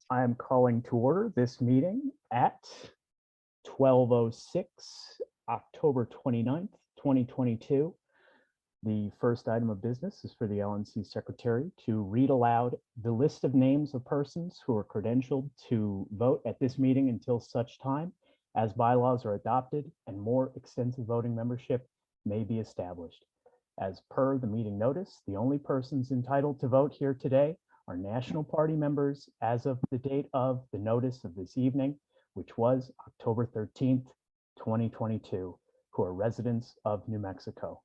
I am calling to order this meeting at 12:06, October 29th, 2022. The first item of business is for the LNC secretary to read aloud the list of names of persons who are credentialed to vote at this meeting until such time as bylaws are adopted and more extensive voting membership may be established. As per the meeting notice, the only persons entitled to vote here today are National Party members as of the date of the notice of this evening, which was October 13th, 2022, who are residents of New Mexico.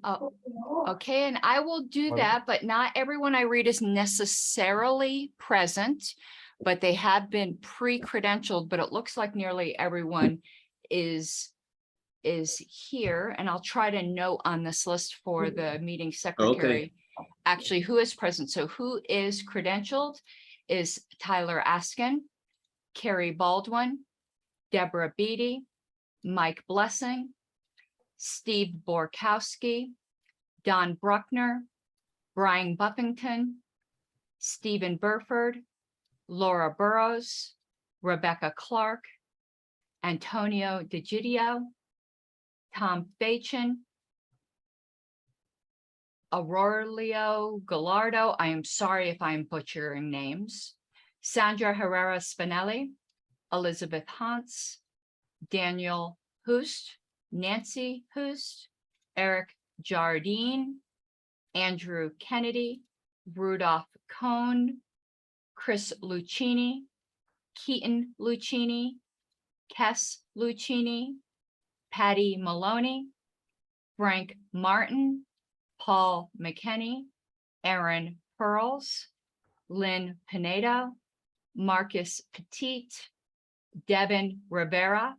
Oh, okay, and I will do that, but not everyone I read is necessarily present, but they have been pre-credentialed, but it looks like nearly everyone is here, and I'll try to note on this list for the meeting secretary. Actually, who is present. So who is credentialed is Tyler Askin, Carrie Baldwin, Deborah Beatty, Mike Blessing, Steve Borkowski, Don Bruckner, Brian Buffington, Stephen Burford, Laura Burrows, Rebecca Clark, Antonio DeGidio, Tom Fachin, Aurelio Gallardo, I am sorry if I'm butchering names, Sandra Herrera Spinelli, Elizabeth Hans, Daniel Hoost, Nancy Hoost, Eric Jardine, Andrew Kennedy, Rudolph Cohn, Chris Lucchini, Keaton Lucchini, Kess Lucchini, Patty Maloney, Frank Martin, Paul McKenney, Aaron Pearls, Lynn Pinedo, Marcus Petit, Devin Rivera,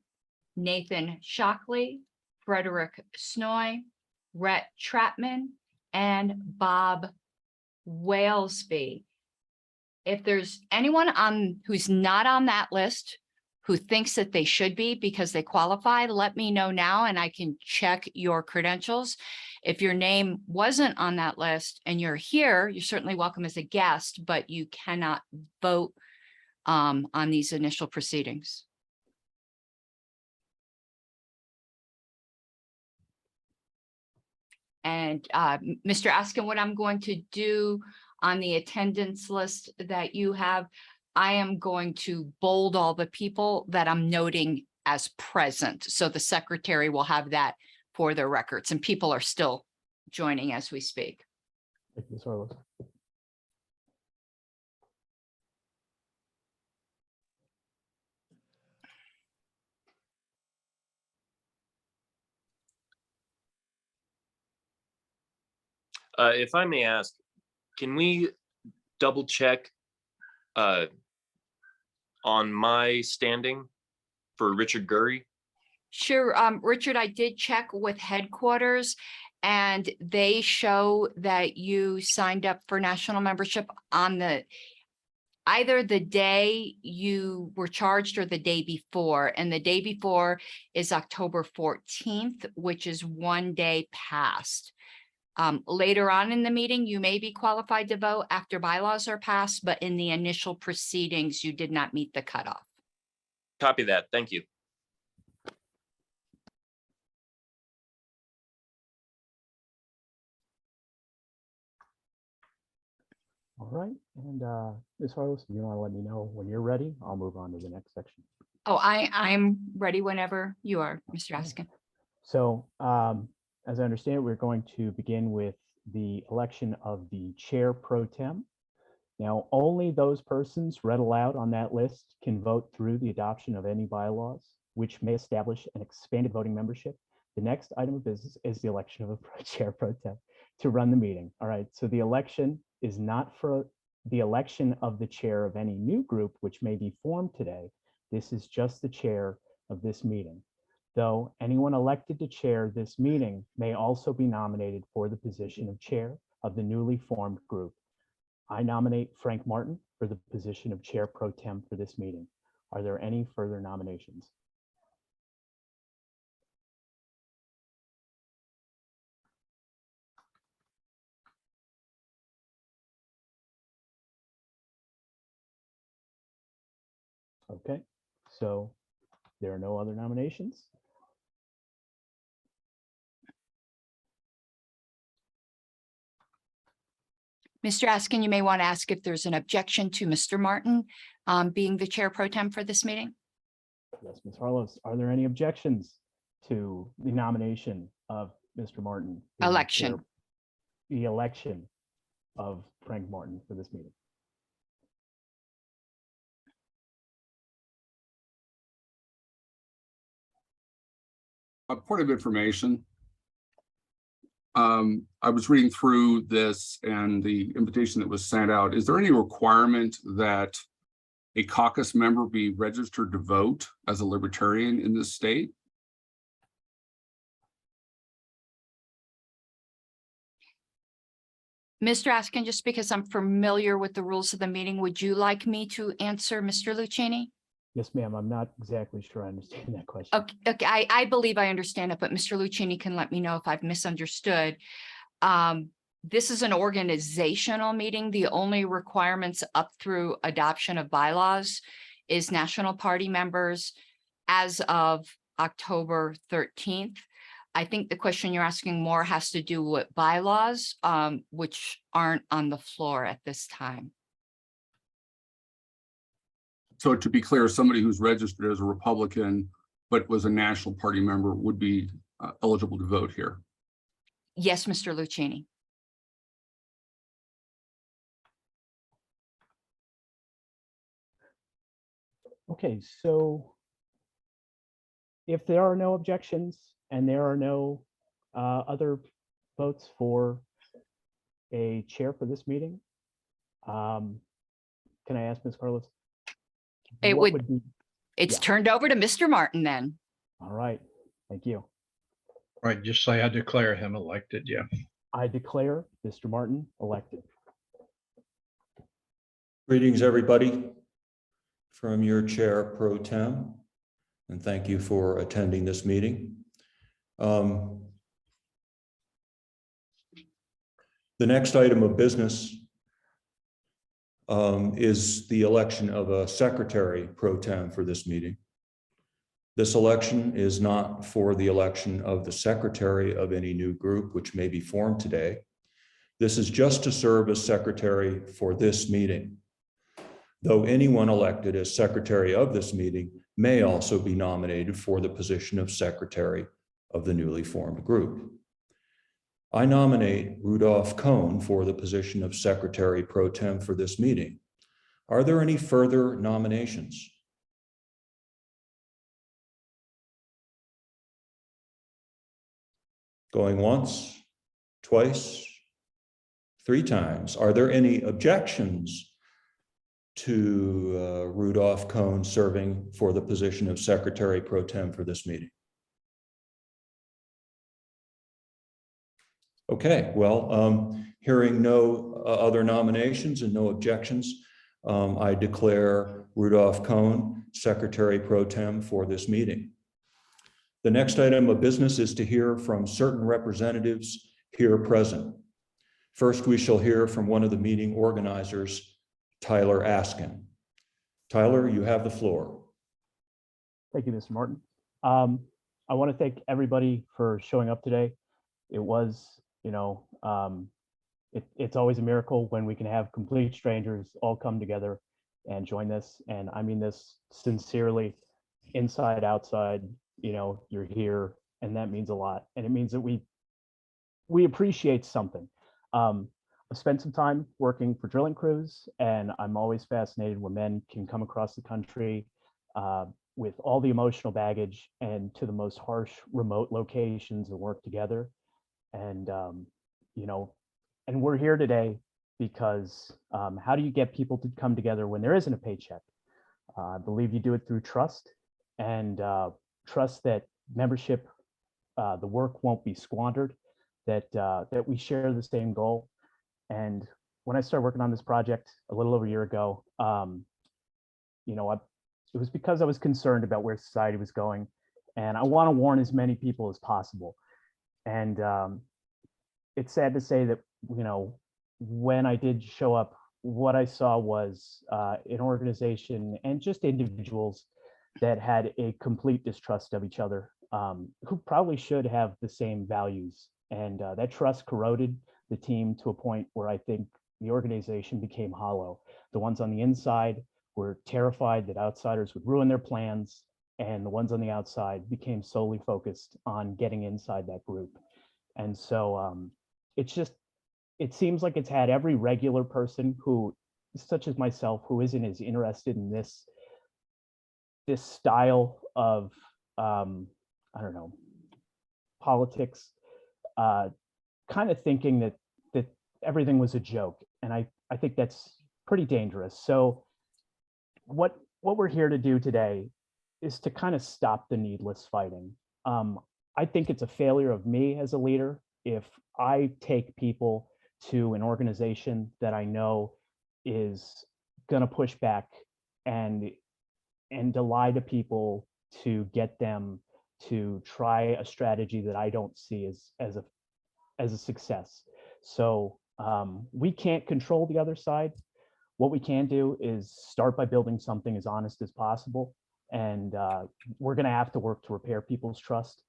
Nathan Shockley, Frederick Snoy, Rhett Trapman, and Bob Walesby. If there's anyone who's not on that list who thinks that they should be because they qualify, let me know now and I can check your credentials. If your name wasn't on that list and you're here, you're certainly welcome as a guest, but you cannot vote on these initial proceedings. And Mr. Askin, what I'm going to do on the attendance list that you have, I am going to bold all the people that I'm noting as present. So the secretary will have that for their records, and people are still joining as we speak. Thank you, Ms. Harlow. If I may ask, can we double check on my standing for Richard Gurry? Sure, Richard, I did check with headquarters and they show that you signed up for national membership on either the day you were charged or the day before. And the day before is October 14th, which is one day past. Later on in the meeting, you may be qualified to vote after bylaws are passed, but in the initial proceedings, you did not meet the cutoff. Copy that. Thank you. All right, and Ms. Harlow, if you want to let me know when you're ready, I'll move on to the next section. Oh, I'm ready whenever you are, Mr. Askin. So as I understand it, we're going to begin with the election of the chair pro tem. Now, only those persons read aloud on that list can vote through the adoption of any bylaws, which may establish an expanded voting membership. The next item of business is the election of a chair pro tem to run the meeting. All right, so the election is not for the election of the chair of any new group, which may be formed today. This is just the chair of this meeting. Though anyone elected to chair this meeting may also be nominated for the position of chair of the newly formed group. I nominate Frank Martin for the position of chair pro tem for this meeting. Are there any further nominations? Okay, so there are no other nominations. Mr. Askin, you may want to ask if there's an objection to Mr. Martin being the chair pro tem for this meeting. Yes, Ms. Harlos, are there any objections to the nomination of Mr. Martin? being the chair- Election. The election of Frank Martin for this meeting. A point of information. I was reading through this and the invitation that was sent out. Is there any requirement that a caucus member be registered to vote as a libertarian in this state? Mr. Askin, just because I'm familiar with the rules of the meeting, would you like me to answer Mr. Lucchini? Yes, ma'am, I'm not exactly sure I understand that question. Okay, I believe I understand it, but Mr. Lucchini can let me know if I've misunderstood. This is an organizational meeting. The only requirements up through adoption of bylaws is National Party members as of October 13th. I think the question you're asking more has to do with bylaws, which aren't on the floor at this time. So to be clear, somebody who's registered as a Republican but was a National Party member would be eligible to vote here. Yes, Mr. Lucchini. Okay, so if there are no objections and there are no other votes for a chair for this meeting, can I ask Ms. Carlos? It what would- be? It's Yeah. turned over to Mr. Martin then. All right, thank you. Right, just say I declare him elected, yeah. I declare Mr. Martin elected. Greetings, everybody, from your chair pro tem, and thank you for attending this meeting. The next item of business is the election of a secretary pro tem for this meeting. This election is not for the election of the secretary of any new group which may be formed today. This is just to serve as secretary for this meeting. Though anyone elected as secretary of this meeting may also be nominated for the position of secretary of the newly formed group. I nominate Rudolph Cohn for the position of secretary pro tem for this meeting. Are there any further nominations? Going once, twice, three times. Are there any objections to Rudolph Cohn serving for the position of secretary pro tem for this meeting? Okay, well, hearing no other nominations and no objections, I declare Rudolph Cohn secretary pro tem for this meeting. The next item of business is to hear from certain representatives here present. First, we shall hear from one of the meeting organizers, Tyler Askin. Tyler, you have the floor. Thank you, Mr. Martin. I want to thank everybody for showing up today. It was, it's always a miracle when we can have complete strangers all come together and join this. And I mean this sincerely, inside, outside, you're here, and that means a lot. And it means that we appreciate something. I've spent some time working for drilling crews, and I'm always fascinated when men can come across the country with all the emotional baggage and to the most harsh remote locations and work together. And, and we're here today because how do you get people to come together when there isn't a paycheck? I believe you do it through trust, and trust that membership, the work won't be squandered, that we share the same goal. And when I started working on this project a little over a year ago, it was because I was concerned about where society was going, and I want to warn as many people as possible. And it's sad to say that, when I did show up what I saw was an organization and just individuals that had a complete distrust of each other, who probably should have the same values. And that trust corroded the team to a point where I think the organization became hollow. The ones on the inside were terrified that outsiders would ruin their plans, and the ones on the outside became solely focused on getting inside that group. And so it seems like it's had every regular person who, such as myself, who isn't as interested in this style of, I don't know, politics, kind of thinking that everything was a joke. And I think that's pretty dangerous. So what we're here to do today is to kind of stop the needless fighting. I think it's a failure of me as a leader if I take people to an organization that I know is going to push back and to lie to people to get them to try a strategy that I don't see as a success. So we can't control the other side. What we can do is start by building something as honest as possible. And we're going to have to work to repair people's trust.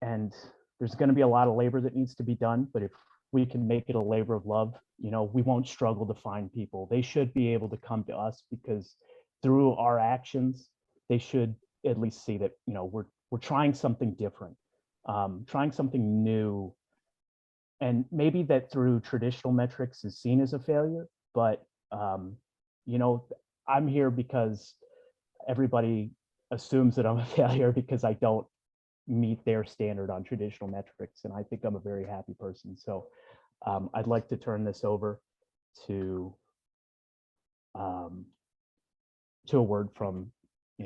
And there's going to be a lot of labor that needs to be done. But if we can make it a labor of love, we won't struggle to find people. They should be able to come to us because through our actions, they should at least see that, we're trying something different, trying something new. And maybe that through traditional metrics is seen as a failure, but I'm here because everybody assumes that I'm a failure because I don't meet their standard on traditional metrics. And I think I'm a very happy person. So I'd like to turn this over to a word from,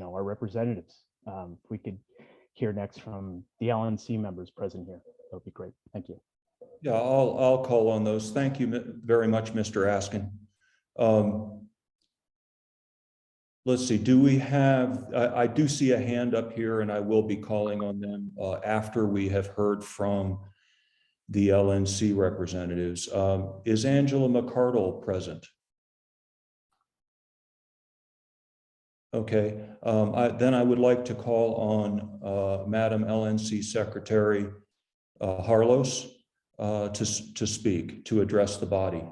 our representatives. If we could hear next from the LNC members present here, that would be great. Thank you. Yeah, I'll call on those. Thank you very much, Mr. Askin. Let's see, do we have, I do see a hand up here and I will be calling on them after we have heard from the LNC representatives. Is Angela McCardle present? Okay, then I would like to call on Madam LNC Secretary Harlos to speak, to address the body.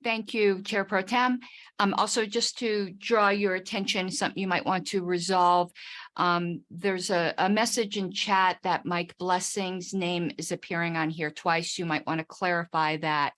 Thank you, Chair Pro Tem. Also, just to draw your attention, something you might want to resolve. There's a message in chat that Mike Blessing's name is appearing on here twice. You might want to clarify that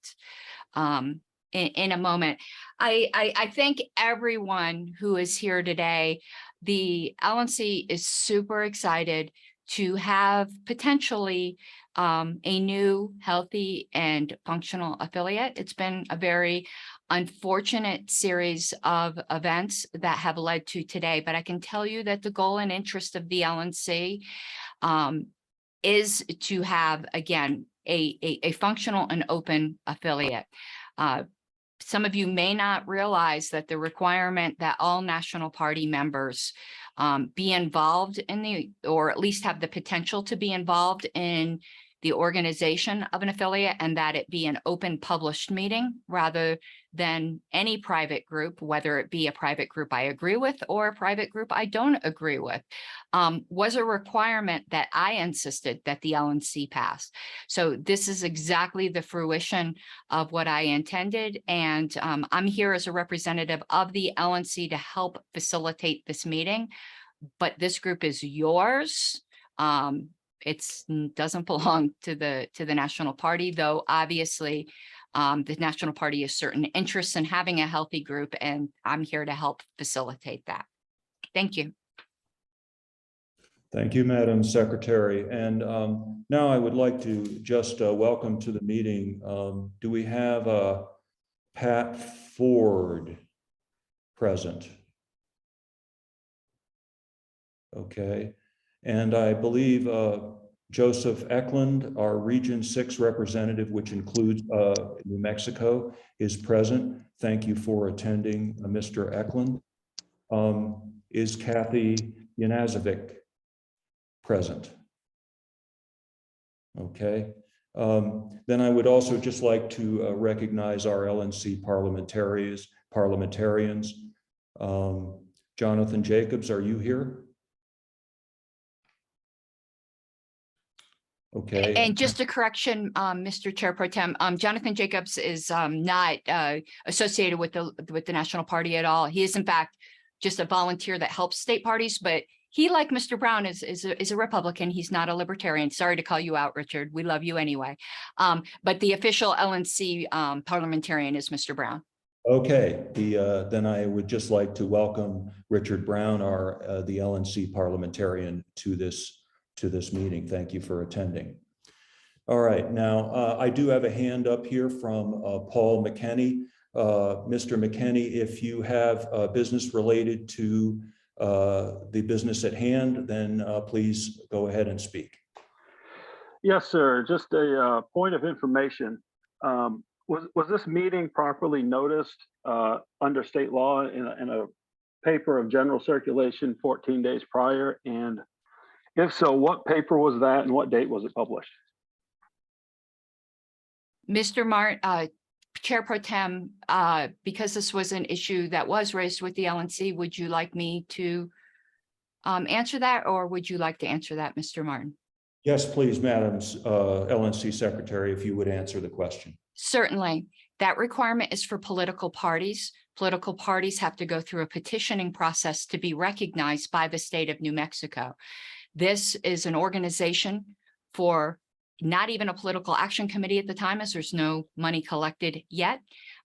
in a moment. I thank everyone who is here today. The LNC is super excited to have potentially a new, healthy, and functional affiliate. It's been a very unfortunate series of events that have led to today, but I can tell you that the goal and interest of the LNC is to have, again, a functional and open affiliate. Some of you may not realize that the requirement that all National Party members be involved in or at least have the potential to be involved in the organization of an affiliate, and that it be an open published meeting rather than any private group, whether it be a private group I agree with or a private group I don't agree with, was a requirement that I insisted that the LNC pass. So this is exactly the fruition of what I intended. And I'm here as a representative of the LNC to help facilitate this meeting, but this group is yours. It doesn't belong to the National Party, though obviously the National Party has certain interests in having a healthy group, and I'm here to help facilitate that. Thank you. Thank you, Madam Secretary. And now I would like to just welcome to the meeting. Do we have Pat Ford present? Okay. And I believe Joseph Eklund, our Region 6 representative, which includes New Mexico, is present. Thank you for attending, Mr. Eklund. Is Kathy Yanazovic present? Okay. Then I would also just like to recognize our LNC parliamentarians. Jonathan Jacobs, are you here? Okay. And just a correction, Mr. Chair Pro Tem, Jonathan Jacobs is not associated with the National Party at all. He is in fact just a volunteer that helps state parties, but he, like Mr. Brown, is a Republican. He's not a Libertarian. Sorry to call you out, Richard. We love you anyway. But the official LNC parliamentarian is Mr. Brown. Okay, then I would just like to welcome Richard Brown, the LNC parliamentarian, to this meeting. Thank you for attending. All right, now I do have a hand up here from Paul McKenney. Mr. McKenney, if you have business related to the business at hand, then please go ahead and speak. Yes, sir. Just a point of information. Was this meeting properly noticed under state law in a paper of general circulation 14 days prior? And if so, what paper was that and what date was it published? Mr. Martin, Chair Pro Tem, because this was an issue that was raised with the LNC, would you like me to answer that, or would you like to answer that, Mr. Martin? Yes, please, Madam LNC Secretary, if you would answer the question. Certainly. That requirement is for political parties. Political parties have to go through a petitioning process to be recognized by the state of New Mexico. This is an organization for not even a political action committee at the time, as there's no money collected yet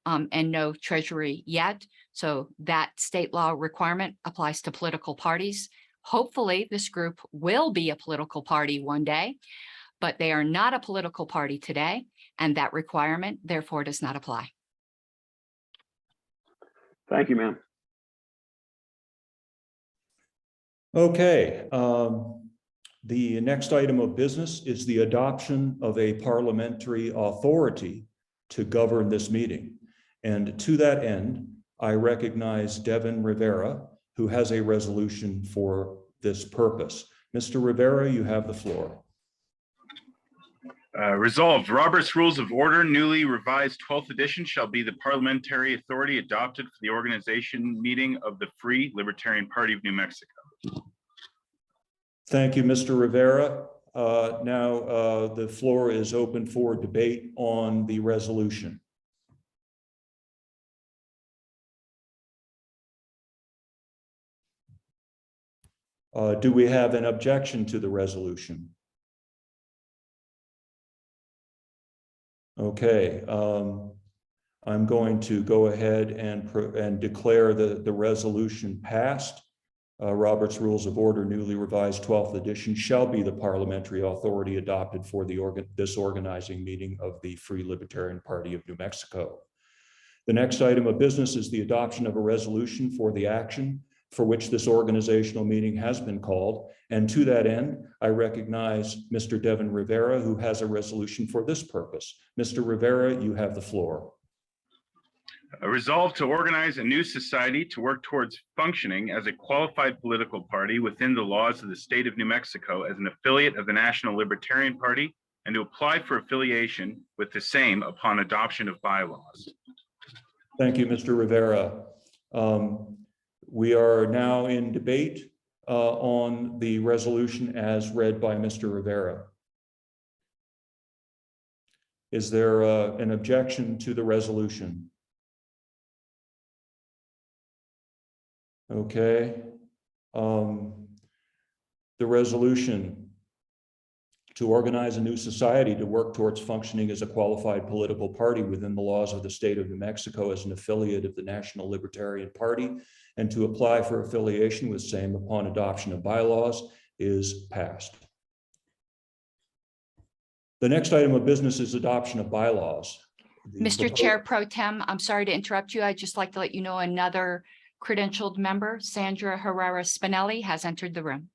and no treasury yet. So that state law requirement applies to political parties. Hopefully this group will be a political party one day, but they are not a political party today, and that requirement therefore does not apply. Thank you, ma'am. Okay. The next item of business is the adoption of a parliamentary authority to govern this meeting. And to that end, I recognize Devin Rivera, who has a resolution for this purpose. Mr. Rivera, you have the floor. Resolved, Robert's Rules of Order, newly revised 12th edition, shall be the parliamentary authority adopted for the organization meeting of the Free Libertarian Party of New Mexico. Thank you, Mr. Rivera. Now the floor is open for debate on the resolution. Do we have an objection to the resolution? Okay, I'm going to go ahead and declare the resolution passed. Robert's Rules of Order, newly revised 12th edition, shall be the parliamentary authority adopted for this organizing meeting of the Free Libertarian Party of New Mexico. The next item of business is the adoption of a resolution for the action for which this organizational meeting has been called. And to that end, I recognize Mr. Devin Rivera, who has a resolution for this purpose. Mr. Rivera, you have the floor. Resolved to organize a new society to work towards functioning as a qualified political party within the laws of the state of New Mexico as an affiliate of the National Libertarian Party, and to apply for affiliation with the same upon adoption of bylaws. Thank you, Mr. Rivera. We are now in debate on the resolution as read by Mr. Rivera. Is there an objection to the resolution? Okay. The resolution to organize a new society to work towards functioning as a qualified political party within the laws of the state of New Mexico as an affiliate of the National Libertarian Party and to apply for affiliation with same upon adoption of bylaws is passed. The next item of business is adoption of bylaws. Mr. Chair Pro Tem, I'm sorry to interrupt you. I'd just like to let you know another credentialed member, Sandra Herrera Spinelli, has entered the room.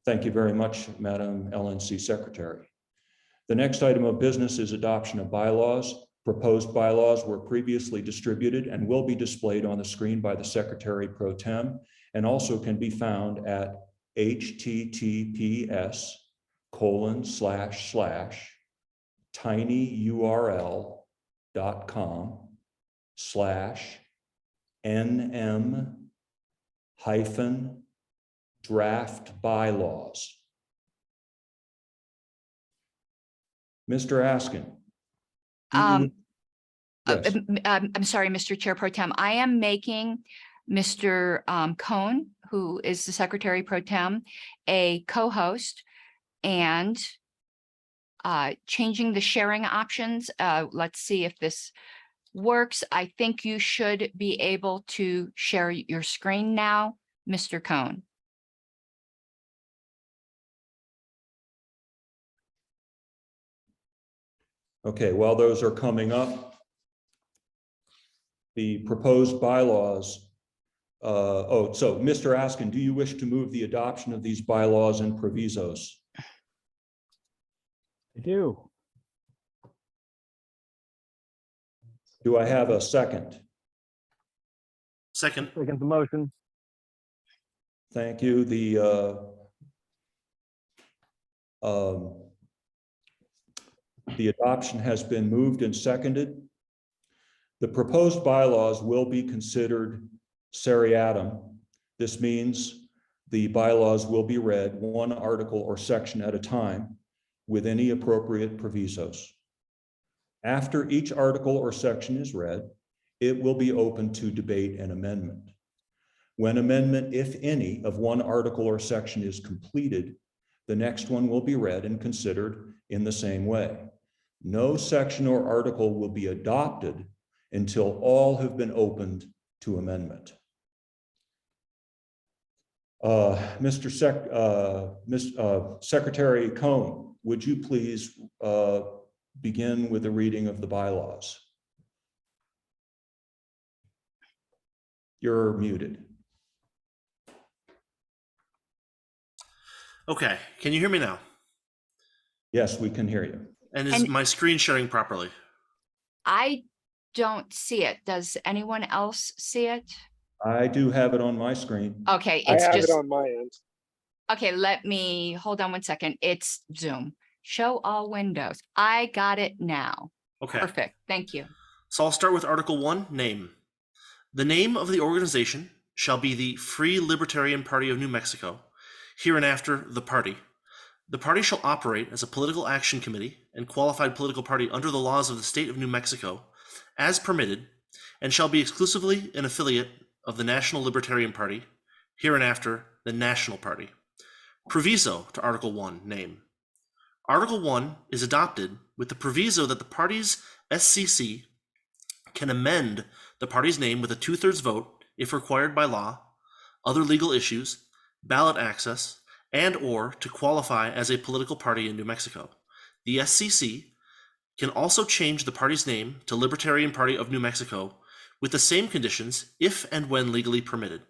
Thank you very much, Madam LNC Secretary. The next item of business is adoption of bylaws. Proposed bylaws were previously distributed and will be displayed on the screen by the Secretary Pro Tem and also can be found at https:// tinyurl.com/nm-draft bylaws. Mr. Askin. do you- Yes. I'm sorry, Mr. Chair Pro Tem. I am making Mr. Cohn, who is the Secretary Pro Tem, a co-host and changing the sharing options. Let's see if this works. I think you should be able to share your screen now, Mr. Cohn. Okay, while those are coming up, the proposed bylaws. So Mr. Askin, do you wish to move the adoption of these bylaws and provisos? I do. Do I have a second? Second. Second the motion. Thank you. The adoption has been moved and seconded. The proposed bylaws will be considered seriatim. This means the bylaws will be read one article or section at a time with any appropriate provisos. After each article or section is read, it will be open to debate and amendment. When amendment, if any, of one article or section is completed, the next one will be read and considered in the same way. No section or article will be adopted until all have been opened to amendment. Secretary Cohn, would you please begin with the reading of the bylaws? You're muted. Okay, can you hear me now? Yes, we can hear you. And is my screen sharing properly? I don't see it. Does anyone else see it? I do have it on my screen. Okay, I it's have just, it on my end. okay, let me, hold on one second. It's Zoom. Show all windows. I got it now. Okay. Perfect. Thank you. So I'll start with Article 1, name. The name of the organization shall be the Free Libertarian Party of New Mexico, hereinafter the party. The party shall operate as a political action committee and qualified political party under the laws of the state of New Mexico, as permitted, and shall be exclusively an affiliate of the National Libertarian Party, hereinafter the National Party. Proviso to Article 1, name. Article 1 is adopted with the proviso that the party's SCC can amend the party's name with a 2/3 vote if required by law, other legal issues, ballot access, and/or to qualify as a political party in New Mexico. The SCC can also change the party's name to Libertarian Party of New Mexico with the same conditions if and when legally permitted.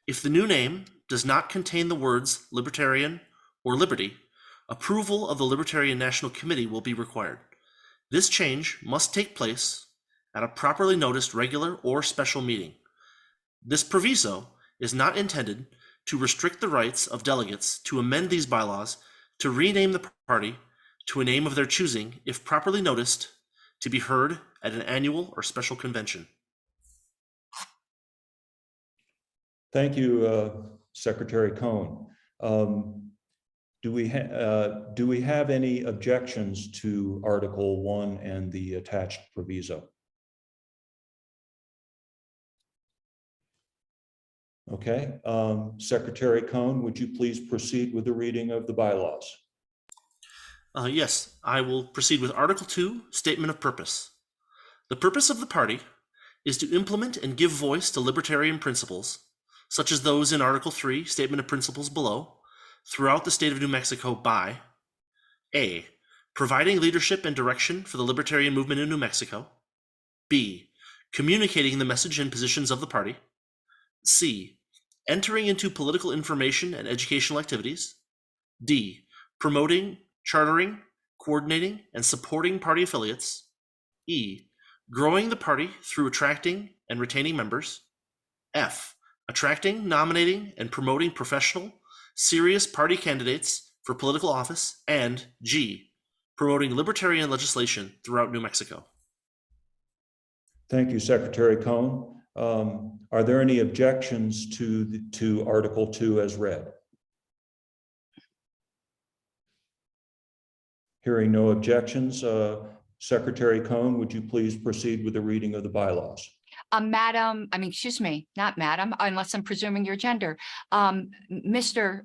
If the new name does not contain the words Libertarian or Liberty, approval of the Libertarian National Committee will be required. This change must take place at a properly noticed regular or special meeting. This proviso is not intended to restrict the rights of delegates to amend these bylaws to rename the party to a name of their choosing if properly noticed to be heard at an annual or special convention. Thank you, Secretary Cohn. Do we have any objections to Article 1 and the attached proviso? Okay, Secretary Cohn, would you please proceed with the reading of the bylaws? Yes, I will proceed with Article 2, Statement of Purpose. The purpose of the party is to implement and give voice to libertarian principles, such as those in Article 3, Statement of Principles below, throughout the state of New Mexico by A. Providing leadership and direction for the libertarian movement in New Mexico. B. Communicating the message and positions of the party. C. Entering into political information and educational activities. D. Promoting, chartering, coordinating, and supporting party affiliates. E. Growing the party through attracting and retaining members. F. Attracting, nominating, and promoting professional, serious party candidates for political office. And G. promoting libertarian legislation throughout New Mexico. Thank you, Secretary Cohn. Are there any objections to Article 2 as read? Hearing no objections, Secretary Cohn, would you please proceed with the reading of the bylaws? Madam, I mean, excuse me, not madam, unless I'm presuming your gender. Mr.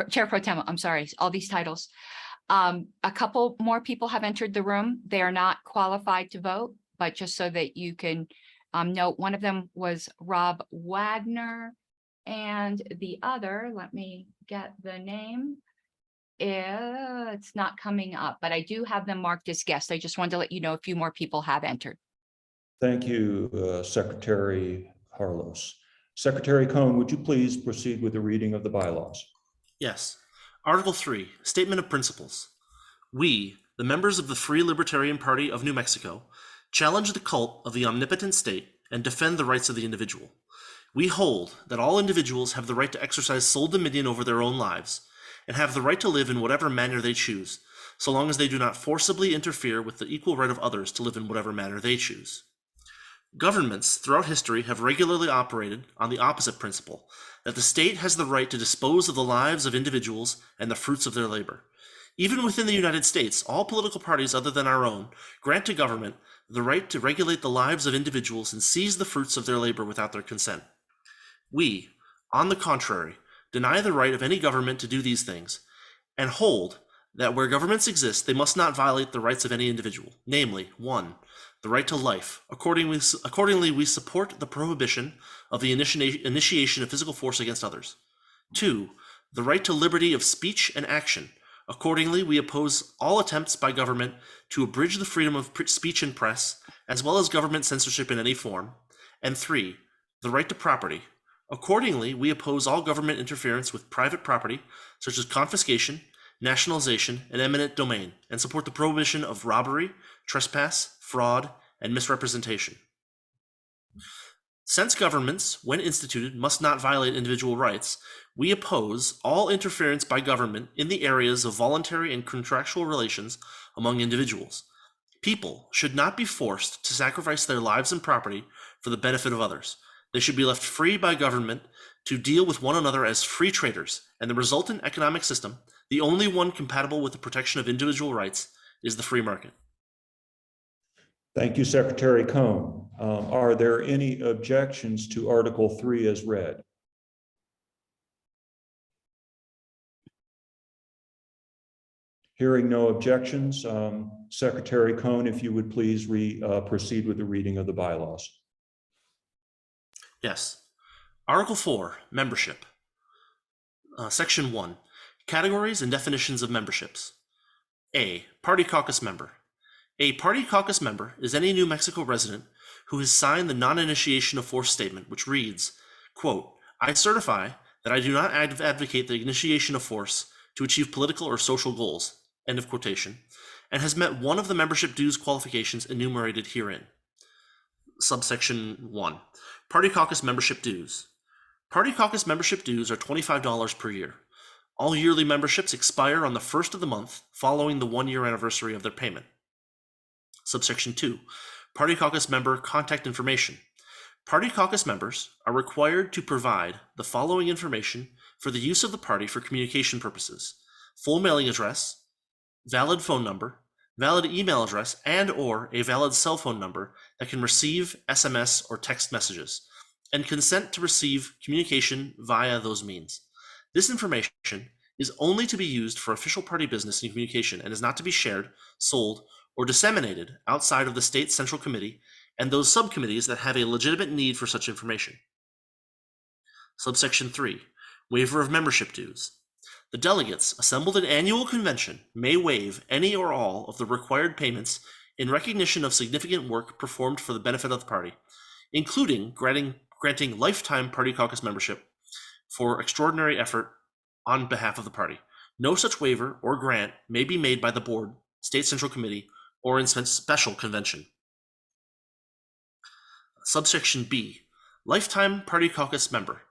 Chair Pro Tem, I'm sorry, all these titles. A couple more people have entered the room. They are not qualified to vote, but just so that you can note, one of them was Rob Wagner, and the other, let me get the name. It's not coming up, but I do have them marked as guests. I just wanted to let you know a few more people have entered. Thank you, Secretary Harlos. Secretary Cohn, would you please proceed with the reading of the bylaws? Yes. Article 3, Statement of Principles. We, the members of the Free Libertarian Party of New Mexico, challenge the cult of the omnipotent state and defend the rights of the individual. We hold that all individuals have the right to exercise sole dominion over their own lives and have the right to live in whatever manner they choose, so long as they do not forcibly interfere with the equal right of others to live in whatever manner they choose. Governments throughout history have regularly operated on the opposite principle, that the state has the right to dispose of the lives of individuals and the fruits of their labor. Even within the United States, all political parties other than our own grant to government the right to regulate the lives of individuals and seize the fruits of their labor without their consent. We, on the contrary, deny the right of any government to do these things, and hold that where governments exist, they must not violate the rights of any individual, namely, 1, the right to life. Accordingly, we support the prohibition of the initiation of physical force against others. 2, the right to liberty of speech and action. Accordingly, we oppose all attempts by government to abridge the freedom of speech and press, as well as government censorship in any form. And 3, the right to property. Accordingly, we oppose all government interference with private property, such as confiscation, nationalization, and eminent domain, and support the prohibition of robbery, trespass, fraud, and misrepresentation. Since governments, when instituted, must not violate individual rights, we oppose all interference by government in the areas of voluntary and contractual relations among individuals. People should not be forced to sacrifice their lives and property for the benefit of others. They should be left free by government to deal with one another as free traders, and the resultant economic system, the only one compatible with the protection of individual rights, is the free market. Thank you, Secretary Cohn. Are there any objections to Article 3 as read? Hearing no objections, Secretary Cohn, if you would please proceed with the reading of the bylaws. Yes. Article 4, Membership. Section 1, Categories and Definitions of Memberships. A, Party Caucus Member. A Party Caucus Member is any New Mexico resident who has signed the non-initiation of force statement, which reads, quote, I certify that I do not advocate the initiation of force to achieve political or social goals, end of quotation, and has met one of the membership dues qualifications enumerated herein. Subsection 1, Party Caucus Membership Dues. Party Caucus membership dues are $25 per year. All yearly memberships expire on the first of the month following the 1-year anniversary of their payment. Subsection 2, Party Caucus Member Contact Information. Party Caucus members are required to provide the following information for the use of the party for communication purposes: full mailing address, valid phone number, valid email address, and or a valid cell phone number that can receive SMS or text messages, and consent to receive communication via those means. This information is only to be used for official party business and communication and is not to be shared, sold, or disseminated outside of the state central committee and those subcommittees that have a legitimate need for such information. Subsection 3, Waiver of Membership Dues. The delegates assembled at annual convention may waive any or all of the required payments in recognition of significant work performed for the benefit of the party, including granting lifetime Party Caucus membership for extraordinary effort on behalf of the party. No such waiver or grant may be made by the board, state central committee, or in special convention. Subsection B, Lifetime Party Caucus Member.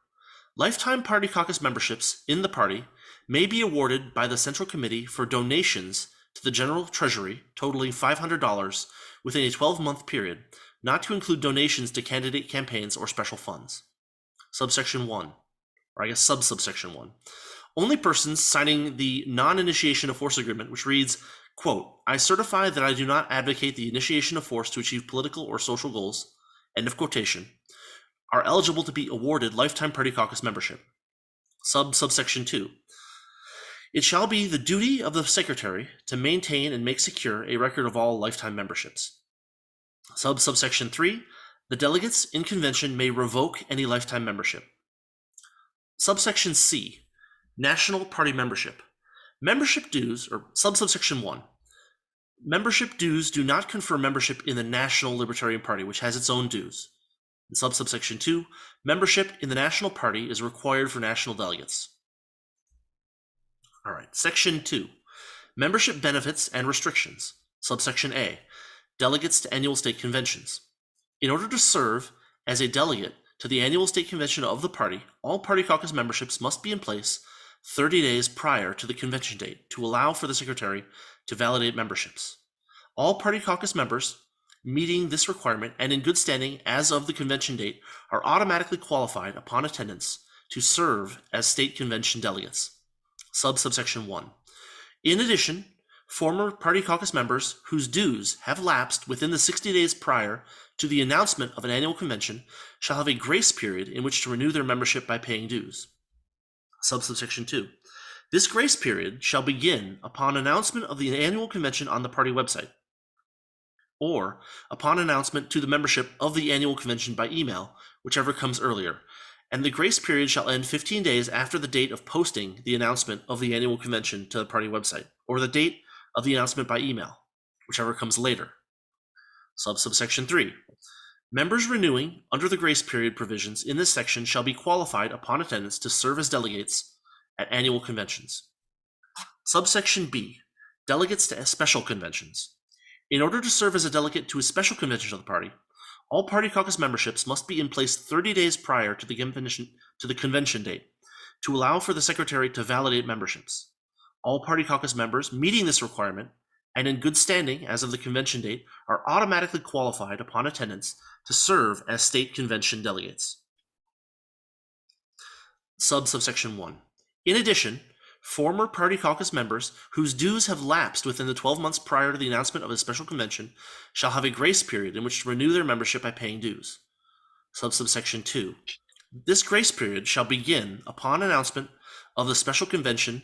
Lifetime Party Caucus memberships in the party may be awarded by the Central Committee for donations to the general treasury totaling $500 within a 12-month period, not to include donations to candidate campaigns or special funds. Subsection 1, or I guess subsection 1. Only persons signing the non-initiation of force agreement, which reads, quote, I certify that I do not advocate the initiation of force to achieve political or social goals, end of quotation, are eligible to be awarded lifetime party caucus membership. Subsection 2. It shall be the duty of the secretary to maintain and make secure a record of all lifetime memberships. Subsection 3. The delegates in convention may revoke any lifetime membership. Subsection C. National party membership. Membership dues, or subsection 1. Membership dues do not confer membership in the National Libertarian Party, which has its own dues. In subsection 2, membership in the National Party is required for national delegates. All right, section 2, membership benefits and restrictions. Subsection A, delegates to annual state conventions. In order to serve as a delegate to the annual state convention of the party, all party caucus memberships must be in place 30 days prior to the convention date to allow for the secretary to validate memberships. All party caucus members meeting this requirement and in good standing as of the convention date are automatically qualified upon attendance to serve as state convention delegates. Subsection 1. In addition, former party caucus members whose dues have lapsed within the 60 days prior to the announcement of an annual convention shall have a grace period in which to renew their membership by paying dues. Subsection 2. This grace period shall begin upon announcement of the annual convention on the party website, or upon announcement to the membership of the annual convention by email, whichever comes earlier, and the grace period shall end 15 days after the date of posting the announcement of the annual convention to the party website, or the date of the announcement by email, whichever comes later. Subsection 3. Members renewing under the grace period provisions in this section shall be qualified upon attendance to serve as delegates at annual conventions. Subsection B. Delegates to special conventions. In order to serve as a delegate to a special convention of the party, all party caucus memberships must be in place 30 days prior to the convention date to allow for the secretary to validate memberships. All party caucus members meeting this requirement and in good standing as of the convention date are automatically qualified upon attendance to serve as state convention delegates. Subsection 1. In addition, former party caucus members whose dues have lapsed within the 12 months prior to the announcement of a special convention shall have a grace period in which to renew their membership by paying dues. Subsection 2. This grace period shall begin upon announcement of the special convention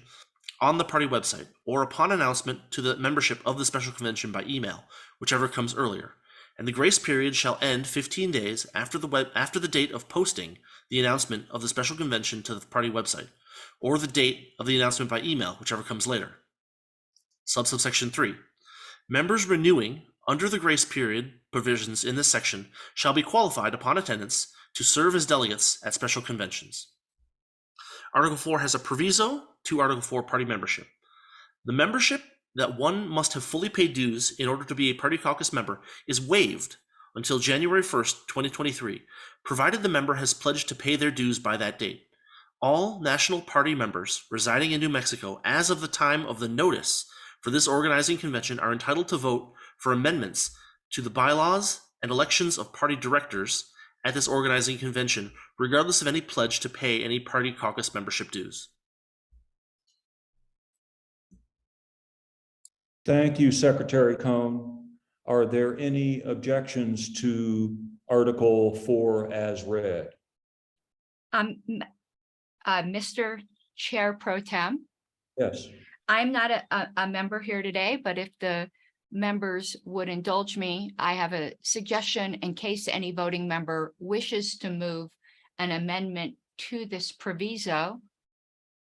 on the party website, or upon announcement to the membership of the special convention by email, whichever comes earlier, and the grace period shall end 15 days after the date of posting the announcement of the special convention to the party website, or the date of the announcement by email, whichever comes later. Subsection 3. Members renewing under the grace period provisions in this section shall be qualified upon attendance to serve as delegates at special conventions. Article 4 has a proviso to Article 4 party membership. The membership that one must have fully paid dues in order to be a party caucus member is waived until January 1st, 2023, provided the member has pledged to pay their dues by that date. All national party members residing in New Mexico as of the time of the notice for this organizing convention are entitled to vote for amendments to the bylaws and elections of party directors at this organizing convention, regardless of any pledge to pay any party caucus membership dues. Thank you, Secretary Cohn. Are there any objections to Article 4 as read? Mr. Chair Pro Tem, Yes. I'm not a member here today, but if the members would indulge me, I have a suggestion in case any voting member wishes to move an amendment to this proviso.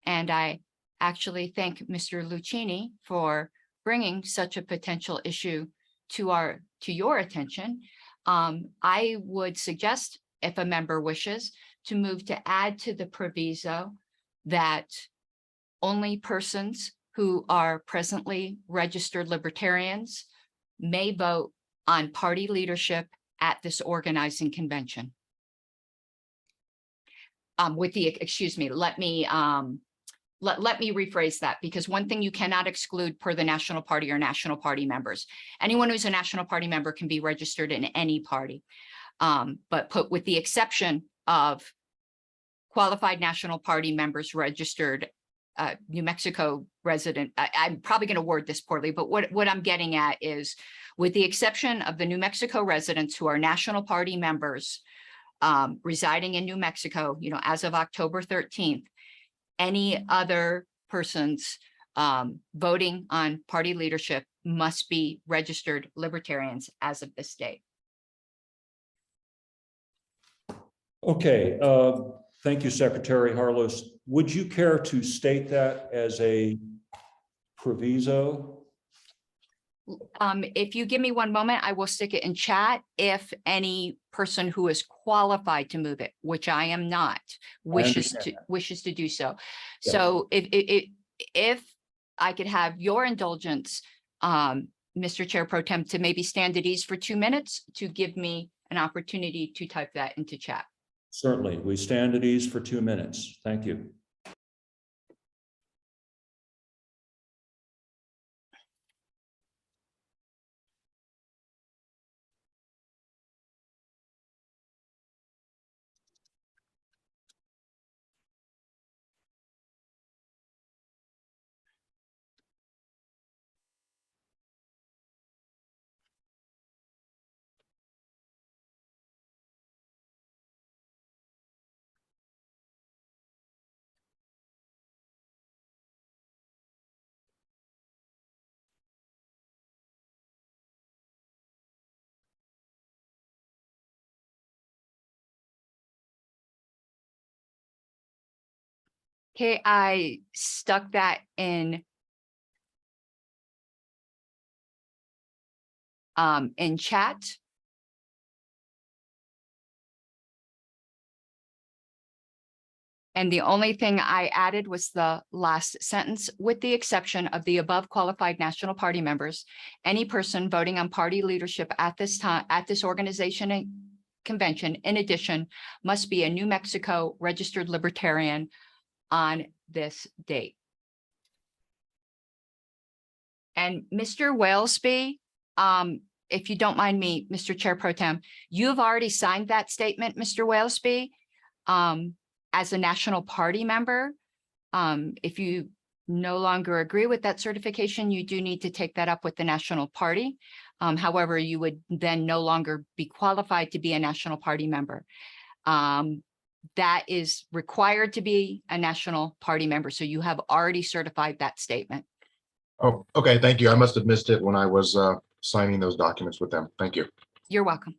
And I actually thank Mr. Lucchini for bringing such a potential issue to your attention. I would suggest, if a member wishes, to move to add to the proviso that only persons who are presently registered libertarians may vote on party leadership at this organizing convention. Let me let me rephrase that, because one thing you cannot exclude per the National Party are National Party members. Anyone who's a National Party member can be registered in any party. But put with the exception of qualified National Party members registered New Mexico resident. I'm probably going to word this poorly, but what I'm getting at is, with the exception of the New Mexico residents who are National Party members residing in New Mexico, as of October 13th, any other persons voting on party leadership must be registered Libertarians as of this date. Okay, thank you, Secretary Harlos. Would you care to state that as a proviso? If you give me one moment, I will stick it in chat. If any person who is qualified to move it, which I am not, wishes to do so. Yeah. So if I could have your indulgence, Mr. Chair Pro Tem, to maybe stand at ease for 2 minutes to give me an opportunity to type that into chat. Certainly, we stand at ease for 2 minutes. Thank you. Okay, I stuck that in chat. And the only thing I added was the last sentence: with the exception of the above qualified National Party members, any person voting on party leadership at this time, at this organization and convention, in addition, must be a New Mexico registered Libertarian on this date. And Mr. Walesby, if you don't mind me, Mr. Chair Pro Tem, you have already signed that statement, Mr. Walesby, as a National Party member. If you no longer agree with that certification, you do need to take that up with the National Party. However, you would then no longer be qualified to be a National Party member. That is required to be a National Party member. So you have already certified that statement. Oh, okay. Thank you. I must have missed it when I was signing those documents with them. Thank you. You're welcome.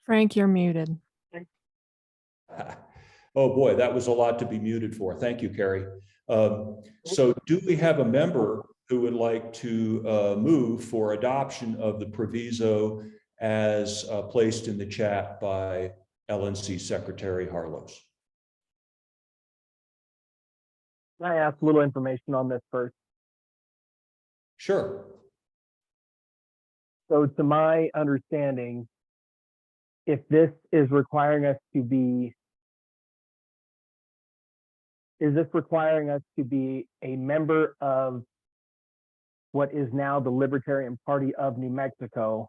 Frank, you're muted. Oh boy, that was a lot to be muted for. Thank you, Carrie. So do we have a member who would like to move for adoption of the proviso as placed in the chat by LNC Secretary Harlos? Can I ask a little information on this first? Sure. So to my understanding, if this is requiring us to be, is this requiring us to be a member of what is now the Libertarian Party of New Mexico,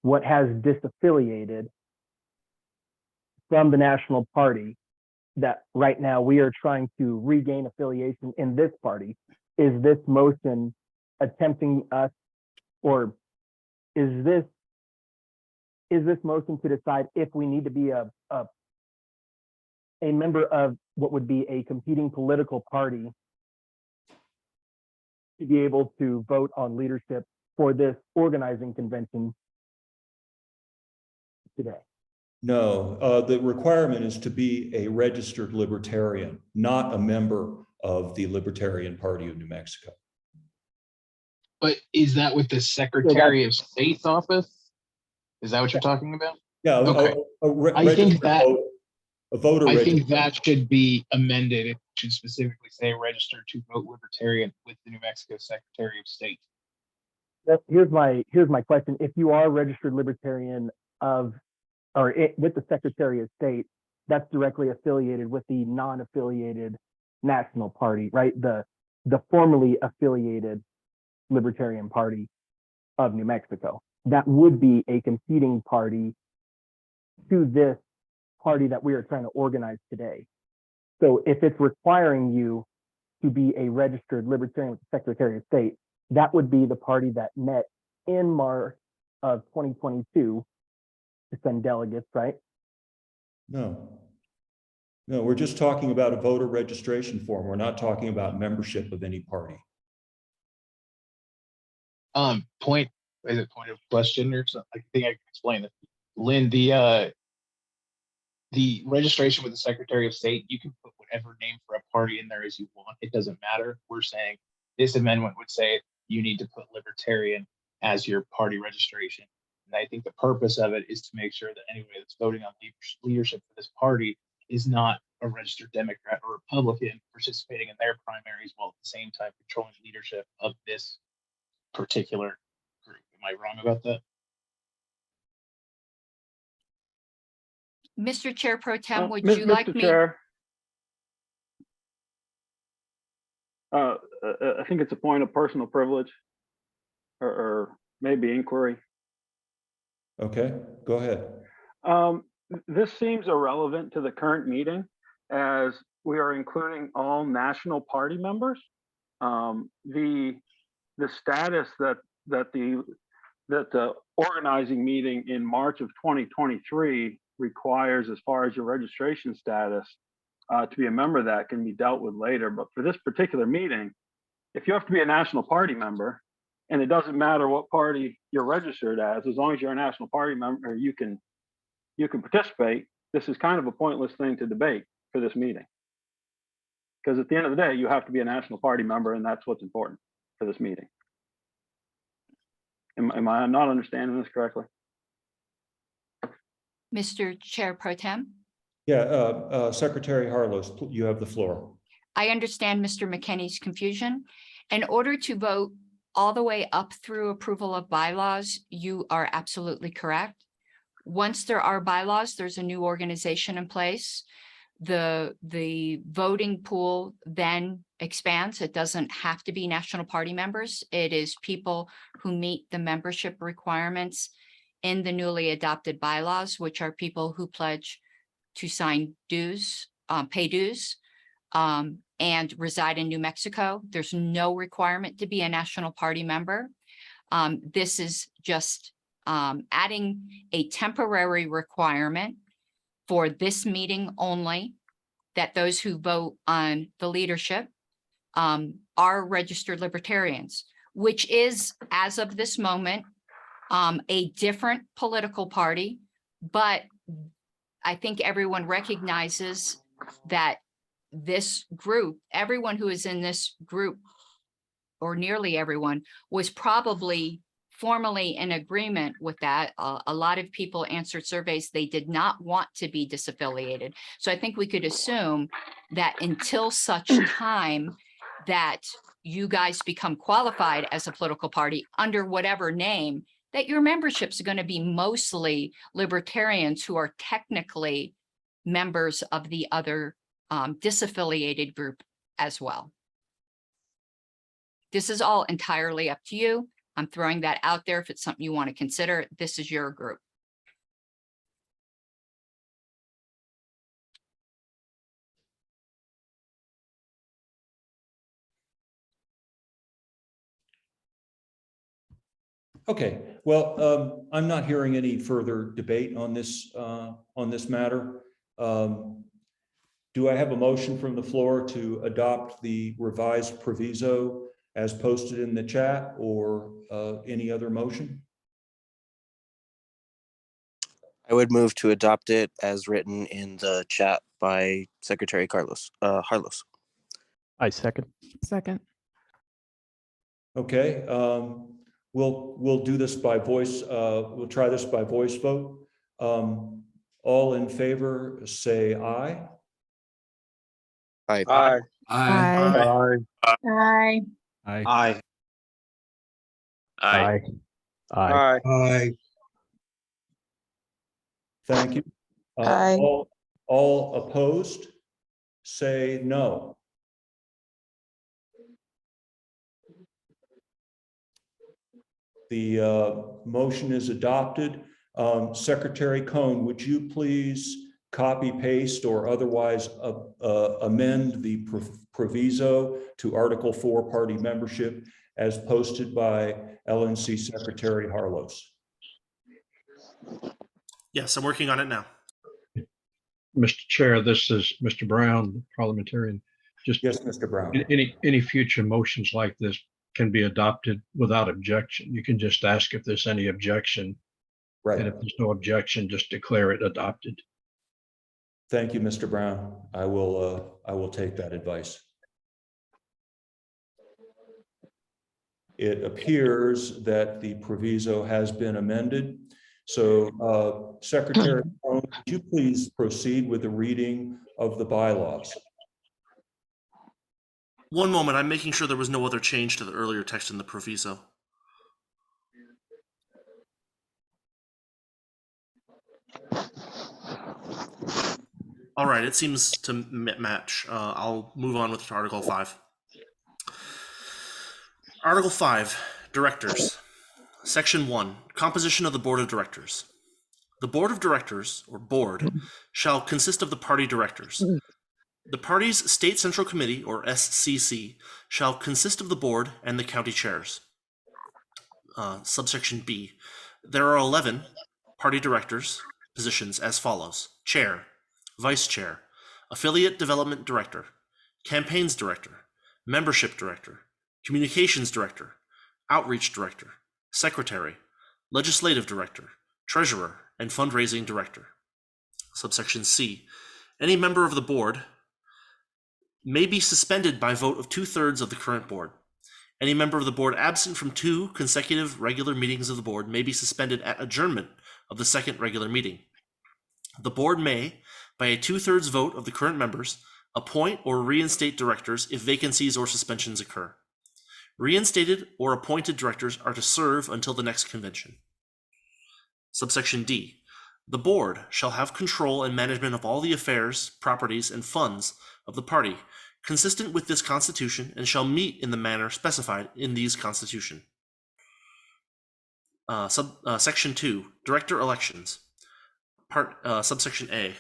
what has disaffiliated from the National Party, that right now we are trying to regain affiliation in this party? Is this motion attempting us, or is this motion to decide if we need to be a member of what would be a competing political party to be able to vote on leadership for this organizing convention today? No, the requirement is to be a registered Libertarian, not a member of the Libertarian Party of New Mexico. But is that with the Secretary of State's office? Is that what you're talking about? Yeah, Okay. a I think registered that voter. A voter I think registration. that should be amended. It should specifically say registered to vote Libertarian with the New Mexico Secretary of State. Here's my question. If you are a registered Libertarian with the Secretary of State, that's directly affiliated with the non-affiliated National Party, right? The formerly affiliated Libertarian Party of New Mexico. That would be a competing party to this party that we are trying to organize today. So if it's requiring you to be a registered Libertarian with the Secretary of State, that would be the party that met in March of 2022 to send delegates, right? No. No, we're just talking about a voter registration form. We're not talking about membership of any party. Point of question or something? I think I can explain it. Lynn, the registration with the Secretary of State, you can put whatever name for a party in there as you want. It doesn't matter. We're saying this amendment would say you need to put Libertarian as your party registration. And I think the purpose of it is to make sure that anybody that's voting on leadership for this party is not a registered Democrat or Republican participating in their primaries while at the same time controlling leadership of this particular group. Am I wrong about that? Mr. Chair Pro Tem, would Mr. you like me? Chair, I think it's a point of personal privilege or maybe inquiry. Okay, go ahead. This seems irrelevant to the current meeting as we are including all national party members. The status that the organizing meeting in March of 2023 requires, as far as your registration status, to be a member of that can be dealt with later. But for this particular meeting, if you have to be a national party member, and it doesn't matter what party you're registered as long as you're a national party member, you can participate. This is kind of a pointless thing to debate for this meeting. Because at the end of the day, you have to be a national party member, and that's what's important for this meeting. Am I not understanding this correctly? Mr. Chair Pro Tem? Yeah, Secretary Harlos, you have the floor. I understand Mr. McKinney's confusion. In order to vote all the way up through approval of bylaws, you are absolutely correct. Once there are bylaws, there's a new organization in place. The voting pool then expands. It doesn't have to be national party members. It is people who meet the membership requirements in the newly adopted bylaws, which are people who pledge to sign dues, pay dues, and reside in New Mexico. There's no requirement to be a national party member. This is just adding a temporary requirement for this meeting only, that those who vote on the leadership are registered Libertarians, which is, as of this moment, a different political party. But I think everyone recognizes that this group, everyone who is in this group, or nearly everyone, was probably formally in agreement with that. A lot of people answered surveys. They did not want to be disaffiliated. So I think we could assume that until such time that you guys become qualified as a political party under whatever name, that your memberships are going to be mostly Libertarians who are technically members of the other disaffiliated group as well. This is all entirely up to you. I'm throwing that out there. If it's something you want to consider, this is your group. Okay, well, I'm not hearing any further debate on this matter. Do I have a motion from the floor to adopt the revised proviso as posted in the chat, or any other motion? I would move to adopt it as written in the chat by Secretary Harlos. I second. Second. Okay, we'll do this by voice. We'll try this by voice vote. All All in favor, say aye. Aye. Aye. Aye. Aye. Aye. Aye. Aye. Aye. Thank you. Aye. All opposed, say no. The motion is adopted. Secretary Cohn, would you please copy, paste, or otherwise amend the proviso to Article 4 party membership as posted by LNC Secretary Harlos? Yes, I'm working on it now. Mr. Chair, this is Mr. Brown, parliamentarian. Just Yes, Mr. Brown. any future motions like this can be adopted without objection. You can just ask if there's any objection. Right. And if there's no objection, just declare it adopted. Thank you, Mr. Brown. I will take that advice. It appears that the proviso has been amended. So, Secretary, would you please proceed with the reading of the bylaws? One moment, I'm making sure there was no other change to the earlier text in the proviso. All right, it seems to match. I'll move on with Article 5. Article 5, Directors. Section 1, Composition of the Board of Directors. The Board of Directors, or Board, shall consist of the party directors. The party's State Central Committee, or SCC, shall consist of the board and the county chairs. Subsection B. There are 11 party directors positions as follows: Chair, Vice Chair, Affiliate Development Director, Campaigns Director, Membership Director, Communications Director, Outreach Director, Secretary, Legislative Director, Treasurer, and Fundraising Director. Subsection C. Any member of the board may be suspended by vote of 2/3 of the current board. Any member of the board absent from 2 consecutive regular meetings of the board may be suspended at adjournment of the second regular meeting. The board may, by a 2/3 vote of the current members, appoint or reinstate directors if vacancies or suspensions occur. Reinstated or appointed directors are to serve until the next convention. Subsection D. The board shall have control and management of all the affairs, properties, and funds of the party, consistent with this Constitution, and shall meet in the manner specified in these Constitution. Section 2. Director elections. Subsection A.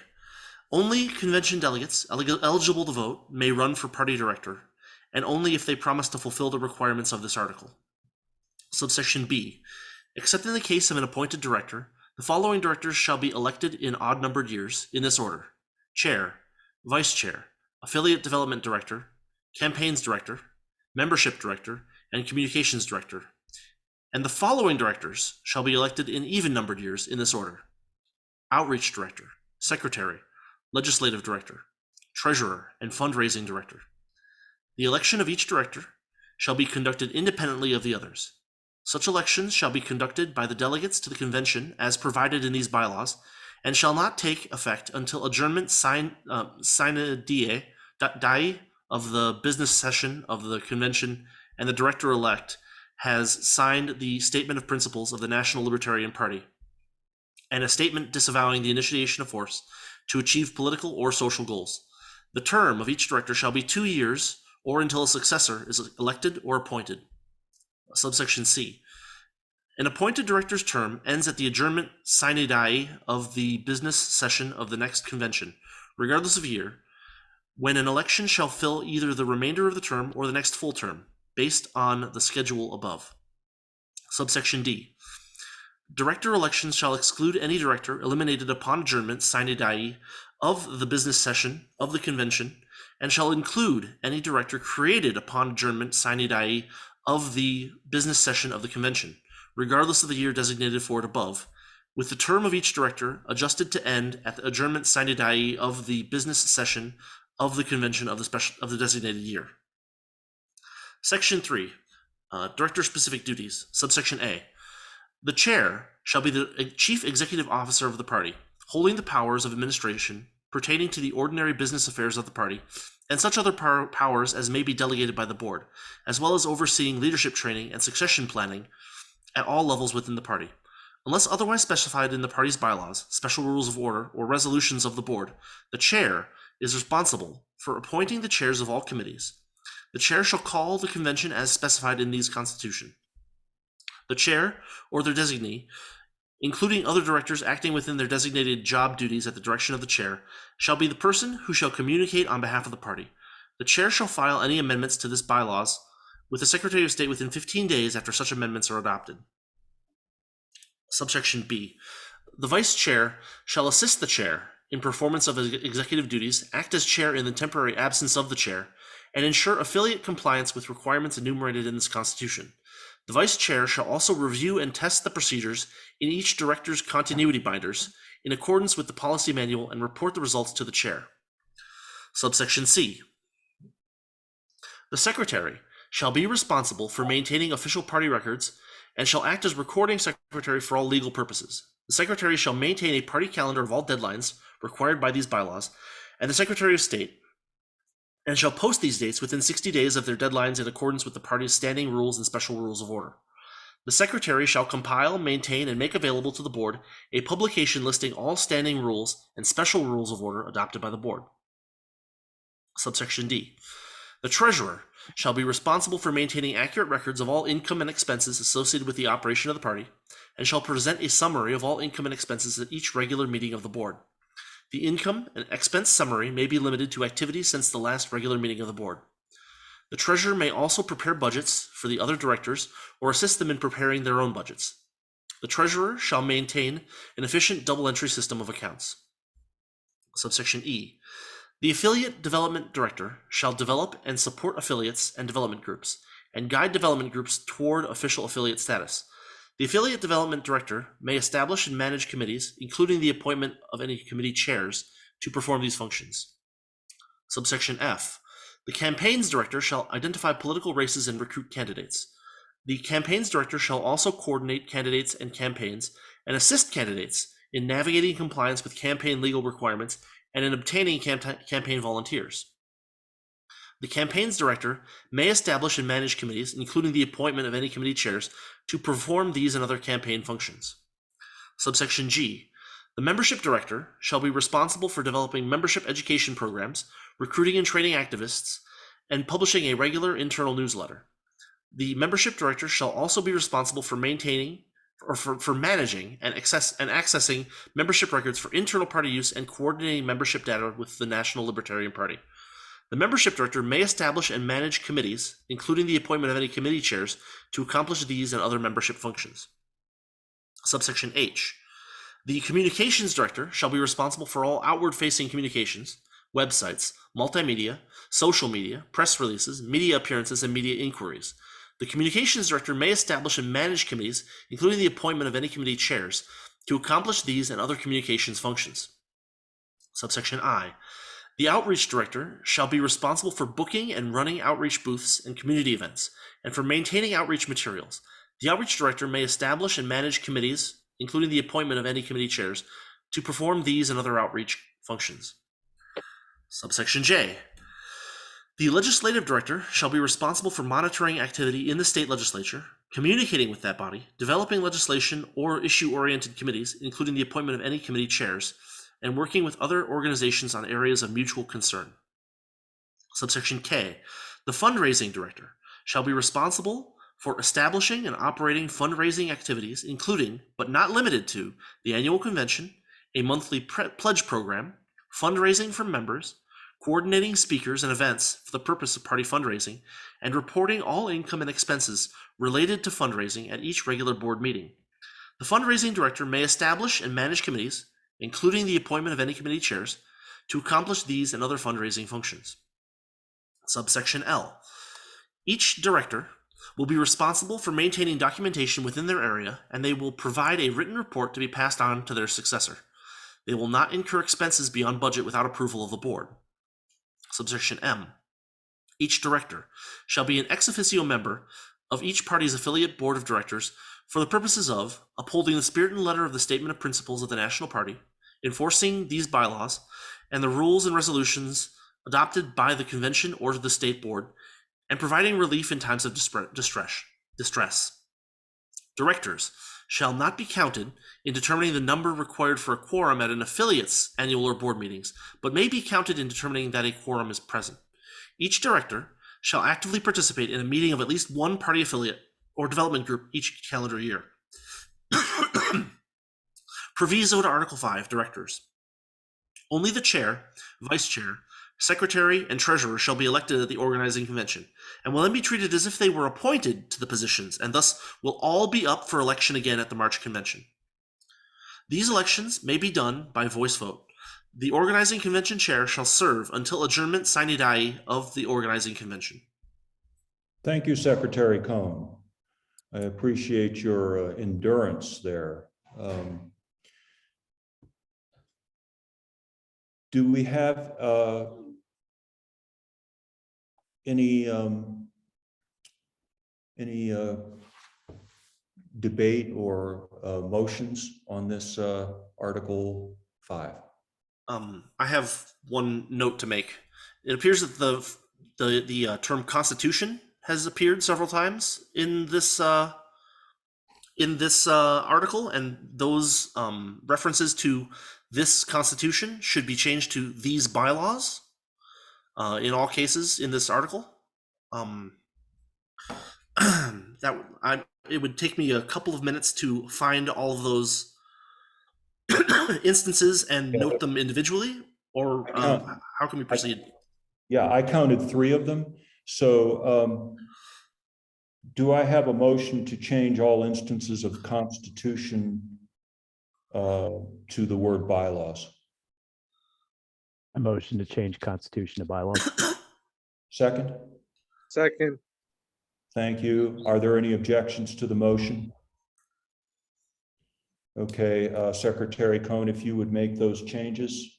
Only convention delegates eligible to vote may run for party director, and only if they promise to fulfill the requirements of this article. Subsection B. Except in the case of an appointed director, the following directors shall be elected in odd-numbered years in this order: Chair, Vice Chair, Affiliate Development Director, Campaigns Director, Membership Director, and Communications Director. And the following directors shall be elected in even-numbered years in this order: Outreach Director, Secretary, Legislative Director, Treasurer, and Fundraising Director. The election of each director shall be conducted independently of the others. Such elections shall be conducted by the delegates to the convention as provided in these bylaws, and shall not take effect until adjournment sine die of the business session of the convention, and the director-elect has signed the Statement of Principles of the National Libertarian Party, and a statement disavowing the initiation of force to achieve political or social goals. The term of each director shall be 2 years, or until a successor is elected or appointed. Subsection C. An appointed director's term ends at the adjournment sine die of the business session of the next convention, regardless of year, when an election shall fill either the remainder of the term or the next full term, based on the schedule above. Subsection D. Director elections shall exclude any director eliminated upon adjournment sine die of the business session of the convention, and shall include any director created upon adjournment sine die of the business session of the convention, regardless of the year designated for it above, with the term of each director adjusted to end at the adjournment sine die of the business session of the convention of the designated year. Section 3. Director-specific duties. Subsection A. The chair shall be the chief executive officer of the party, holding the powers of administration pertaining to the ordinary business affairs of the party, and such other powers as may be delegated by the board, as well as overseeing leadership training and succession planning at all levels within the party. Unless otherwise specified in the party's bylaws, special rules of order, or resolutions of the board, the chair is responsible for appointing the chairs of all committees. The chair shall call the convention as specified in these constitution. The chair or their designee, including other directors acting within their designated job duties at the direction of the chair, shall be the person who shall communicate on behalf of the party. The chair shall file any amendments to this bylaws with the Secretary of State within 15 days after such amendments are adopted. Subsection B. The vice chair shall assist the chair in performance of executive duties, act as chair in the temporary absence of the chair, and ensure affiliate compliance with requirements enumerated in this Constitution. The vice chair shall also review and test the procedures in each director's continuity binders in accordance with the policy manual and report the results to the chair. Subsection C. The secretary shall be responsible for maintaining official party records and shall act as recording secretary for all legal purposes. The secretary shall maintain a party calendar of all deadlines required by these bylaws, and the Secretary of State, and shall post these dates within 60 days of their deadlines in accordance with the party's standing rules and special rules of order. The secretary shall compile, maintain, and make available to the board a publication listing all standing rules and special rules of order adopted by the board. Subsection D. The treasurer shall be responsible for maintaining accurate records of all income and expenses associated with the operation of the party, and shall present a summary of all income and expenses at each regular meeting of the board. The income and expense summary may be limited to activities since the last regular meeting of the board. The treasurer may also prepare budgets for the other directors or assist them in preparing their own budgets. The treasurer shall maintain an efficient double entry system of accounts. Subsection E. The affiliate development director shall develop and support affiliates and development groups, and guide development groups toward official affiliate status. The affiliate development director may establish and manage committees, including the appointment of any committee chairs, to perform these functions. Subsection F. The campaigns director shall identify political races and recruit candidates. The campaigns director shall also coordinate candidates and campaigns and assist candidates in navigating compliance with campaign legal requirements and in obtaining campaign volunteers. The campaigns director may establish and manage committees, including the appointment of any committee chairs, to perform these and other campaign functions. Subsection G. The membership director shall be responsible for developing membership education programs, recruiting and training activists, and publishing a regular internal newsletter. The membership director shall also be responsible for maintaining or for managing and accessing membership records for internal party use and coordinating membership data with the National Libertarian Party. The membership director may establish and manage committees, including the appointment of any committee chairs, to accomplish these and other membership functions. Subsection H. The communications director shall be responsible for all outward-facing communications, websites, multimedia, social media, press releases, media appearances, and media inquiries. The communications director may establish and manage committees, including the appointment of any committee chairs, to accomplish these and other communications functions. Subsection I. The outreach director shall be responsible for booking and running outreach booths and community events, and for maintaining outreach materials. The outreach director may establish and manage committees, including the appointment of any committee chairs, to perform these and other outreach functions. Subsection J. The legislative director shall be responsible for monitoring activity in the state legislature, communicating with that body, developing legislation or issue-oriented committees, including the appointment of any committee chairs, and working with other organizations on areas of mutual concern. Subsection K. The fundraising director shall be responsible for establishing and operating fundraising activities, including, but not limited to, the annual convention, a monthly pledge program, fundraising from members, coordinating speakers and events for the purpose of party fundraising, and reporting all income and expenses related to fundraising at each regular board meeting. The fundraising director may establish and manage committees, including the appointment of any committee chairs, to accomplish these and other fundraising functions. Subsection L. Each director will be responsible for maintaining documentation within their area, and they will provide a written report to be passed on to their successor. They will not incur expenses beyond budget without approval of the board. Subsection M. Each director shall be an ex officio member of each party's affiliate board of directors for the purposes of upholding the spirit and letter of the Statement of Principles of the National Party, enforcing these bylaws, and the rules and resolutions adopted by the convention or the state board, and providing relief in times of distress. Directors shall not be counted in determining the number required for a quorum at an affiliate's annual or board meetings, but may be counted in determining that a quorum is present. Each director shall actively participate in a meeting of at least one party affiliate or development group each calendar year. Proviso to Article 5, Directors. Only the chair, vice chair, secretary, and treasurer shall be elected at the organizing convention, and will then be treated as if they were appointed to the positions, and thus will all be up for election again at the March convention. These elections may be done by voice vote. The organizing convention chair shall serve until adjournment sine die of the organizing convention. Thank you, Secretary Cohn. I appreciate your endurance there. Do we have any debate or motions on this Article 5? I have one note to make. It appears that the term Constitution has appeared several times in this article, and those references to this Constitution should be changed to these bylaws in all cases in this article. It would take me a couple of minutes to find all of those instances and note them individually, or how can we proceed? Yeah, I counted 3 of them. So do I have a motion to change all instances of Constitution to the word bylaws? A motion to change Constitution to bylaws. Second? Second. Thank you. Are there any objections to the motion? Okay, Secretary Cohn, if you would make those changes.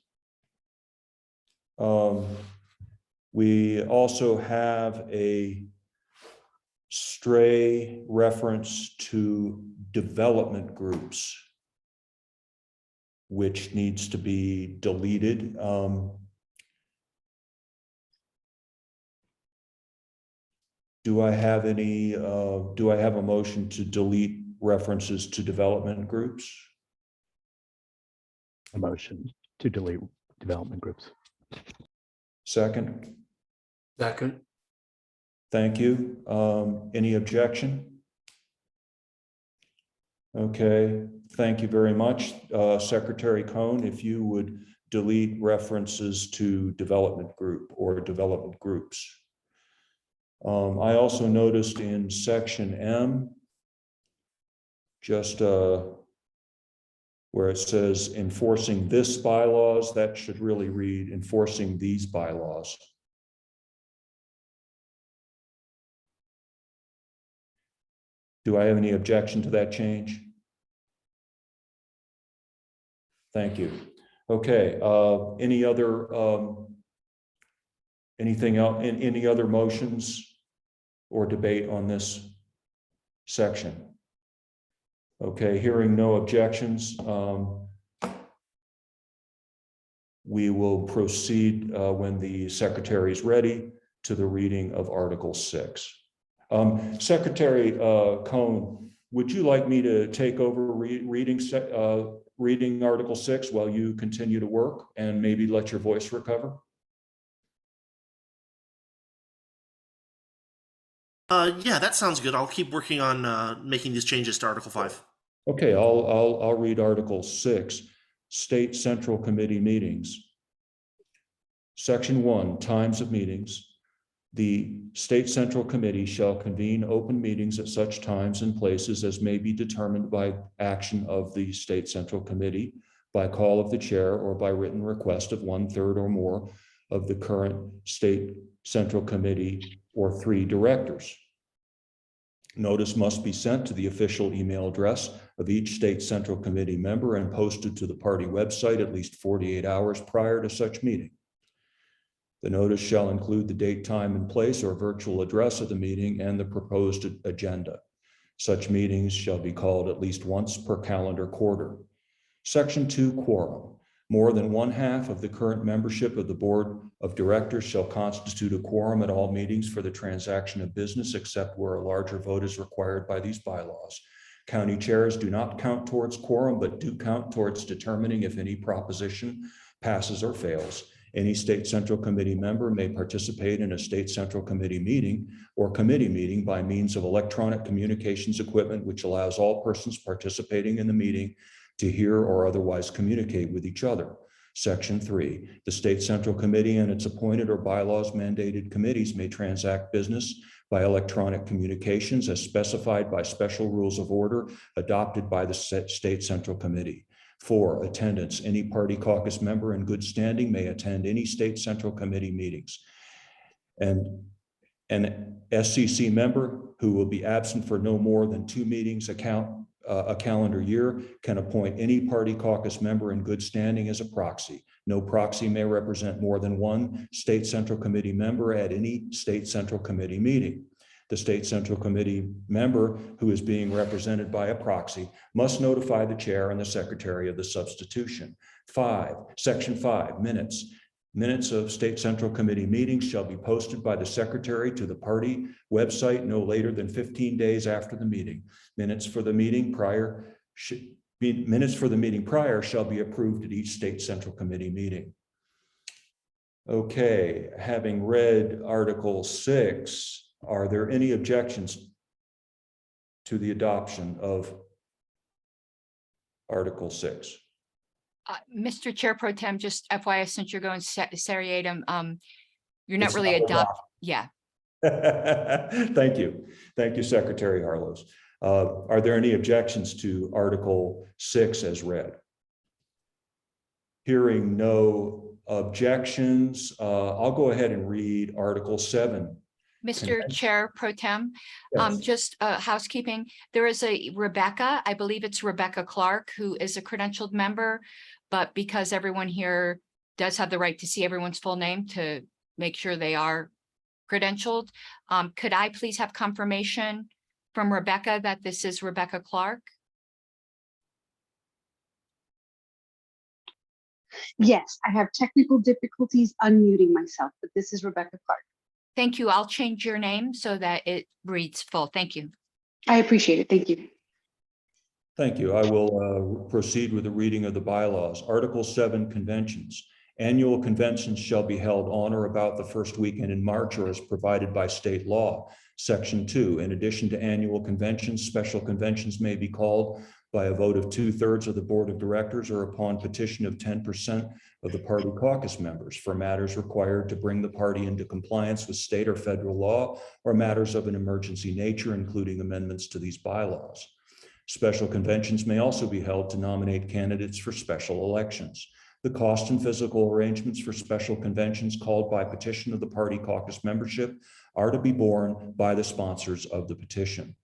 We also have a stray reference to development groups, which needs to be deleted. Do I have a motion to delete references to development groups? A motion to delete development groups. Second? Second. Thank you. Any objection? Okay, thank you very much. Secretary Cohn, if you would delete references to development group or development groups. I also noticed in section M, just where it says enforcing this bylaws, that should really read enforcing these bylaws. Do I have any objection to that change? Thank you. Okay, any other anything else, any other motions or debate on this section? Okay, hearing no objections, we will proceed when the secretary is ready to the reading of Article 6. Secretary Cohn, would you like me to take over reading Article 6 while you continue to work and maybe let your voice recover? Yeah, that sounds good. I'll keep working on making these changes to Article 5. Okay, I'll read Article 6, State Central Committee meetings. Section 1, times of meetings. The State Central Committee shall convene open meetings at such times and places as may be determined by action of the State Central Committee, by call of the chair, or by written request of 1/3 or more of the current State Central Committee or 3 directors. Notice must be sent to the official email address of each State Central Committee member and posted to the party website at least 48 hours prior to such meeting. The notice shall include the date, time, and place or virtual address of the meeting and the proposed agenda. Such meetings shall be called at least once per calendar quarter. Section 2, quorum. More than 1/2 of the current membership of the board of directors shall constitute a quorum at all meetings for the transaction of business, except where a larger vote is required by these bylaws. County chairs do not count towards quorum, but do count towards determining if any proposition passes or fails. Any state central committee member may participate in a state central committee meeting or committee meeting by means of electronic communications equipment, which allows all persons participating in the meeting to hear or otherwise communicate with each other. Section 3, the state central committee and its appointed or bylaws mandated committees may transact business by electronic communications as specified by special rules of order adopted by the state central committee. 4, attendance. Any party caucus member in good standing may attend any state central committee meetings. And an SCC member who will be absent for no more than 2 meetings a calendar year can appoint any party caucus member in good standing as a proxy. No proxy may represent more than 1 state central committee member at any state central committee meeting. The state central committee member who is being represented by a proxy must notify the chair and the secretary of the substitution. 5, Section 5, minutes. Minutes of state central committee meetings shall be posted by the secretary to the party website no later than 15 days after the meeting. Minutes for the meeting prior shall be approved at each state central committee meeting. Okay, having read Article 6, are there any objections to the adoption of Article 6? Mr. Chair Pro Tem, just FYI, since you're going seriatim, you're not It's really not adopting. Yeah. Thank you. Thank you, Secretary Harlows. Are there any objections to Article 6 as read? Hearing no objections, I'll go ahead and read Article 7. Mr. Chair Pro Tem, Yes. just housekeeping. There is a Rebecca, I believe it's Rebecca Clark, who is a credentialed member, but because everyone here does have the right to see everyone's full name to make sure they are credentialed, could I please have confirmation from Rebecca that this is Rebecca Clark? Yes, I have technical difficulties unmuting myself, but this is Rebecca Clark. Thank you. I'll change your name so that it reads full. Thank you. I appreciate it. Thank you. Thank you. I will proceed with the reading of the bylaws. Article 7, conventions. Annual conventions shall be held on or about the first weekend in March or as provided by state law. Section 2, in addition to annual conventions, special conventions may be called by a vote of 2/3 of the board of directors or upon petition of 10% of the party caucus members for matters required to bring the party into compliance with state or federal law or matters of an emergency nature, including amendments to these bylaws. Special conventions may also be held to nominate candidates for special elections. The cost and physical arrangements for special conventions called by petition of the party caucus membership are to be borne by the sponsors of the petition.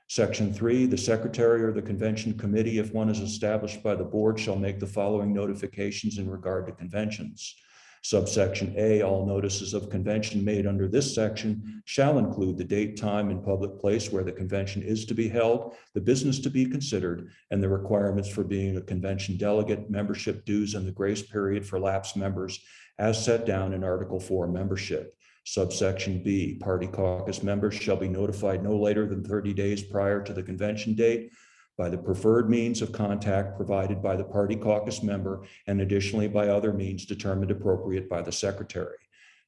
Section 3, the secretary or the convention committee, if one is established by the board, shall make the following notifications in regard to conventions. Subsection A, all notices of convention made under this section shall include the date, time, and public place where the convention is to be held, the business to be considered, and the requirements for being a convention delegate, membership dues, and the grace period for lapsed members as set down in Article 4 membership. Subsection B, party caucus members shall be notified no later than 30 days prior to the convention date by the preferred means of contact provided by the party caucus member and additionally by other means determined appropriate by the secretary.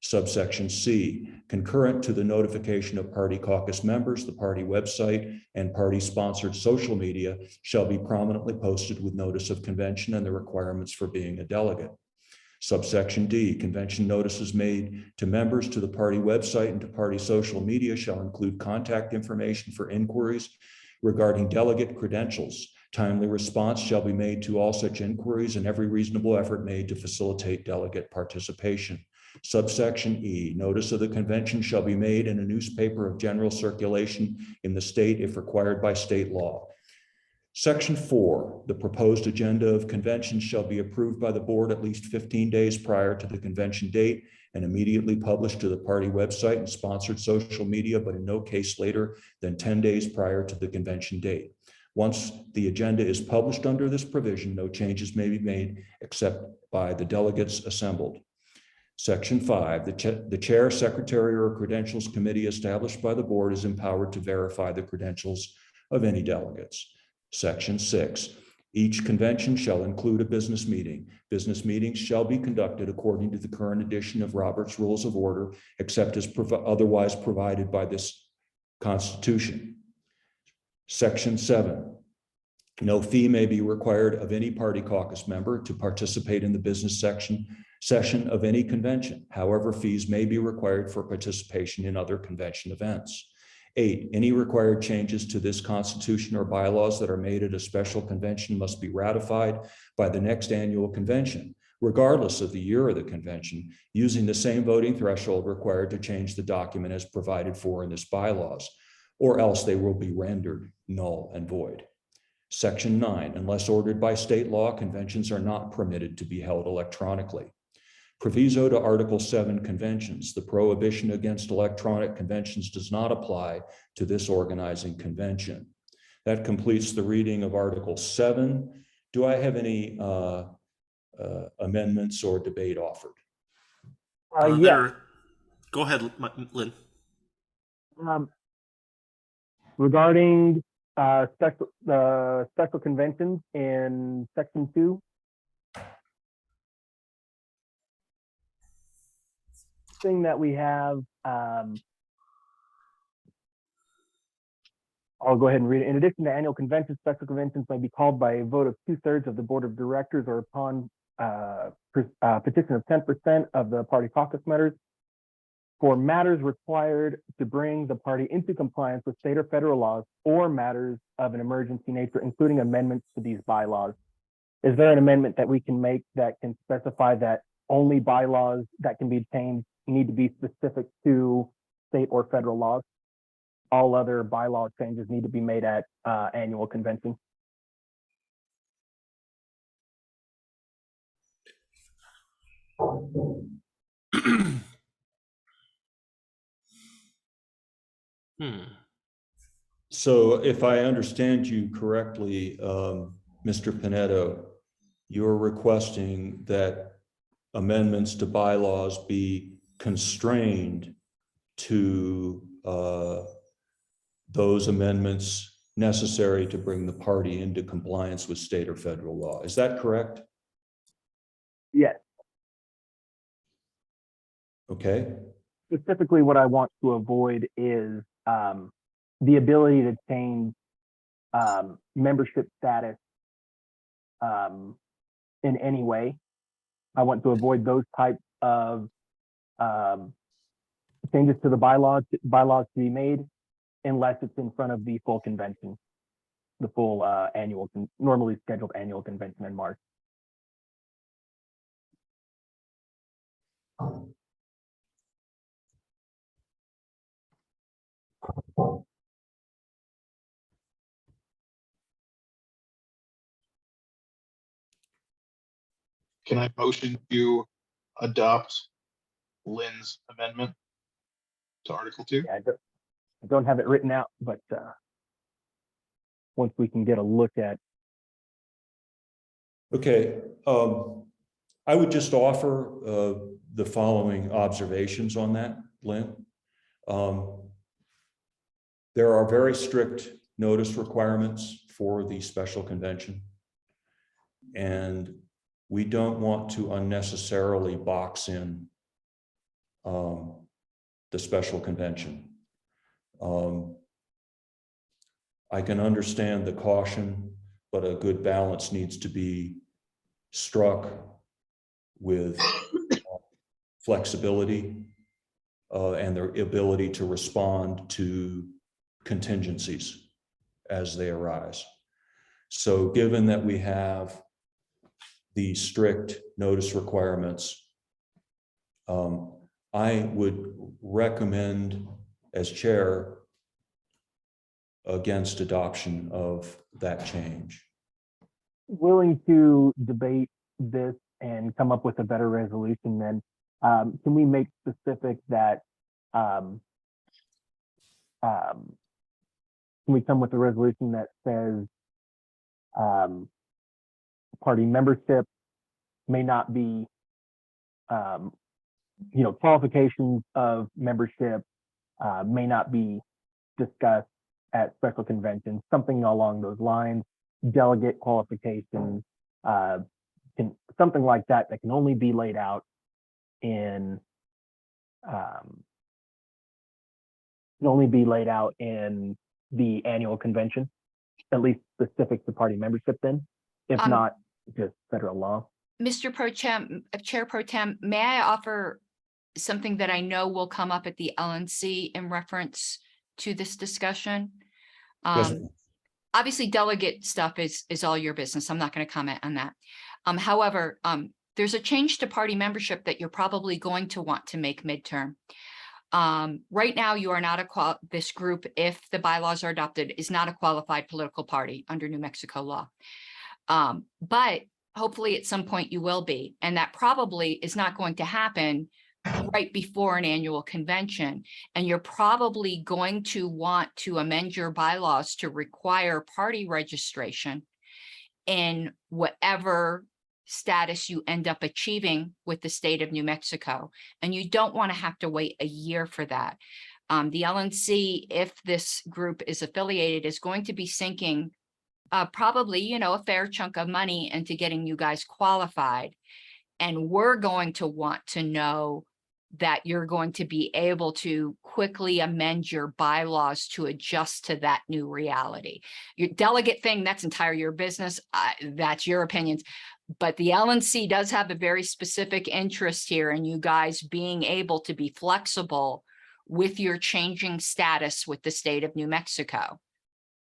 Subsection C, concurrent to the notification of party caucus members, the party website and party-sponsored social media shall be prominently posted with notice of convention and the requirements for being a delegate. Subsection D, convention notices made to members to the party website and to party social media shall include contact information for inquiries regarding delegate credentials. Timely response shall be made to all such inquiries and every reasonable effort made to facilitate delegate participation. Subsection E, notice of the convention shall be made in a newspaper of general circulation in the state if required by state law. Section 4, the proposed agenda of convention shall be approved by the board at least 15 days prior to the convention date and immediately published to the party website and sponsored social media, but in no case later than 10 days prior to the convention date. Once the agenda is published under this provision, no changes may be made except by the delegates assembled. Section 5, the chair, secretary, or credentials committee established by the board is empowered to verify the credentials of any delegates. Section 6, each convention shall include a business meeting. Business meetings shall be conducted according to the current edition of Robert's Rules of Order, except as otherwise provided by this Constitution. Section 7, no fee may be required of any party caucus member to participate in the business session of any convention. However, fees may be required for participation in other convention events. 8, any required changes to this Constitution or bylaws that are made at a special convention must be ratified by the next annual convention, regardless of the year of the convention, using the same voting threshold required to change the document as provided for in this bylaws, or else they will be rendered null and void. Section 9, unless ordered by state law, conventions are not permitted to be held electronically. Proviso to Article 7 conventions. The prohibition against electronic conventions does not apply to this organizing convention. That completes the reading of Article 7. Do I have any amendments or debate offered? Yeah. Go ahead, Lynn. Regarding special conventions in Section 2, thing that we have, I'll go ahead and read it. In addition to annual conventions, special conventions may be called by a vote of 2/3 of the board of directors or upon petition of 10% of the party caucus members for matters required to bring the party into compliance with state or federal laws or matters of an emergency nature, including amendments to these bylaws. Is there an amendment that we can make that can specify that only bylaws that can be changed need to be specific to state or federal laws? All other bylaw changes need to be made at annual convention. So if I understand you correctly, Mr. Pinetto, you're requesting that amendments to bylaws be constrained to those amendments necessary to bring the party into compliance with state or federal law. Is that correct? Yes. Okay. Specifically, what I want to avoid is the ability to change membership status in any way. I want to avoid those types of changes to the bylaws to be made unless it's in front of the full convention, the full normally scheduled annual convention in March. Can I motion to adopt Lynn's amendment to Article 2? Yeah, I don't have it written out, but once we can get a look at. Okay. I would just offer the following observations on that, Lynn. There are very strict notice requirements for the special convention, and we don't want to unnecessarily box in the special convention. I can understand the caution, but a good balance needs to be struck with flexibility and their ability to respond to contingencies as they arise. So given that we have the strict notice requirements, I would recommend as chair against adoption of that change. Willing to debate this and come up with a better resolution, then can we make specific that can we come with a resolution that says Party membership may not be, qualifications of membership may not be discussed at special conventions, something along those lines. Delegate qualifications, something like that can only be laid out in the annual convention, at least specific to party membership then, if not just federal law. Mr. Chair Pro Tem, may I offer something that I know will come up at the LNC in reference to this discussion? Yes. Obviously, delegate stuff is all your business. I'm not going to comment on that. However, there's a change to party membership that you're probably going to want to make midterm. Right now, you are not this group, if the bylaws are adopted, is not a qualified political party under New Mexico law. But hopefully at some point you will be, and that probably is not going to happen right before an annual convention. And you're probably going to want to amend your bylaws to require party registration in whatever status you end up achieving with the state of New Mexico. And you don't want to have to wait a year for that. The LNC, if this group is affiliated, is going to be sinking probably, a fair chunk of money into getting you guys qualified. And we're going to want to know that you're going to be able to quickly amend your bylaws to adjust to that new reality. Your delegate thing, that's entirely your business. That's your opinions. But the LNC does have a very specific interest here in you guys being able to be flexible with your changing status with the state of New Mexico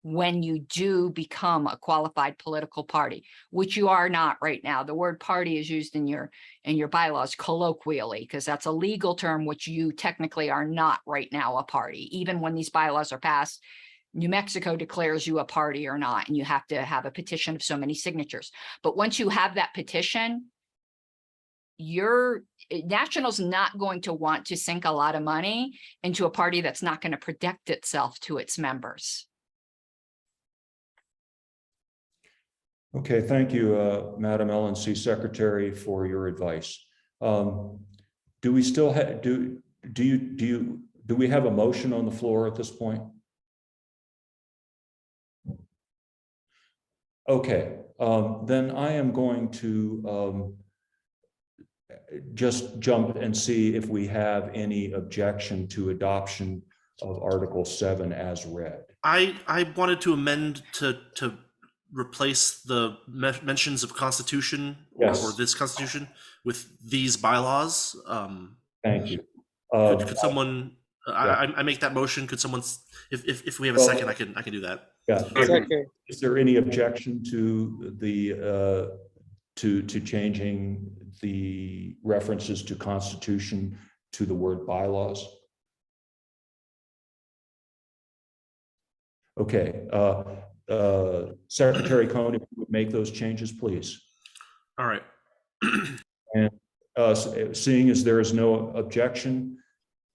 when you do become a qualified political party, which you are not right now. The word party is used in your bylaws colloquially, because that's a legal term, which you technically are not right now a party. Even when these bylaws are passed, New Mexico declares you a party or not, and you have to have a petition of so many signatures. But once you have that petition, your National's not going to want to sink a lot of money into a party that's not going to protect itself to its members. Okay, thank you, Madam LNC Secretary, for your advice. Do we still have, do we have a motion on the floor at this point? Okay, then I am going to just jump and see if we have any objection to adoption of Article 7 as read. I wanted to amend to replace the mentions of Constitution or this Constitution with these bylaws. Thank you. Could someone? I make that motion. Could someone? If we have a second, I can do that. Yeah. Second. Is there any objection to the to changing the references to Constitution to the word bylaws? Okay. Secretary Cohn, if you would make those changes, please. All right. And seeing as there is no objection,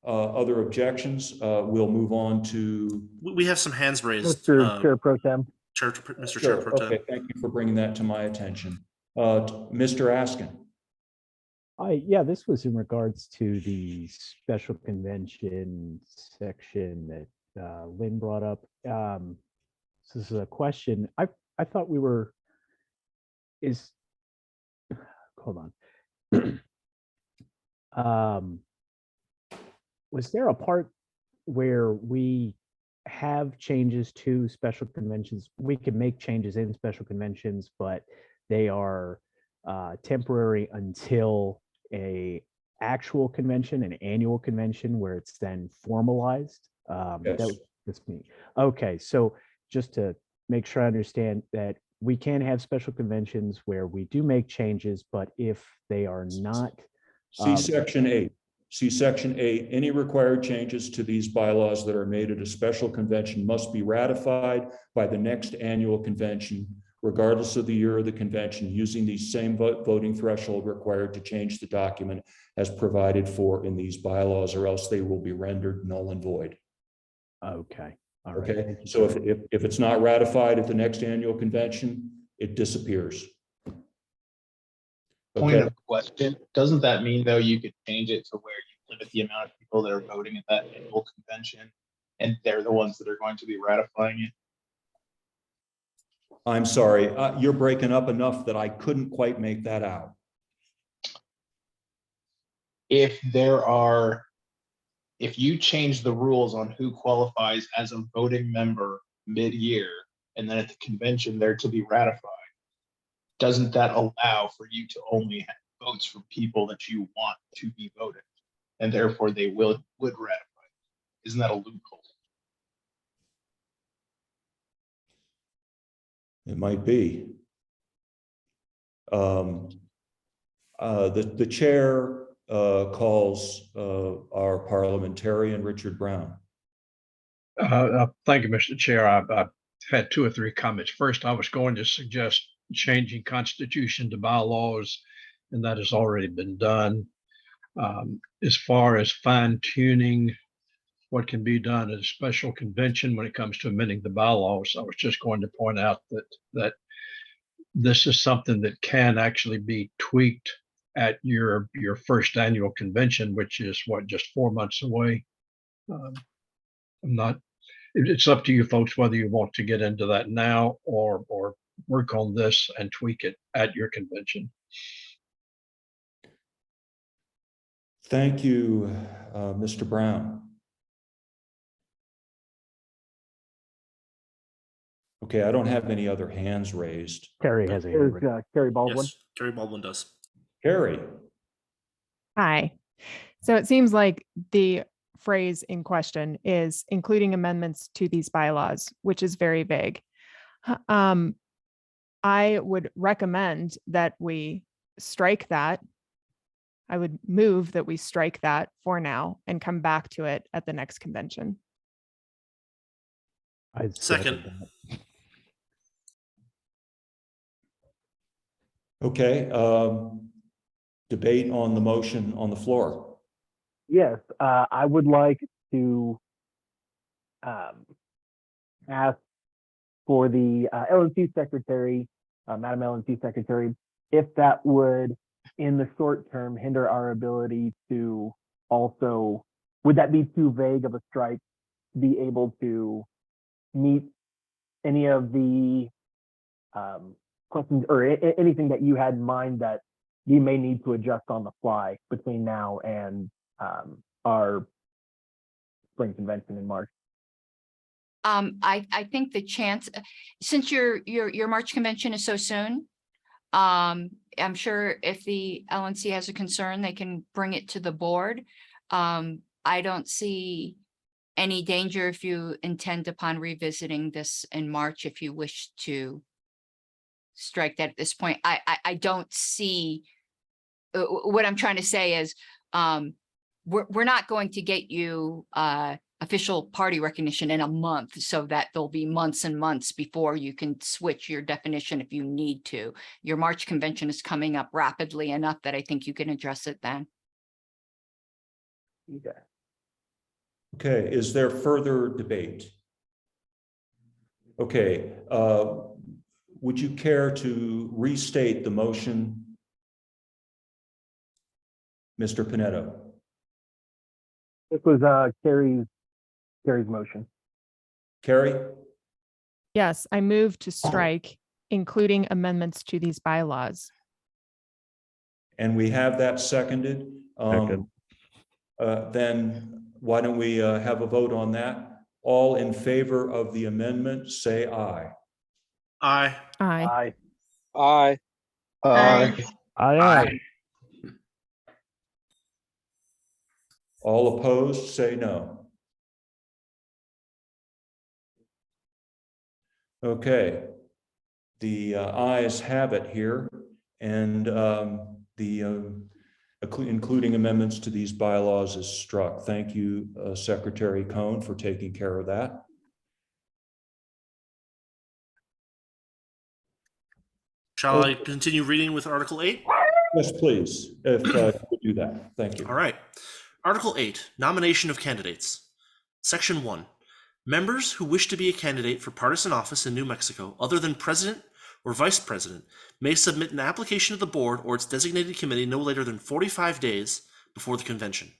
other objections, we'll move on to. We have some hands raised. Mr. Chair Pro Tem. Mr. Chair Pro Tem. Okay, thank you for bringing that to my attention. Mr. Askin. Yeah, this was in regards to the special convention section that Lynn brought up. This is a question. I thought we were, hold on. Was there a part where we have changes to special conventions? We can make changes in special conventions, but they are temporary until a actual convention, an annual convention, where it's then formalized. Yes. That was just me. Okay, so just to make sure I understand that we can have special conventions where we do make changes, but if they are not. See Section 8. See Section 8. Any required changes to these bylaws that are made at a special convention must be ratified by the next annual convention, regardless of the year of the convention, using the same voting threshold required to change the document as provided for in these bylaws, or else they will be rendered null and void. Okay. All right, Okay, thank you, so sir. if it's not ratified at the next annual convention, it disappears. Point Okay, of question, doesn't that mean though you could change it to where you limit the amount of people that are voting at that annual convention and they're the ones that are going to be ratifying it? I'm sorry, you're breaking up enough that I couldn't quite make that out. If you change the rules on who qualifies as a voting member mid-year, and then at the convention they're to be ratified, doesn't that allow for you to only have votes from people that you want to be voted, and therefore they would ratify? Isn't that a loophole? It might be. The chair calls our parliamentarian, Richard Brown. Thank you, Mr. Chair. I've had 2 or 3 comments. First, I was going to suggest changing constitution to bylaws, and that has already been done. As far as fine tuning what can be done at a special convention when it comes to amending the bylaws, I was just going to point out that this is something that can actually be tweaked at your first annual convention, which is what, just 4 months away. It's up to you folks whether you want to get into that now or work on this and tweak it at your convention. Thank you, Mr. Brown. Okay, I don't have any other hands raised. Carrie has a hand There's raised. Carrie Baldwin. Yes, Gary Baldwin does. Carrie, Hi. So it seems like the phrase in question is including amendments to these bylaws, which is very vague. I would recommend that we strike that. I would move that we strike that for now and come back to it at the next convention. I Second. that. okay, debate on the motion on the floor. Yes, I would like to ask for the LNC secretary, Madam LNC secretary, if that would, in the short term, hinder our ability to also, would that be too vague of a strike, be able to meet any of the questions or anything that you had in mind that we may need to adjust on the fly between now and our spring convention in March? I think the chance, since your March convention is so soon, I'm sure if the LNC has a concern, they can bring it to the board. I don't see any danger if you intend upon revisiting this in March, if you wish to strike that at this point. I don't see, what I'm trying to say is, we're not going to get you official party recognition in a month, so that there'll be months and months before you can switch your definition if you need to. Your March convention is coming up rapidly enough that I think you can address it then. Okay, is there further debate? Okay, would you care to restate the motion, Mr. Pinetto? This was Carrie's motion. Carrie? Yes, I move to strike, including amendments to these bylaws. And we have that seconded. Then why don't we have a vote on that? All in favor of the amendment, say aye. Aye. Aye. Aye. Aye. Aye. All opposed, say no. Okay, the ayes have it here, and including amendments to these bylaws is struck. Thank you, Secretary Cohn, for taking care of that. Shall I continue reading with Article 8? Yes, please, if you would do that. Thank you. All right. Article 8, Nomination of Candidates. Section 1. Members who wish to be a candidate for partisan office in New Mexico, other than president or vice president, may submit an application to the board or its designated committee no later than 45 days before the convention.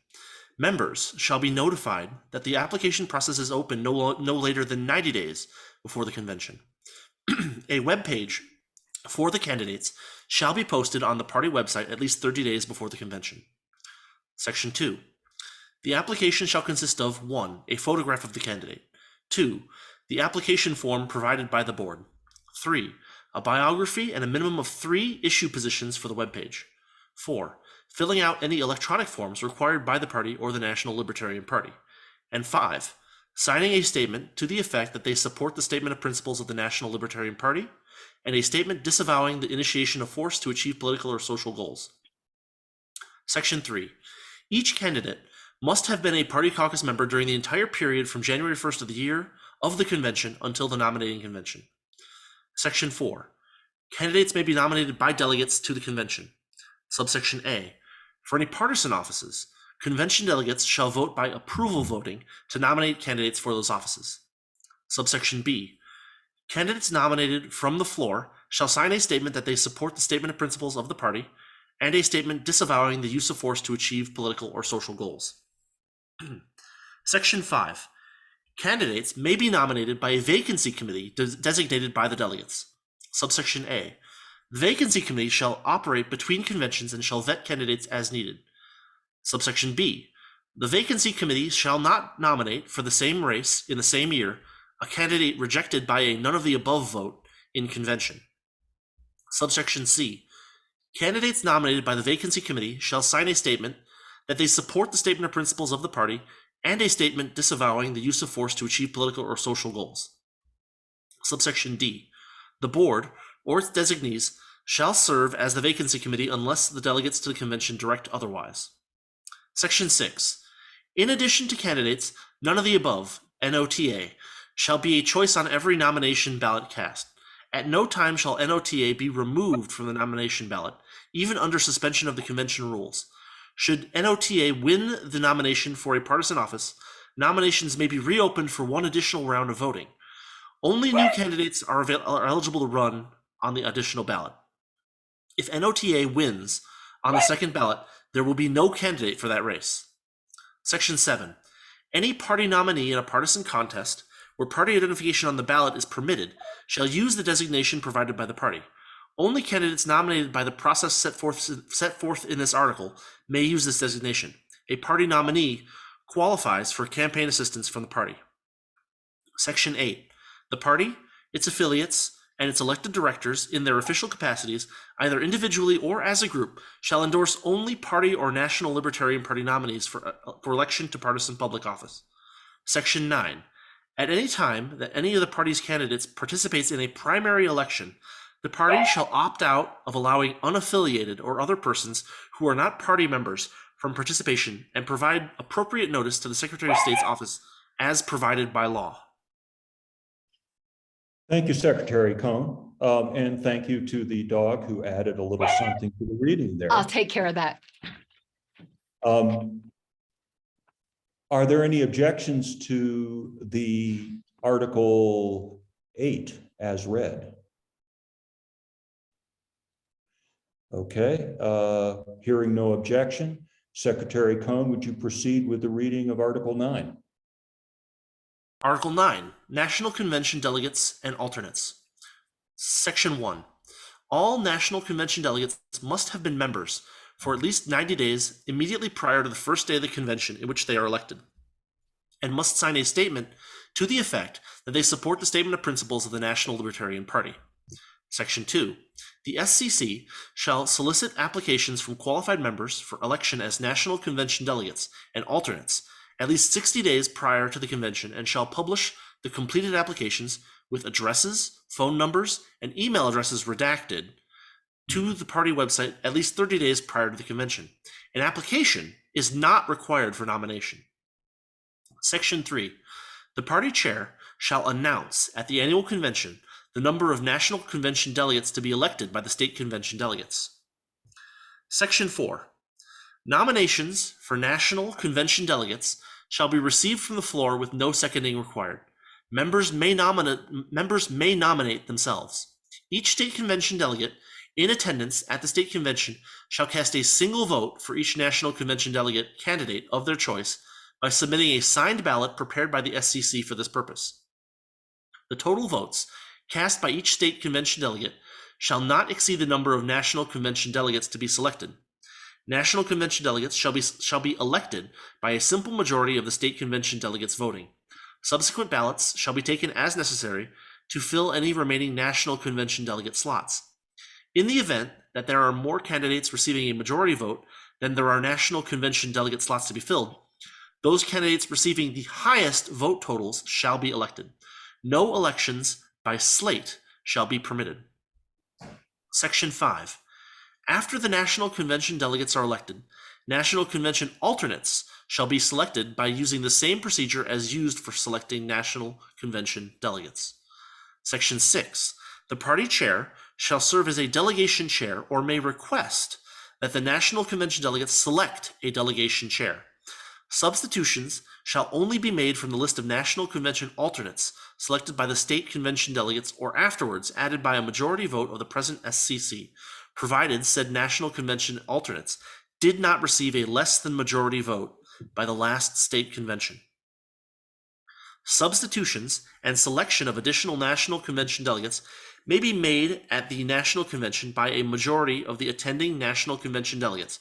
Members shall be notified that the application process is open no later than 90 days before the convention. A web page for the candidates shall be posted on the party website at least 30 days before the convention. Section 2. The application shall consist of 1. A photograph of the candidate. 2. The application form provided by the board. 3. A biography and a minimum of 3 issue positions for the webpage. 4. Filling out any electronic forms required by the party or the National Libertarian Party. And 5. Signing a statement to the effect that they support the statement of principles of the National Libertarian Party and a statement disavowing the initiation of force to achieve political or social goals. Section 3. Each candidate must have been a party caucus member during the entire period from January 1st of the year of the convention until the nominating convention. Section 4. Candidates may be nominated by delegates to the convention. Subsection A. For any partisan offices, convention delegates shall vote by approval voting to nominate candidates for those offices. Subsection B. Candidates nominated from the floor shall sign a statement that they support the statement of principles of the party and a statement disavowing the use of force to achieve political or social goals. Section 5. Candidates may be nominated by a vacancy committee designated by the delegates. Subsection A. The vacancy committee shall operate between conventions and shall vet candidates as needed. Subsection B. The vacancy committee shall not nominate for the same race in the same year a candidate rejected by a none of the above vote in convention. Subsection C. Candidates nominated by the vacancy committee shall sign a statement that they support the statement of principles of the party and a statement disavowing the use of force to achieve political or social goals. Subsection D. The board or its designees shall serve as the vacancy committee unless the delegates to the convention direct otherwise. Section 6. In addition to candidates, none of the above, NOTA, shall be a choice on every nomination ballot cast. At no time shall NOTA be removed from the nomination ballot, even under suspension of the convention rules. Should NOTA win the nomination for a partisan office, nominations may be reopened for one additional round of voting. Only new candidates are eligible to run on the additional ballot. If NOTA wins on the second ballot, there will be no candidate for that race. Section 7. Any party nominee in a partisan contest where party identification on the ballot is permitted shall use the designation provided by the party. Only candidates nominated by the process set forth in this article may use this designation. A party nominee qualifies for campaign assistance from the party. Section 8. The party, its affiliates, and its elected directors in their official capacities, either individually or as a group, shall endorse only party or National Libertarian Party nominees for election to partisan public office. Section 9. At any time that any of the party's candidates participates in a primary election, the party shall opt out of allowing unaffiliated or other persons who are not party members from participation and provide appropriate notice to the Secretary of State's office as provided by law. Thank you, Secretary Cohn. And thank you to the dog who added a little something to the reading there. I'll take care of that. Are there any objections to the Article 8 as read? Okay, hearing no objection, Secretary Cohn, would you proceed with the reading of Article 9? Article 9, National Convention Delegates and Alternates. Section 1. All National Convention delegates must have been members for at least 90 days immediately prior to the first day of the convention in which they are elected, and must sign a statement to the effect that they support the statement of principles of the National Libertarian Party. Section 2. The SCC shall solicit applications from qualified members for election as National Convention delegates and alternates at least 60 days prior to the convention and shall publish the completed applications with addresses, phone numbers, and email addresses redacted to the party website at least 30 days prior to the convention. An application is not required for nomination. Section 3. The party chair shall announce at the annual convention the number of National Convention delegates to be elected by the state convention delegates. Section 4. Nominations for National Convention delegates shall be received from the floor with no seconding required. Members may nominate themselves. Each state convention delegate in attendance at the state convention shall cast a single vote for each national convention delegate candidate of their choice by submitting a signed ballot prepared by the SCC for this purpose. The total votes cast by each state convention delegate shall not exceed the number of national convention delegates to be selected. National convention delegates shall be elected by a simple majority of the state convention delegates voting. Subsequent ballots shall be taken as necessary to fill any remaining national convention delegate slots. In the event that there are more candidates receiving a majority vote than there are national convention delegate slots to be filled, those candidates receiving the highest vote totals shall be elected. No elections by slate shall be permitted. Section 5. After the national convention delegates are elected, national convention alternates shall be selected by using the same procedure as used for selecting national convention delegates. Section 6. The party chair shall serve as a delegation chair or may request that the national convention delegates select a delegation chair. Substitutions shall only be made from the list of national convention alternates selected by the state convention delegates or afterwards added by a majority vote of the present SCC, provided said national convention alternates did not receive a less than majority vote by the last state convention. Substitutions and selection of additional national convention delegates may be made at the national convention by a majority of the attending national convention delegates,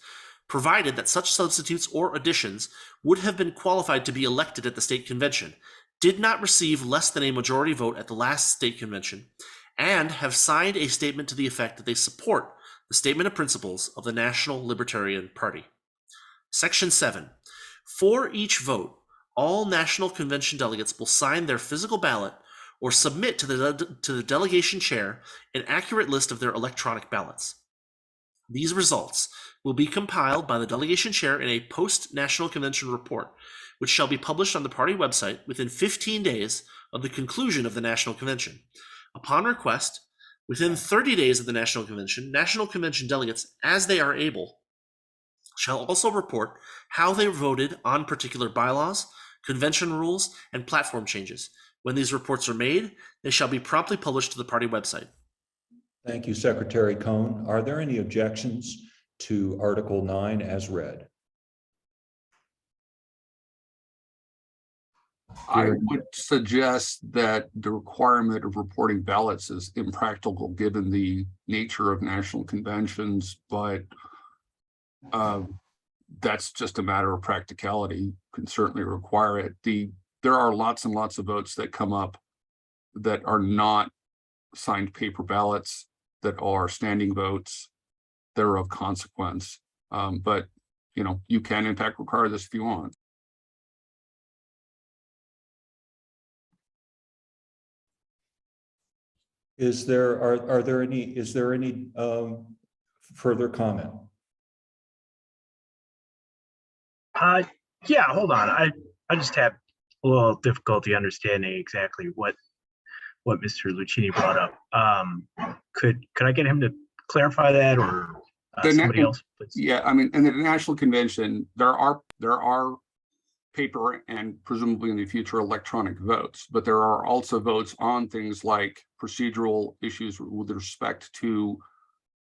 provided that such substitutes or additions would have been qualified to be elected at the state convention, did not receive less than a majority vote at the last state convention, and have signed a statement to the effect that they support the statement of principles of the National Libertarian Party. Section 7. For each vote, all national convention delegates will sign their physical ballot or submit to the delegation chair an accurate list of their electronic ballots. These results will be compiled by the delegation chair in a post-national convention report, which shall be published on the party website within 15 days of the conclusion of the national convention. Upon request, within 30 days of the national convention delegates, as they are able, shall also report how they voted on particular bylaws, convention rules, and platform changes. When these reports are made, they shall be promptly published to the party website. Thank you, Secretary Cohn. Are there any objections to Article 9 as read? I would suggest that the requirement of reporting ballots is impractical given the nature of national conventions, but that's just a matter of practicality. You can certainly require it. There are lots and lots of votes that come up that are not signed paper ballots, that are standing votes, that are of consequence. But you can in fact require this if you want. Is there any further comment? Yeah, hold on. I just have a little difficulty understanding exactly what Mr. Lucchini brought up. Could I get him to clarify that, or somebody else, please? Yeah, I mean, in the National Convention, there are paper and presumably in the future electronic votes, but there are also votes on things like procedural issues with respect to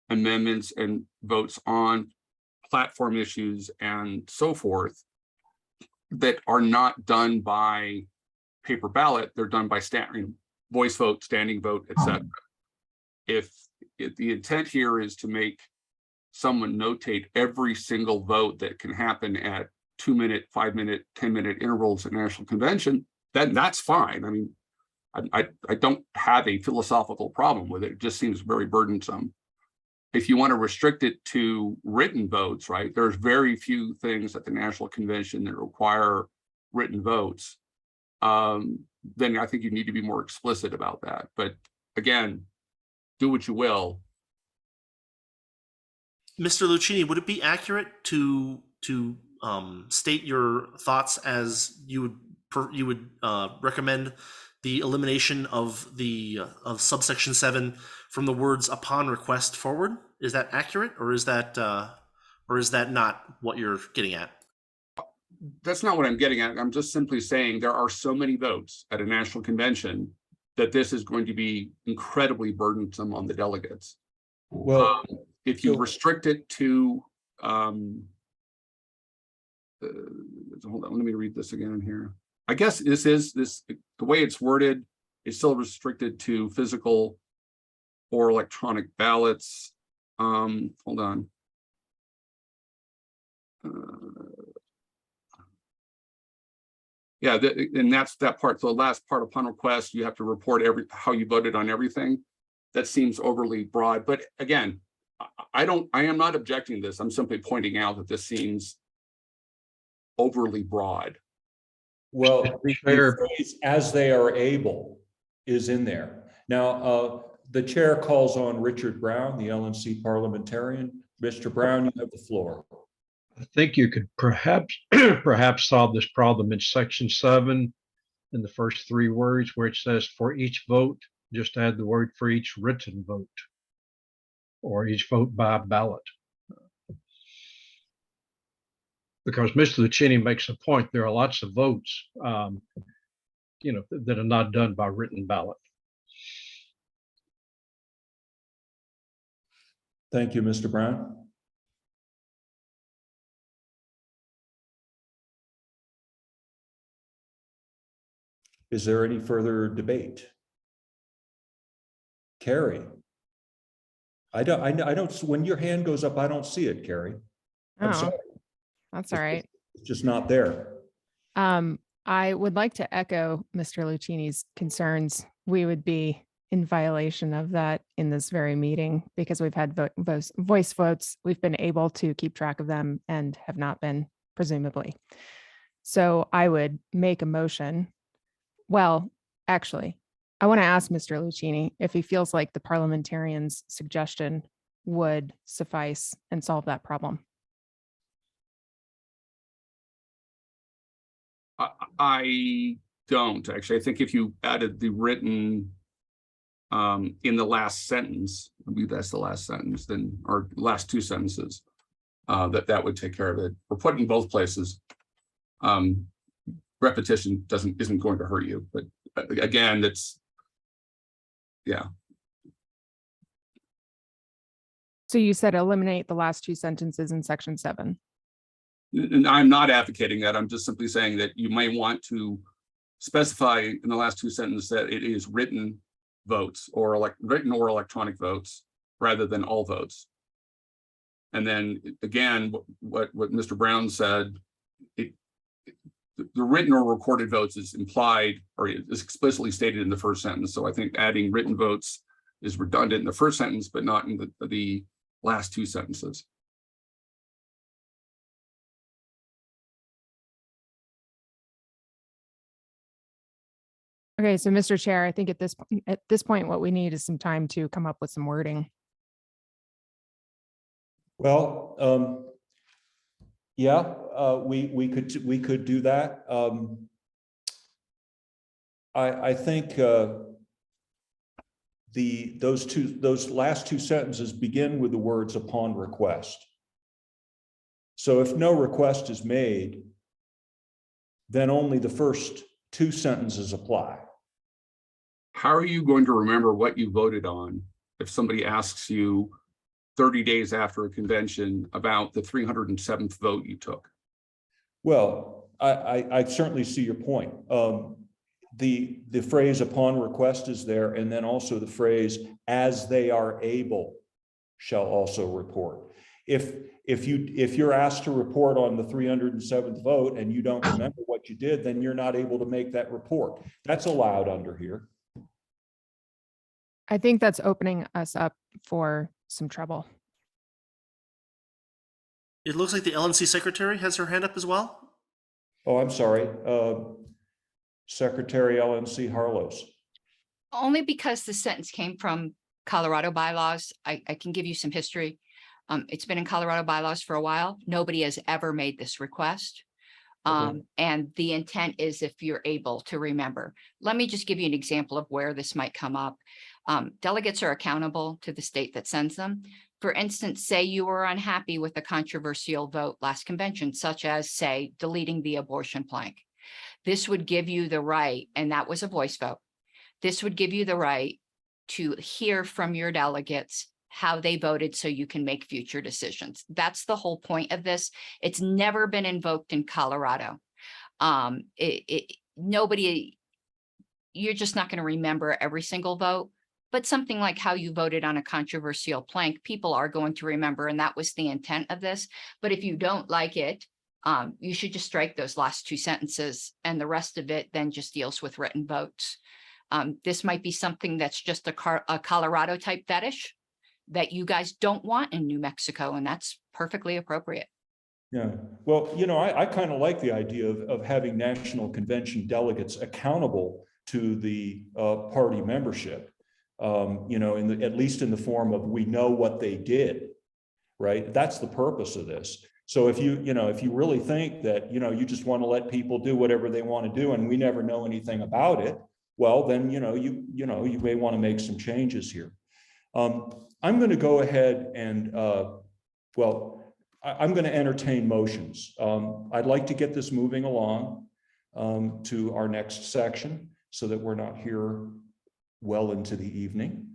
amendments and votes on platform issues and so forth that are not done by paper ballot. They're done by voice vote, standing vote, etc. If the intent here is to make someone notate every single vote that can happen at 2-minute, 5-minute, 10-minute intervals at National Convention, then that's fine. I mean, I don't have a philosophical problem with it. It just seems very burdensome. If you want to restrict it to written votes, right, there's very few things at the National Convention that require written votes. Then I think you need to be more explicit about that. But again, do what you will. Mr. Lucchini, would it be accurate to state your thoughts as you would recommend the elimination of subsection 7 from the words "upon request" forward? Is that accurate, or is that not what you're getting at? That's not what I'm getting at. I'm just simply saying there are so many votes at a national convention that this is going to be incredibly burdensome on the delegates. Well, If you so- restrict it to, hold on, let me read this again here. I guess the way it's worded is still restricted to physical or electronic ballots. Hold on. Yeah, and that's that part. So the last part, upon request, you have to report how you voted on everything. That seems overly broad, but again, I am not objecting to this. I'm simply pointing out that this seems overly broad. Well, the phrase "as they are able" is in there. Now, the chair calls on Richard Brown, the LNC parliamentarian. Mr. Brown, you have the floor. I think you could perhaps perhaps solve this problem in section 7 in the first 3 words where it says for each vote, just add the word for each written vote or each vote by ballot. Because Mr. Lucchini makes a point, there are lots of votes, that are not done by written ballot. Thank you, Mr. Brown. Is there any further debate? Carrie? I don't, when your hand goes up, I don't see it, Carrie. I'm Oh, sorry. that's all right. It's just not there. I would like to echo Mr. Lucchini's concerns. We would be in violation of that in this very meeting because we've had voice votes. We've been able to keep track of them and have not been, presumably. So I would make a motion. Well, actually, I want to ask Mr. Lucchini if he feels like the parliamentarian's suggestion would suffice and solve that problem. I don't actually. I think if you added the written in the last sentence, I believe that's the last sentence, then or last 2 sentences, that would take care of it. We're put in both places. Repetition isn't going to hurt you, but again, that's yeah. So you said eliminate the last 2 sentences in section 7. And I'm not advocating that. I'm just simply saying that you may want to specify in the last 2 sentences that it is written votes or written or electronic votes rather than all votes. And then again, what Mr. Brown said, the written or recorded votes is implied or is explicitly stated in the first sentence. So I think adding written votes is redundant in the first sentence, but not in the last 2 sentences. Okay, so Mr. Chair, I think at this point, what we need is some time to come up with some wording. Well, yeah, we could do that. I think those last 2 sentences begin with the words "upon request." So if no request is made, then only the first 2 sentences apply. How are you going to remember what you voted on if somebody asks you 30 days after a convention about the 307th vote you took? Well, I certainly see your point. The phrase "upon request" is there, and then also the phrase "as they are able shall also report." If you're asked to report on the 307th vote and you don't remember what you did, then you're not able to make that report. That's allowed under here. I think that's opening us up for some trouble. It looks like the LNC secretary has her hand up as well. Oh, I'm sorry. Secretary LNC Harlos. Only because the sentence came from Colorado bylaws. I can give you some history. It's been in Colorado bylaws for a while. Nobody has ever made this request. And the intent is if you're able to remember. Let me just give you an example of where this might come up. Delegates are accountable to the state that sends them. For instance, say you were unhappy with a controversial vote last convention, such as, say, deleting the abortion plank. This would give you the right, and that was a voice vote. This would give you the right to hear from your delegates how they voted so you can make future decisions. That's the whole point of this. It's never been invoked in Colorado. Nobody, you're just not going to remember every single vote, but something like how you voted on a controversial plank, people are going to remember, and that was the intent of this. But if you don't like it, you should just strike those last two sentences, and the rest of it then just deals with written votes. This might be something that's just a Colorado type fetish that you guys don't want in New Mexico, and that's perfectly appropriate. Yeah, well, I kind of like the idea of having national convention delegates accountable to the party membership. At least in the form of, we know what they did, right? That's the purpose of this. So if you really think that, you just want to let people do whatever they want to do and we never know anything about it, well, then, you may want to make some changes here. I'm going to go ahead and, I'm going to entertain motions. I'd like to get this moving along to our next section so that we're not here well into the evening.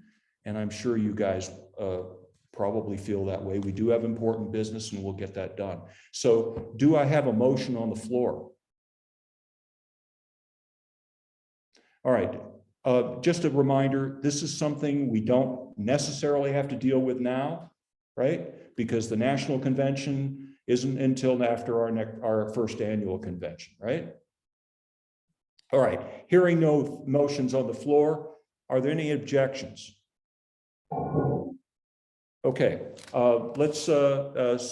And I'm sure you guys probably feel that way. We do have important business and we'll get that done. So do I have a motion on the floor? All right. Just a reminder, this is something we don't necessarily have to deal with now, right? Because the national convention isn't until after our first annual convention, right? All right, hearing no motions on the floor, are there any objections? Okay, let's,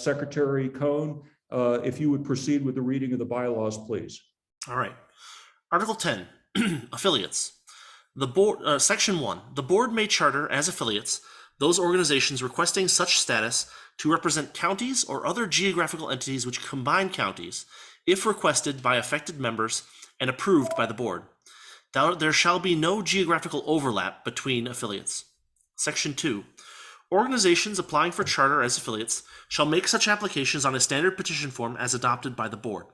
Secretary Cohn, if you would proceed with the reading of the bylaws, please. All right. Article 10, affiliates. The board, Section 1, the board may charter as affiliates those organizations requesting such status to represent counties or other geographical entities which combine counties, if requested by affected members and approved by the board. There shall be no geographical overlap between affiliates. Section 2, organizations applying for charter as affiliates shall make such applications on a standard petition form as adopted by the board.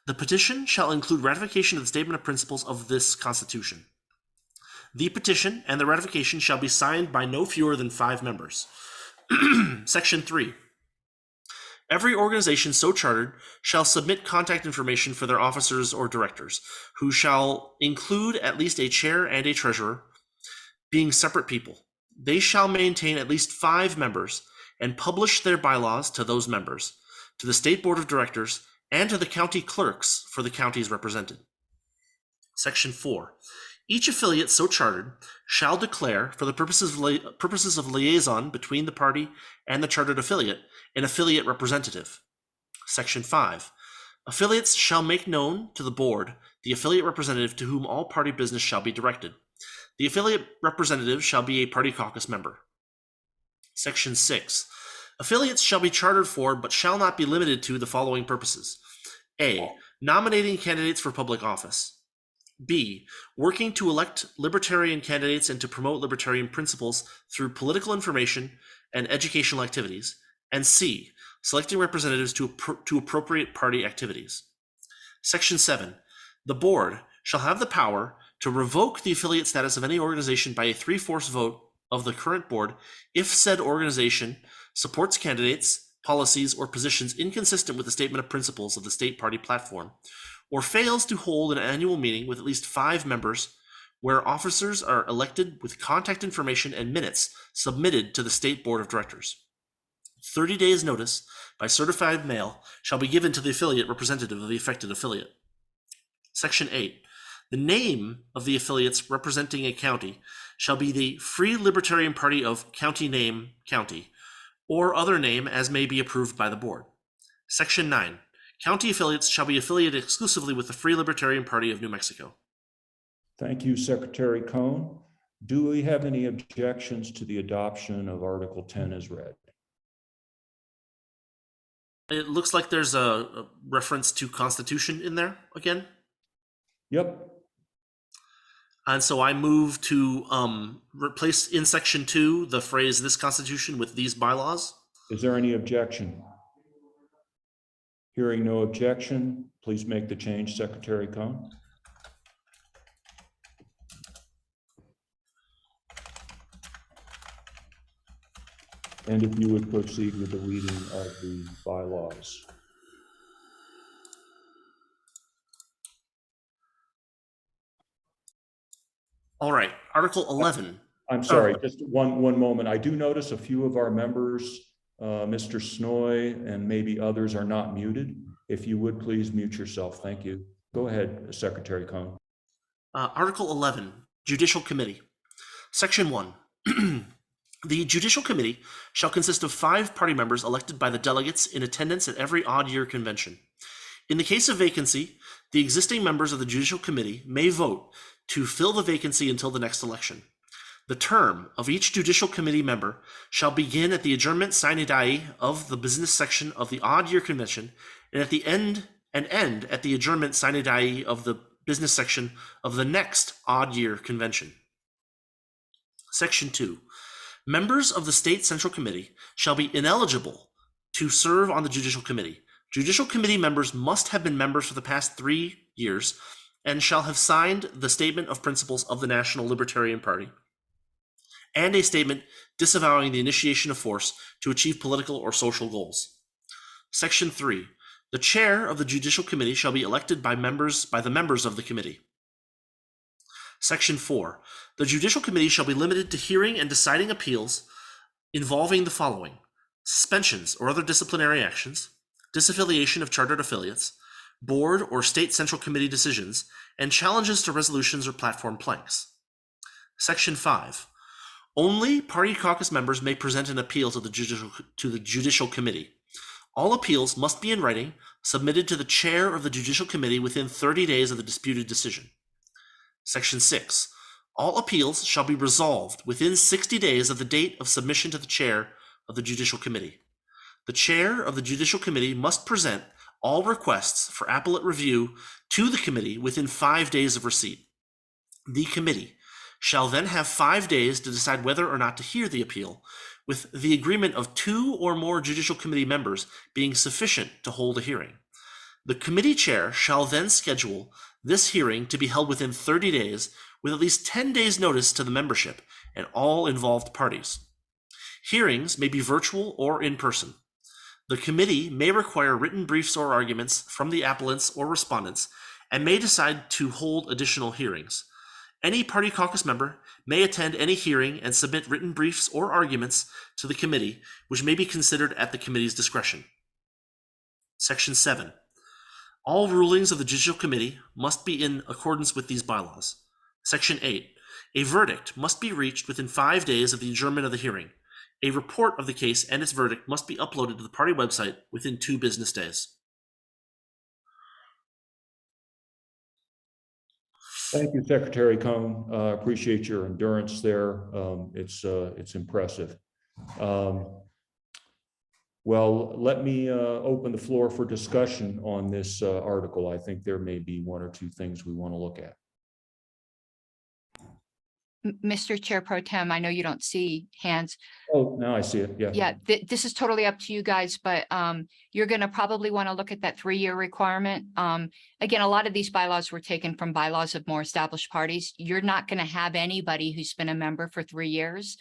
The petition shall include ratification of the statement of principles of this Constitution. The petition and the ratification shall be signed by no fewer than 5 members. Section 3. Every organization so chartered shall submit contact information for their officers or directors, who shall include at least a chair and a treasurer, being separate people. They shall maintain at least 5 members and publish their bylaws to those members, to the state board of directors, and to the county clerks for the counties represented. Section 4. Each affiliate so chartered shall declare, for the purposes of liaison between the party and the chartered affiliate, an affiliate representative. Section 5. Affiliates shall make known to the board the affiliate representative to whom all party business shall be directed. The affiliate representative shall be a party caucus member. Section 6. Affiliates shall be chartered for, but shall not be limited to, the following purposes. A. Nominating candidates for public office. B. Working to elect libertarian candidates and to promote libertarian principles through political information and educational activities. And C. Selecting representatives to appropriate party activities. Section 7. The board shall have the power to revoke the affiliate status of any organization by a 3/4 vote of the current board if said organization supports candidates, policies, or positions inconsistent with the statement of principles of the state party platform, or fails to hold an annual meeting with at least 5 members where officers are elected with contact information and minutes submitted to the state board of directors. 30 days notice by certified mail shall be given to the affiliate representative of the affected affiliate. Section 8. The name of the affiliates representing a county shall be the Free Libertarian Party of County Name County, or other name as may be approved by the board. Section 9. County affiliates shall be affiliated exclusively with the Free Libertarian Party of New Mexico. Thank you, Secretary Cohn. Do we have any objections to the adoption of Article 10 as read? It looks like there's a reference to Constitution in there again. Yep. And so I move to replace in section 2 the phrase "this Constitution" with "these bylaws." Is there any objection? Hearing no objection, please make the change, Secretary Cohn. And if you would proceed with the reading of the bylaws. All right, Article 11. I'm sorry, just one moment. I do notice a few of our members, Mr. Snoy and maybe others, are not muted. If you would please mute yourself. Thank you. Go ahead, Secretary Cohn. Article 11, Judicial Committee. Section 1. The Judicial Committee shall consist of 5 party members elected by the delegates in attendance at every odd-year convention. In the case of vacancy, the existing members of the Judicial Committee may vote to fill the vacancy until the next election. The term of each Judicial Committee member shall begin at the adjournment sine die of the business section of the odd-year convention and end at the adjournment sine die of the business section of the next odd-year convention. Section 2. Members of the State Central Committee shall be ineligible to serve on the Judicial Committee. Judicial Committee members must have been members for the past 3 years and shall have signed the Statement of Principles of the National Libertarian Party and a statement disavowing the initiation of force to achieve political or social goals. Section 3. The chair of the Judicial Committee shall be elected by the members of the committee. Section 4. The Judicial Committee shall be limited to hearing and deciding appeals involving the following: suspensions or other disciplinary actions, disaffiliation of chartered affiliates, board or state central committee decisions, and challenges to resolutions or platform planks. Section 5. Only party caucus members may present an appeal to the Judicial Committee. All appeals must be in writing, submitted to the chair of the Judicial Committee within 30 days of the disputed decision. Section 6. All appeals shall be resolved within 60 days of the date of submission to the chair of the Judicial Committee. The chair of the Judicial Committee must present all requests for appellate review to the committee within 5 days of receipt. The committee shall then have 5 days to decide whether or not to hear the appeal, with the agreement of 2 or more Judicial Committee members being sufficient to hold a hearing. The committee chair shall then schedule this hearing to be held within 30 days, with at least 10 days' notice to the membership and all involved parties. Hearings may be virtual or in person. The committee may require written briefs or arguments from the appellants or respondents and may decide to hold additional hearings. Any party caucus member may attend any hearing and submit written briefs or arguments to the committee, which may be considered at the committee's discretion. Section 7. All rulings of the Judicial Committee must be in accordance with these bylaws. Section 8. A verdict must be reached within 5 days of the adjournment of the hearing. A report of the case and its verdict must be uploaded to the party website within 2 business days. Thank you, Secretary Cohn. Appreciate your endurance there. It's impressive. Well, let me open the floor for discussion on this article. I think there may be 1 or 2 things we want to look at. Mr. Chair Pro Tem, I know you don't see hands. Oh, now I see it. Yeah. Yeah, this is totally up to you guys, but you're going to probably want to look at that 3-year requirement. Again, a lot of these bylaws were taken from bylaws of more established parties. You're not going to have anybody who's been a member for 3 years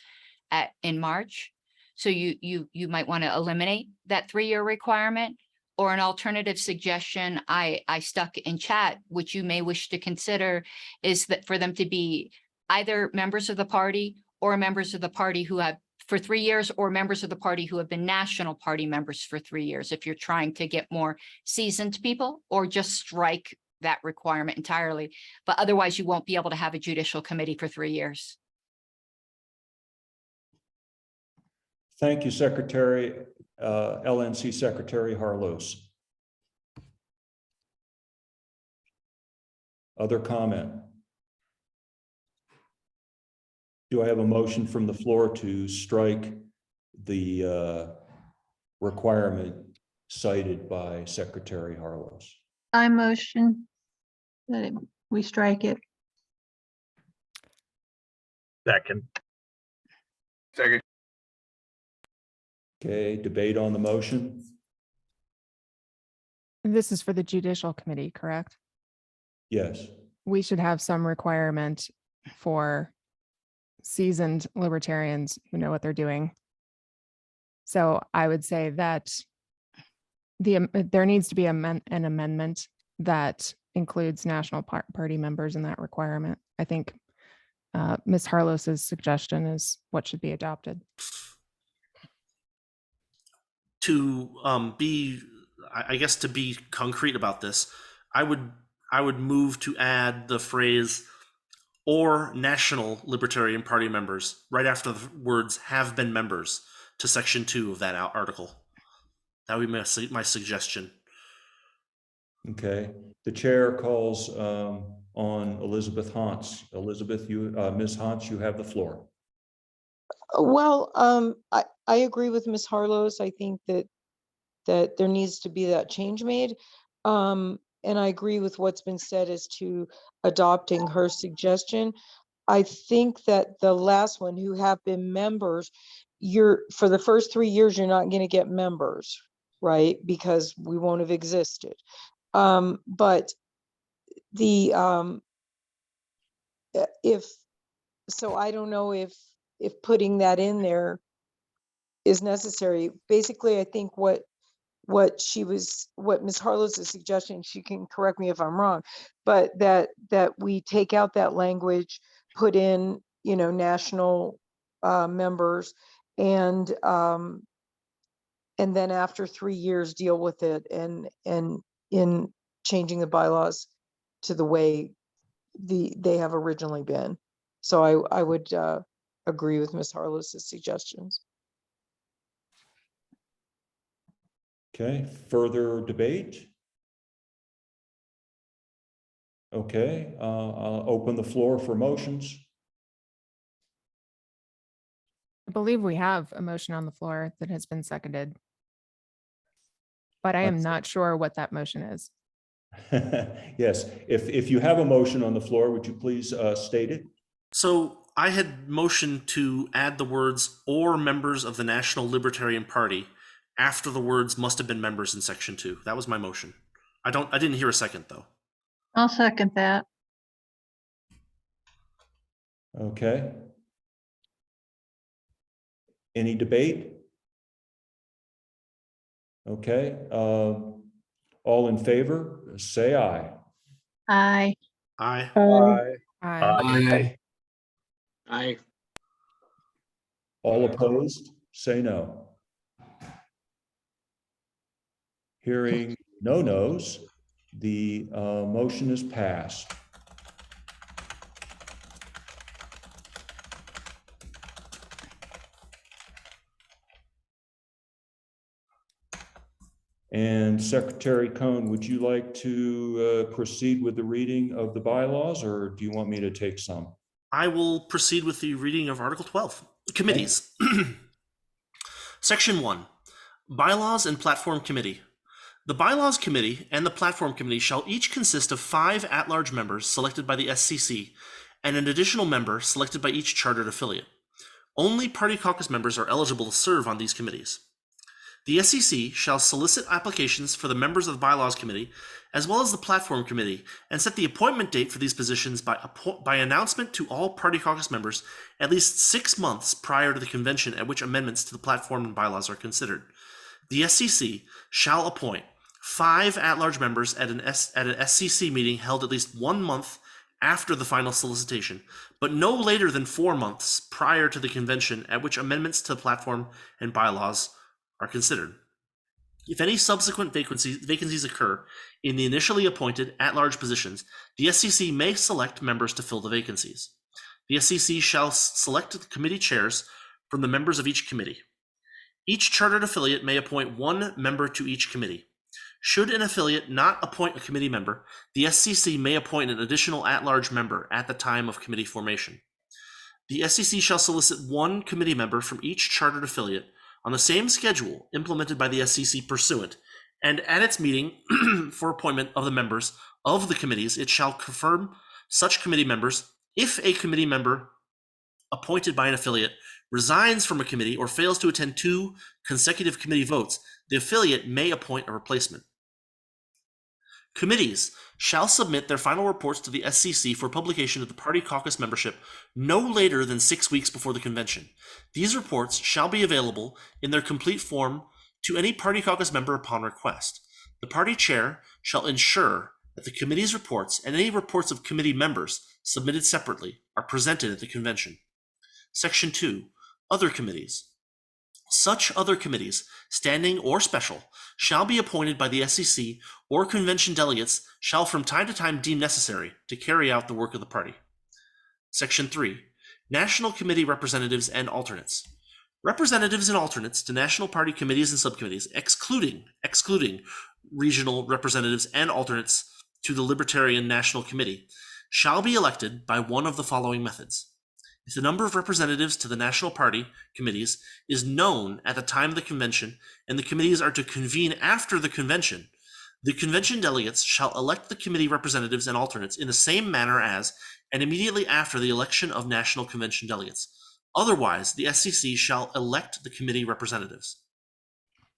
in March. So you might want to eliminate that 3-year requirement, or an alternative suggestion I stuck in chat, which you may wish to consider, is that for them to be either members of the party or members of the party who have for 3 years, or members of the party who have been national party members for 3 years, if you're trying to get more seasoned people, or just strike that requirement entirely. But otherwise, you won't be able to have a Judicial Committee for 3 years. Thank you, Secretary, LNC Secretary Harlos. Other comment? Do I have a motion from the floor to strike the requirement cited by Secretary Harlos? I motion that we strike it. Second. Second. Okay, debate on the motion? This is for the Judicial Committee, correct? Yes. We should have some requirement for seasoned libertarians who know what they're doing. So I would say that there needs to be an amendment that includes National Party members in that requirement. I think Ms. Harlow's suggestion is what should be adopted. To I guess to be concrete about this, I would move to add the phrase "or National Libertarian Party members" right after the words "have been members" to section 2 of that article. That would be my suggestion. Okay, the chair calls on Elizabeth Hantz. Elizabeth, Ms. Hantz, you have the floor. Well, I agree with Ms. Harlow's. I think that there needs to be that change made. And I agree with what's been said as to adopting her suggestion. I think that the last one, who have been members, for the first 3 years, you're not going to get members, right? Because we won't have existed. But so I don't know if putting that in there is necessary. Basically, I think what Ms. Harlow's is suggesting, she can correct me if I'm wrong, but that we take out that language, put in, national members, and then after 3 years deal with it and in changing the bylaws to the way they have originally been. So I would agree with Ms. Harlow's suggestions. Okay, further debate? Okay, I'll open the floor for motions. I believe we have a motion on the floor that has been seconded, but I am not sure what that motion is. Yes, if you have a motion on the floor, would you please state it? So I had motioned to add the words "or members of the National Libertarian Party" after the words "must have been members" in section 2. That was my motion. I didn't hear a second though. I'll second that. Okay. Any debate? Okay, all in favor, say aye. Aye. Aye. Aye. Aye. Aye. All opposed, say no. Hearing no nos, the motion is passed. And Secretary Cohn, would you like to proceed with the reading of the bylaws, or do you want me to take some? I will proceed with the reading of Article 12. Committees. Section 1. Bylaws and Platform Committee. The Bylaws Committee and the Platform Committee shall each consist of 5 at-large members selected by the SCC and an additional member selected by each chartered affiliate. Only party caucus members are eligible to serve on these committees. The SCC shall solicit applications for the members of the Bylaws Committee as well as the Platform Committee and set the appointment date for these positions by announcement to all party caucus members at least 6 months prior to the convention at which amendments to the platform and bylaws are considered. The SCC shall appoint 5 at-large members at an SCC meeting held at least 1 month after the final solicitation, but no later than 4 months prior to the convention at which amendments to the platform and bylaws are considered. If any subsequent vacancies occur in the initially appointed at-large positions, the SCC may select members to fill the vacancies. The SCC shall select the committee chairs from the members of each committee. Each chartered affiliate may appoint 1 member to each committee. Should an affiliate not appoint a committee member, the SCC may appoint an additional at-large member at the time of committee formation. The SCC shall solicit 1 committee member from each chartered affiliate on the same schedule implemented by the SCC pursuant, and at its meeting for appointment of the members of the committees, it shall confirm such committee members if a committee member appointed by an affiliate resigns from a committee or fails to attend 2 consecutive committee votes, the affiliate may appoint a replacement. Committees shall submit their final reports to the SCC for publication to the party caucus membership no later than 6 weeks before the convention. These reports shall be available in their complete form to any party caucus member upon request. The party chair shall ensure that the committee's reports and any reports of committee members submitted separately are presented at the convention. Section 2. Other committees. Such other committees, standing or special, shall be appointed by the SCC, or convention delegates shall from time to time deem necessary to carry out the work of the party. Section 3. National Committee representatives and alternates. Representatives and alternates to national party committees and subcommittees, excluding regional representatives and alternates to the Libertarian National Committee, shall be elected by one of the following methods. If the number of representatives to the national party committees is known at the time of the convention and the committees are to convene after the convention delegates shall elect the committee representatives and alternates in the same manner as and immediately after the election of national convention delegates. Otherwise, the SCC shall elect the committee representatives.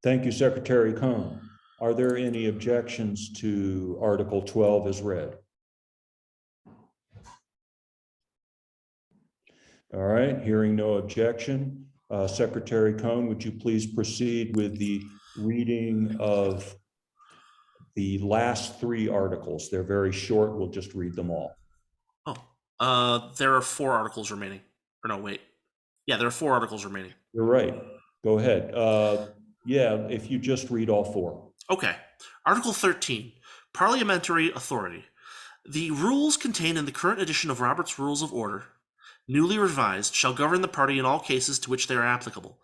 Thank you, Secretary Cohn. Are there any objections to Article 12 as read? All right, hearing no objection. Secretary Cohn, would you please proceed with the reading of the last 3 articles? They're very short. We'll just read them all. There are 4 articles remaining. Or no, wait. Yeah, there are 4 articles remaining. You're right. Go ahead. Yeah, if you just read all 4. Okay. Article 13, Parliamentary Authority. The rules contained in the current edition of Robert's Rules of Order, newly revised, shall govern the party in all cases to which they are applicable,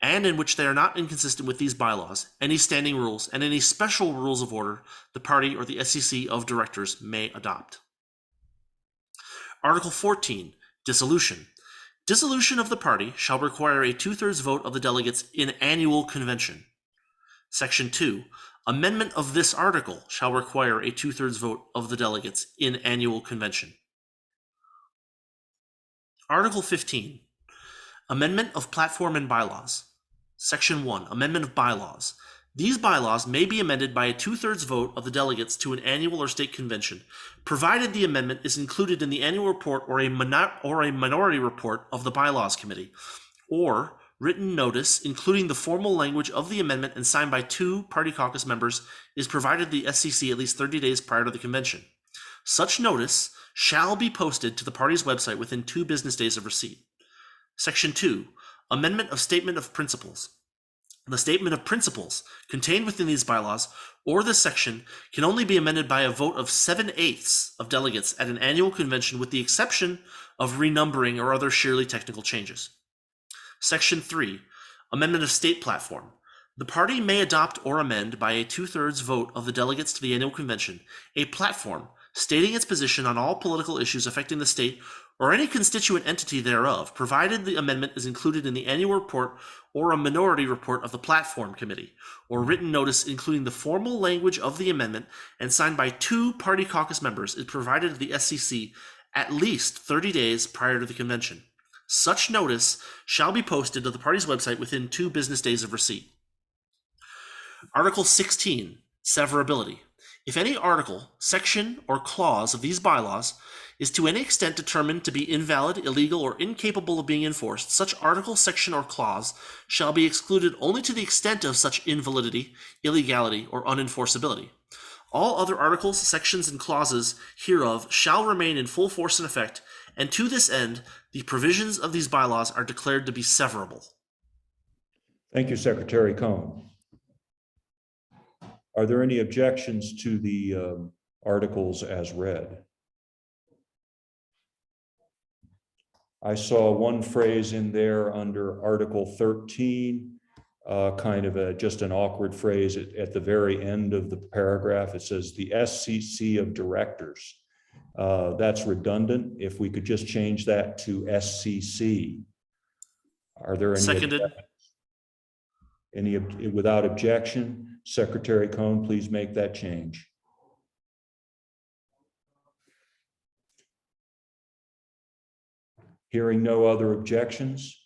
and in which they are not inconsistent with these bylaws, any standing rules, and any special rules of order the party or the SCC of directors may adopt. Article 14, Dissolution. Dissolution of the party shall require a 2/3 vote of the delegates in annual convention. Section 2, Amendment of this article shall require a 2/3 vote of the delegates in annual convention. Article 15, Amendment of Platform and Bylaws. Section 1, Amendment of Bylaws. These bylaws may be amended by a 2/3 vote of the delegates to an annual or state convention, provided the amendment is included in the annual report or a minority report of the Bylaws Committee, or written notice, including the formal language of the amendment and signed by 2 party caucus members, is provided to the SCC at least 30 days prior to the convention. Such notice shall be posted to the party's website within 2 business days of receipt. Section 2, Amendment of Statement of Principles. The statement of principles contained within these bylaws or this section can only be amended by a vote of 7/8 of delegates at an annual convention, with the exception of renumbering or other sheerly technical changes. Section 3, Amendment of State Platform. The party may adopt or amend by a 2/3 vote of the delegates to the annual convention a platform stating its position on all political issues affecting the state or any constituent entity thereof, provided the amendment is included in the annual report or a minority report of the Platform Committee, or written notice including the formal language of the amendment and signed by 2 party caucus members is provided to the SCC at least 30 days prior to the convention. Such notice shall be posted to the party's website within 2 business days of receipt. Article 16, Severability. If any article, section, or clause of these bylaws is to any extent determined to be invalid, illegal, or incapable of being enforced, such article, section, or clause shall be excluded only to the extent of such invalidity, illegality, or unenforceability. All other articles, sections, and clauses hereof shall remain in full force and effect, and to this end, the provisions of these bylaws are declared to be severable. Thank you, Secretary Cohn. Are there any objections to the articles as read? I saw one phrase in there under Article 13, kind of just an awkward phrase at the very end of the paragraph. It says the SCC of directors. That's redundant. If we could just change that to SCC. Are there any? Seconded. Without objection? Secretary Cohn, please make that change. Hearing no other objections,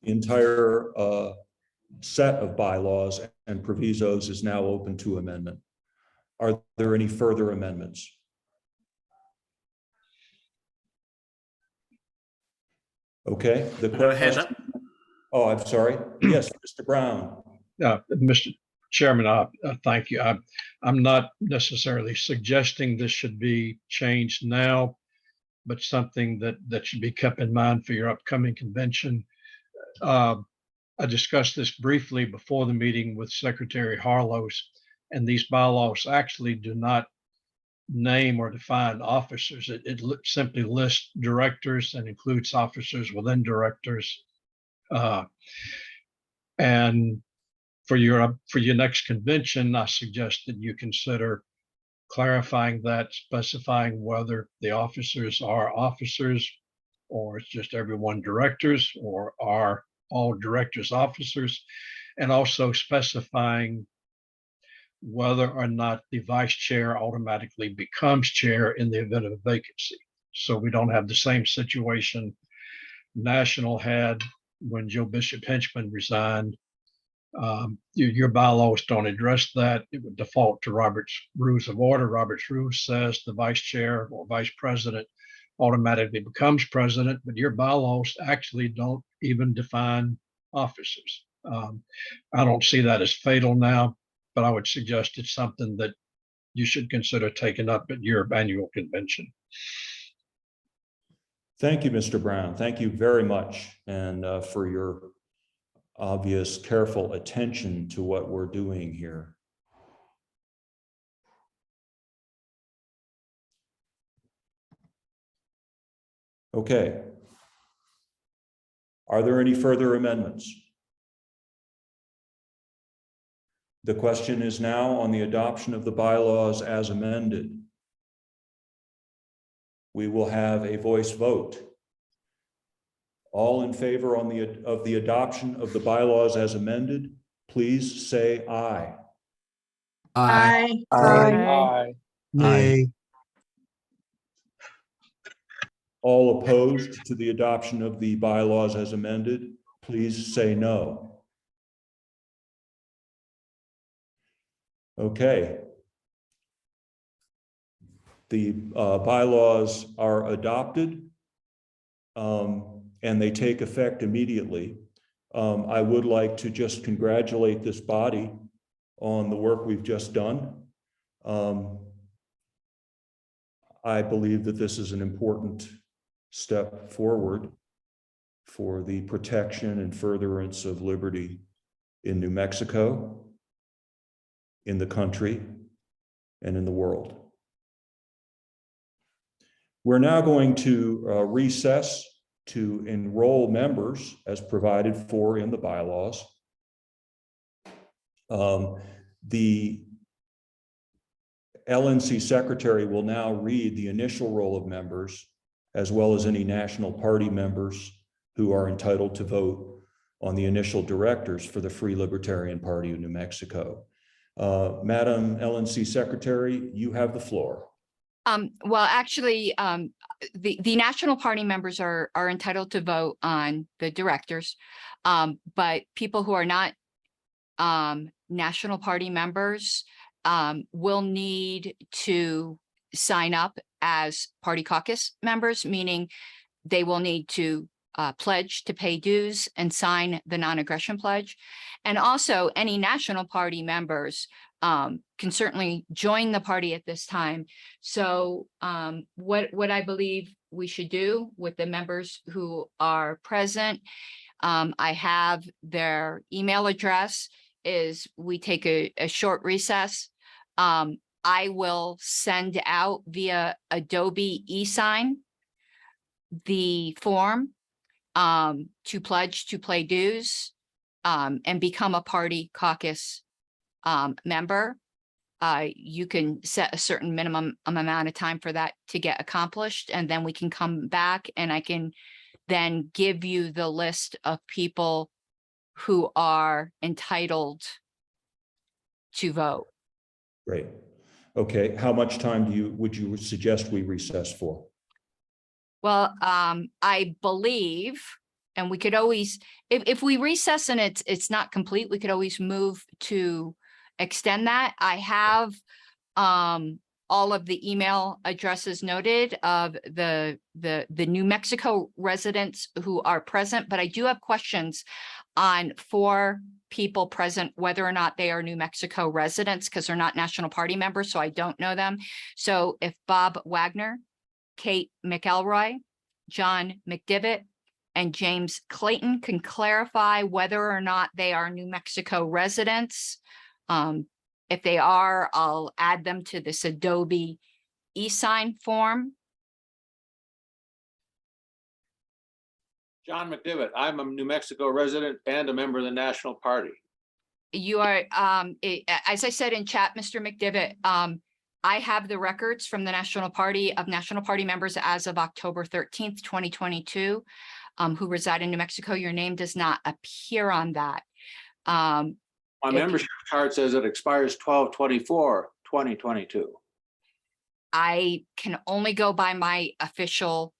the entire set of bylaws and provisos is now open to amendment. Are there any further amendments? Okay, the I got a hand question. up. Oh, I'm sorry. Yes, Mr. Brown. Mr. Chairman, thank you. I'm not necessarily suggesting this should be changed now, but something that should be kept in mind for your upcoming convention. I discussed this briefly before the meeting with Secretary Harlos, and these bylaws actually do not name or define officers. It simply lists directors and includes officers within directors. And for your next convention, I suggest that you consider clarifying that, specifying whether the officers are officers, or it's just everyone directors, or are all directors officers, and also specifying whether or not the vice chair automatically becomes chair in the event of a vacancy. So we don't have the same situation National had when Joe Bishop Henchman resigned. Your bylaws don't address that. It would default to Robert's Rules of Order. Robert's Rules says the vice chair or vice president automatically becomes president, but your bylaws actually don't even define officers. I don't see that as fatal now, but I would suggest it's something that you should consider taking up at your annual convention. Thank you, Mr. Brown. Thank you very much, and for your obvious careful attention to what we're doing here. Okay. Are there any further amendments? The question is now on the adoption of the bylaws as amended. We will have a voice vote. All in favor of the adoption of the bylaws as amended, please say aye. Aye. Aye. Nay. All opposed to the adoption of the bylaws as amended, please say no. Okay. The bylaws are adopted and they take effect immediately. I would like to just congratulate this body on the work we've just done. I believe that this is an important step forward for the protection and furtherance of liberty in New Mexico, in the country, and in the world. We're now going to recess to enroll members as provided for in the bylaws. The LNC secretary will now read the initial roll of members, as well as any national party members who are entitled to vote on the initial directors for the Free Libertarian Party of New Mexico. Madam LNC secretary, you have the floor. Well, actually, the national party members are entitled to vote on the directors, but people who are not national party members will need to sign up as party caucus members, meaning they will need to pledge to pay dues and sign the non-aggression pledge. And also any national party members can certainly join the party at this time. So what I believe we should do with the members who are present, I have their email address, is we take a short recess. I will send out via Adobe eSign the form to pledge to pay dues and become a party caucus member. You can set a certain minimum amount of time for that to get accomplished, and then we can come back and I can then give you the list of people who are entitled to vote. Great. Okay, how much time would you suggest we recess for? Well, I believe, and we could always, if we recess and it's not complete, we could always move to extend that. I have all of the email addresses noted of the New Mexico residents who are present, but I do have questions on 4 people present, whether or not they are New Mexico residents, because they're not National Party members, so I don't know them. So if Bob Wagner, Kate McElroy, John McDivitt, and James Clayton can clarify whether or not they are New Mexico residents. If they are, I'll add them to this Adobe e-sign form. John McDivitt, I'm a New Mexico resident and a member of the National Party. You are, as I said in chat, Mr. McDivitt, I have the records from the National Party members as of October 13th, 2022, who reside in New Mexico. Your name does not appear on that. My membership card says it expires 12/24/2022. I can only go by my official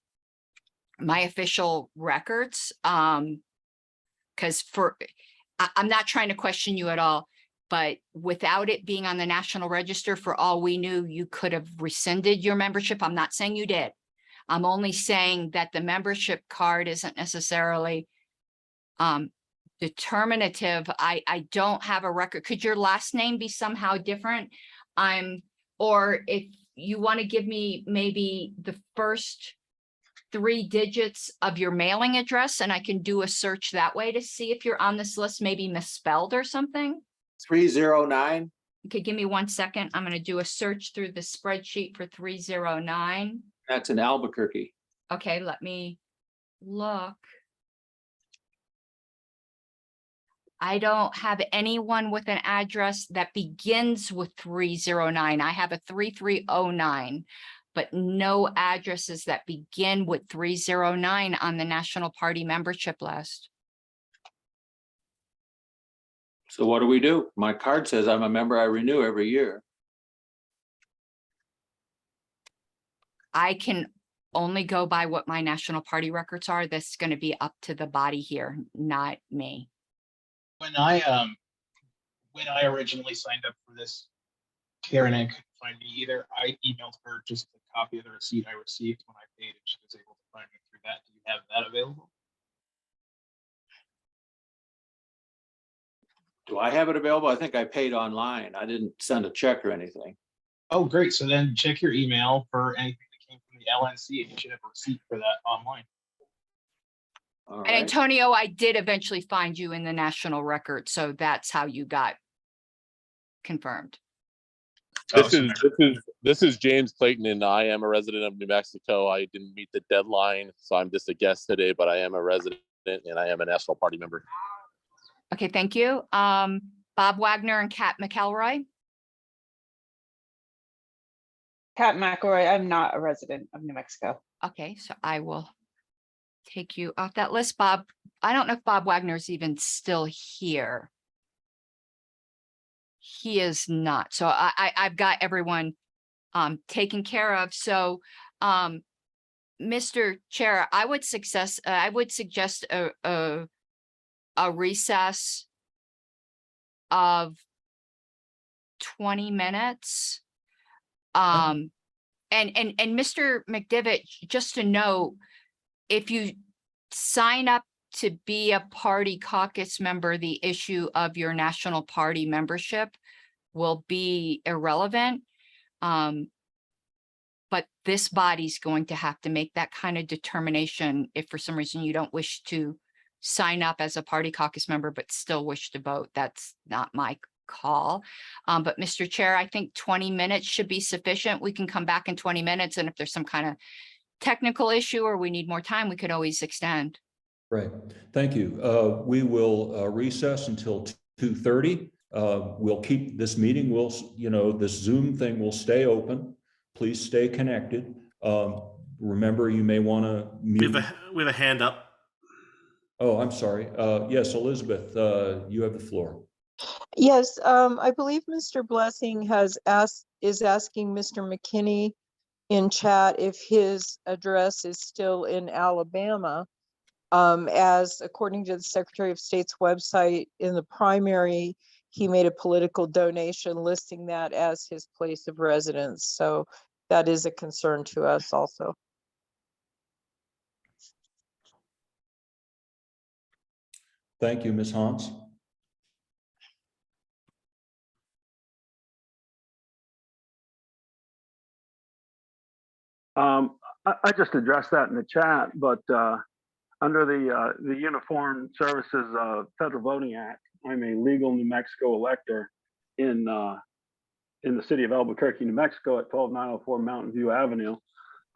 records. Because I'm not trying to question you at all, but without it being on the National Register, for all we knew, you could have rescinded your membership. I'm not saying you did. I'm only saying that the membership card isn't necessarily determinative. I don't have a record. Could your last name be somehow different? Or if you want to give me maybe the first 3 digits of your mailing address, and I can do a search that way to see if you're on this list, maybe misspelled or something. 309. Okay, give me 1 second. I'm going to do a search through the spreadsheet for 309. That's in Albuquerque. Okay, let me look. I don't have anyone with an address that begins with 309. I have a 3309, but no addresses that begin with 309 on the National Party membership list. So what do we do? My card says I'm a member. I renew every year. I can only go by what my National Party records are. That's going to be up to the body here, not me. When I originally signed up for this, Karen couldn't find me either. I emailed her just a copy of the receipt I received when I paid, and she was able to find me through that. Do you have that available? Do I have it available? I think I paid online. I didn't send a check or anything. Oh, great. So then check your email for anything that came from the LNC, and you should have a receipt for that online. All And right. Antonio, I did eventually find you in the national record, so that's how you got confirmed. This is James Clayton, and I am a resident of New Mexico. I didn't meet the deadline, so I'm just a guest today, but I am a resident and I am a National Party member. Okay, thank you. Bob Wagner and Kat McElroy. Kat McElroy, I'm not a resident of New Mexico. Okay, so I will take you off that list. Bob, I don't know if Bob Wagner is even still here. He is not. So I've got everyone taken care of. So Mr. Chair, I would suggest a recess of 20 minutes. And Mr. McDivitt, just to know, if you sign up to be a party caucus member, the issue of your National Party membership will be irrelevant. But this body's going to have to make that kind of determination if for some reason you don't wish to sign up as a party caucus member, but still wish to vote. That's not my call. But Mr. Chair, I think 20 minutes should be sufficient. We can come back in 20 minutes. And if there's some kind of technical issue or we need more time, we could always extend. Right. Thank you. We will recess until 2:30. We'll keep this meeting. This Zoom thing will stay open. Please stay connected. Remember, you may want to mute. We have a hand up. Oh, I'm sorry. Yes, Elizabeth, you have the floor. Yes, I believe Mr. Blessing is asking Mr. McKinney in chat if his address is still in Alabama. As according to the Secretary of State's website, in the primary, he made a political donation listing that as his place of residence. So that is a concern to us also. Thank you, Ms. Hans. I just addressed that in the chat, but under the Uniform Services Federal Voting Act, I'm a legal New Mexico elector in the city of Albuquerque, New Mexico, at 12904 Mountain View Avenue.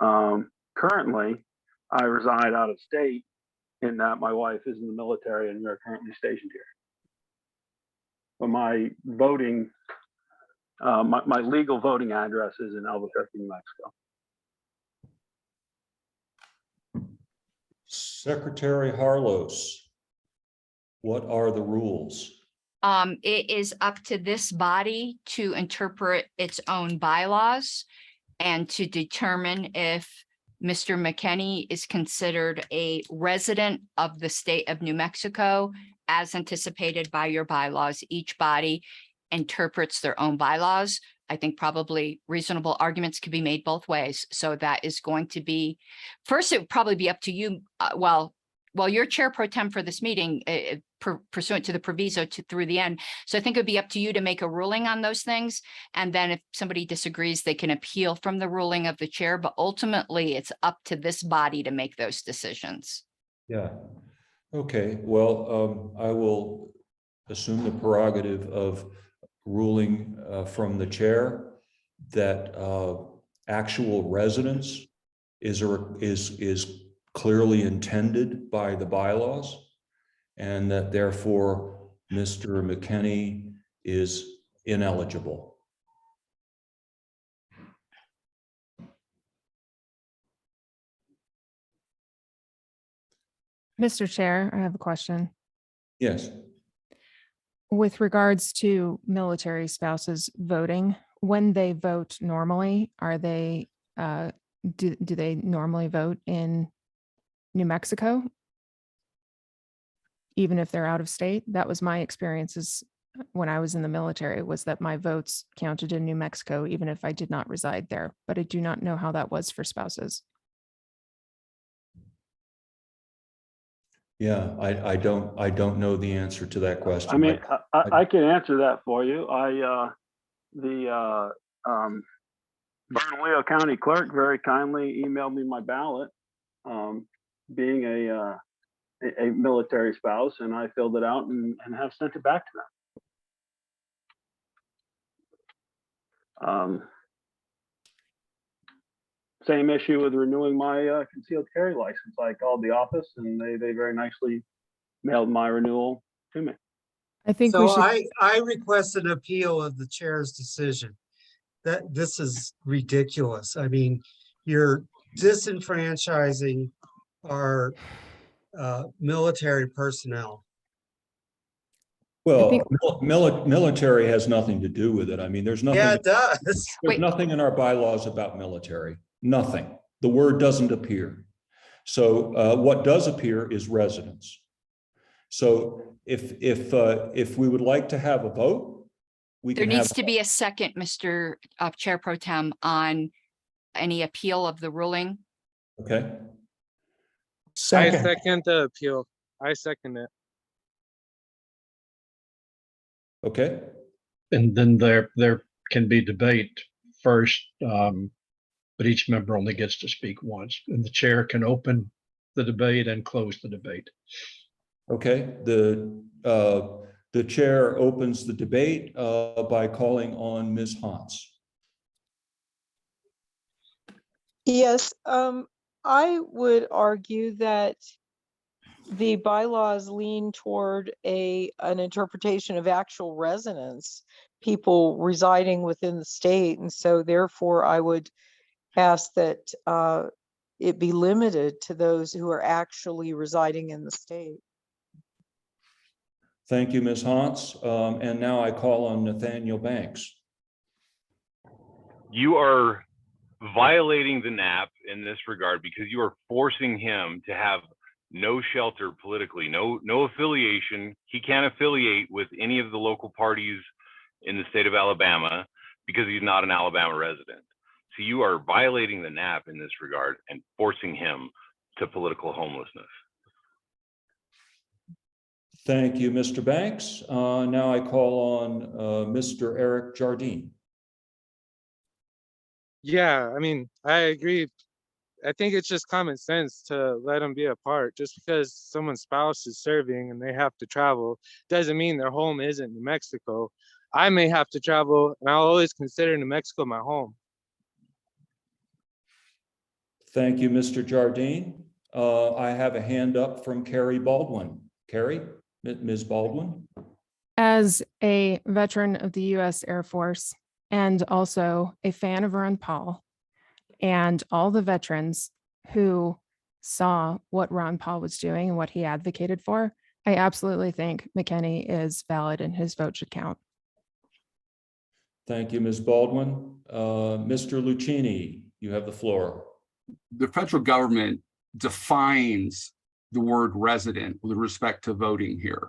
Currently, I reside out of state in that my wife is in the military and we're currently stationed here. But my voting, my legal voting address is in Albuquerque, New Mexico. Secretary Harlos, what are the rules? It is up to this body to interpret its own bylaws and to determine if Mr. McKinney is considered a resident of the state of New Mexico as anticipated by your bylaws. Each body interprets their own bylaws. I think probably reasonable arguments could be made both ways. So that is going to be, first, it would probably be up to you. Well, you're chair pro tem for this meeting, pursuant to the proviso through the end. So I think it'd be up to you to make a ruling on those things. And then if somebody disagrees, they can appeal from the ruling of the chair, but ultimately it's up to this body to make those decisions. Yeah. Okay. Well, I will assume the prerogative of ruling from the chair that actual residence is clearly intended by the bylaws, and that therefore Mr. McKinney is ineligible. Mr. Chair, I have a question. Yes. With regards to military spouses voting, when they vote normally, are they, do they normally vote in New Mexico? Even if they're out of state? That was my experiences when I was in the military, was that my votes counted in New Mexico, even if I did not reside there. But I do not know how that was for spouses. Yeah, I don't know the answer to that question. I mean, I can answer that for you. The Bernalillo County Clerk very kindly emailed me my ballot, being a military spouse, and I filled it out and have sent it back to them. Same issue with renewing my concealed carry license. I called the office and they very nicely mailed my renewal to me. I think so I request an appeal of the chair's decision. That this is ridiculous. I mean, you're disenfranchising our military personnel. Well, military has nothing to do with it. I mean, there's nothing. Yeah, it does. There's nothing in our bylaws about military. Nothing. The word doesn't appear. So what does appear is residence. So if we would like to have a vote, There needs to be a second, Mr. Chair Pro Tem, on any appeal of the ruling. Okay. I second the appeal. I second it. Okay. And then there can be debate first, but each member only gets to speak once, and the chair can open the debate and close the debate. Okay. The chair opens the debate by calling on Ms. Hans. Yes, I would argue that the bylaws lean toward an interpretation of actual residence, people residing within the state. And so therefore I would ask that it be limited to those who are actually residing in the state. Thank you, Ms. Hantz. And now I call on Nathaniel Banks. You are violating the NAP in this regard because you are forcing him to have no shelter politically, no affiliation. He can't affiliate with any of the local parties in the state of Alabama because he's not an Alabama resident. So you are violating the NAP in this regard and forcing him to political homelessness. Thank you, Mr. Banks. Now I call on Mr. Eric Jardine. Yeah, I mean, I agree. I think it's just common sense to let them be apart. Just because someone's spouse is serving and they have to travel doesn't mean their home isn't New Mexico. I may have to travel and I'll always consider New Mexico my home. Thank you, Mr. Jardine. I have a hand up from Carrie Baldwin. Carrie, Ms. Baldwin. As a veteran of the U.S. Air Force and also a fan of Ron Paul and all the veterans who saw what Ron Paul was doing and what he advocated for, I absolutely think McKinney is valid and his vote should count. Thank you, Ms. Baldwin. Mr. Lucchini, you have the floor. The federal government defines the word resident with respect to voting here.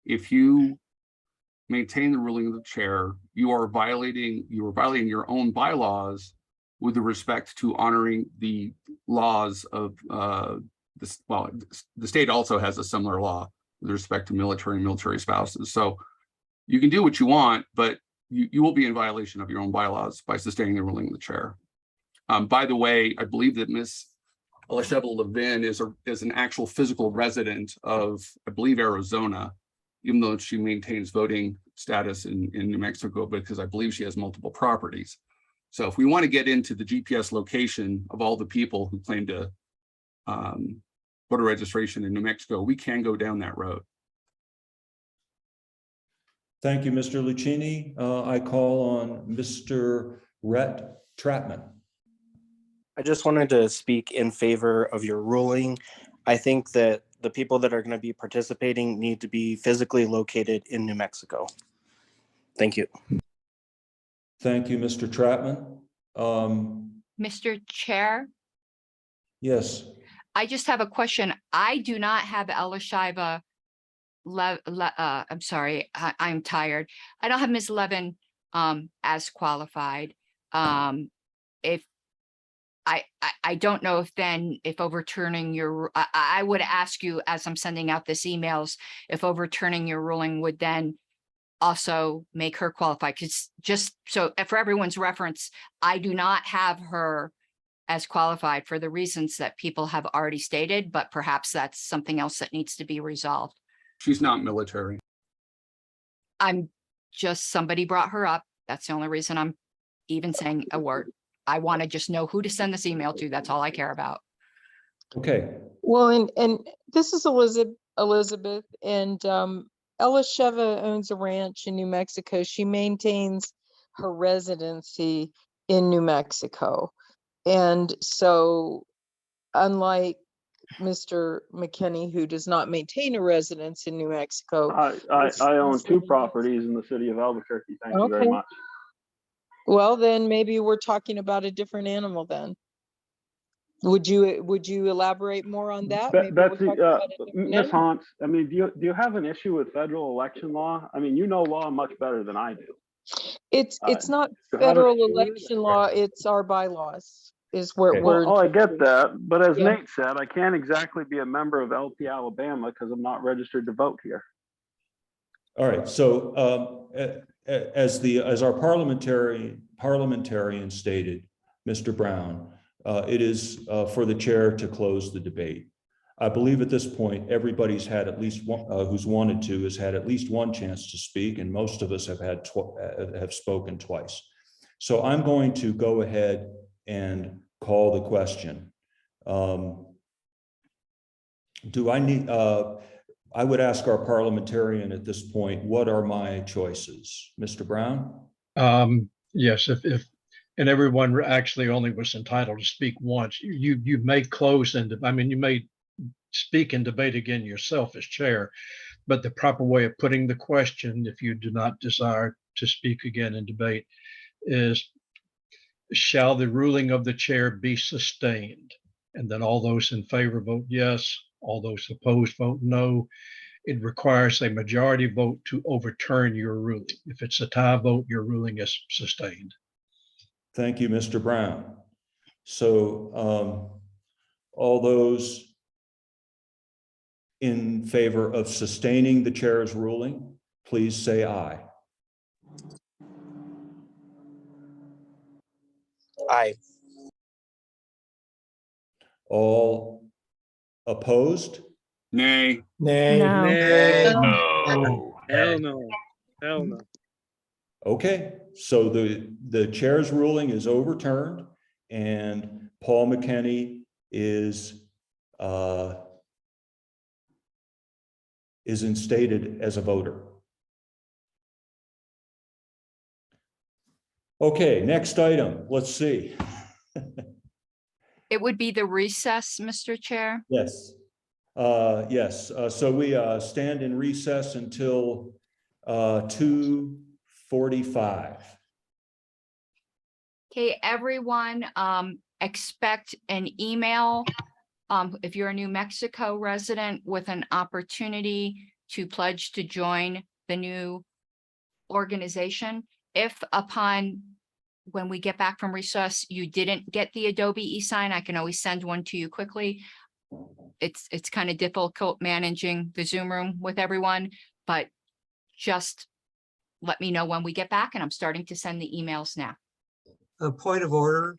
If you maintain the ruling of the chair, you are violating your own bylaws with respect to honoring the laws of this. Well, the state also has a similar law with respect to military and military spouses. So you can do what you want, but you will be in violation of your own bylaws by sustaining the ruling of the chair. By the way, I believe that Ms. Elisheva Levin is an actual physical resident of, I believe, Arizona, even though she maintains voting status in New Mexico, because I believe she has multiple properties. So if we want to get into the GPS location of all the people who claim to voter registration in New Mexico, we can go down that road. Thank you, Mr. Lucchini. I call on Mr. Rhett Trapman. I just wanted to speak in favor of your ruling. I think that the people that are going to be participating need to be physically located in New Mexico. Thank you. Thank you, Mr. Trapman. Mr. Chair, Yes. I just have a question. I do not have Elisheva I'm sorry, I'm tired. I don't have Ms. Levin as qualified. If I don't know if then if overturning your, I would ask you as I'm sending out this emails, if overturning your ruling would then also make her qualified. Because just so for everyone's reference, I do not have her as qualified for the reasons that people have already stated, but perhaps that's something else that needs to be resolved. She's not military. I'm just, somebody brought her up. That's the only reason I'm even saying a word. I want to just know who to send this email to. That's all I care about. Okay. Well, and this is Elizabeth, and Elisheva owns a ranch in New Mexico. She maintains her residency in New Mexico. And so unlike Mr. McKinney, who does not maintain a residence in New Mexico. I own 2 properties in the city of Albuquerque. Thank you very much. Well, then maybe we're talking about a different animal then. Would you elaborate more on that? Betsy, Ms. Hantz, I mean, do you have an issue with federal election law? I mean, you know law much better than I do. It's not federal election law, it's our bylaws is where we're. Oh, I get that. But as Nate said, I can't exactly be a member of LP Alabama because I'm not registered to vote here. All right. So as our parliamentarian stated, Mr. Brown, it is for the chair to close the debate. I believe at this point, everybody's had at least one, who's wanted to, has had at least one chance to speak, and most of us have have spoken twice. So I'm going to go ahead and call the question. Do I need, I would ask our parliamentarian at this point, what are my choices? Mr. Brown? Yes, if and everyone actually only was entitled to speak once, you may close and, I mean, you may speak and debate again yourself as chair, But the proper way of putting the question, if you do not desire to speak again in debate, is shall the ruling of the chair be sustained? And then all those in favor vote yes, all those opposed vote no. It requires a majority vote to overturn your ruling. If it's a tie vote, your ruling is sustained. Thank you, Mr. Brown. So all those in favor of sustaining the chair's ruling, please say aye. Aye. All opposed? Nay. Nay. No. No. Hell no. Hell no. Okay, so the chair's ruling is overturned and Paul McKinney is instated as a voter. Okay, next item, let's see. It would be the recess, Mr. Chair. Yes. Yes, so we stand in recess until 2:45. Okay, everyone, expect an email. If you're a New Mexico resident with an opportunity to pledge to join the new organization. If when we get back from recess, you didn't get the Adobe e-sign, I can always send one to you quickly. It's kind of difficult managing the Zoom room with everyone, but just let me know when we get back, and I'm starting to send the emails now. A point of order.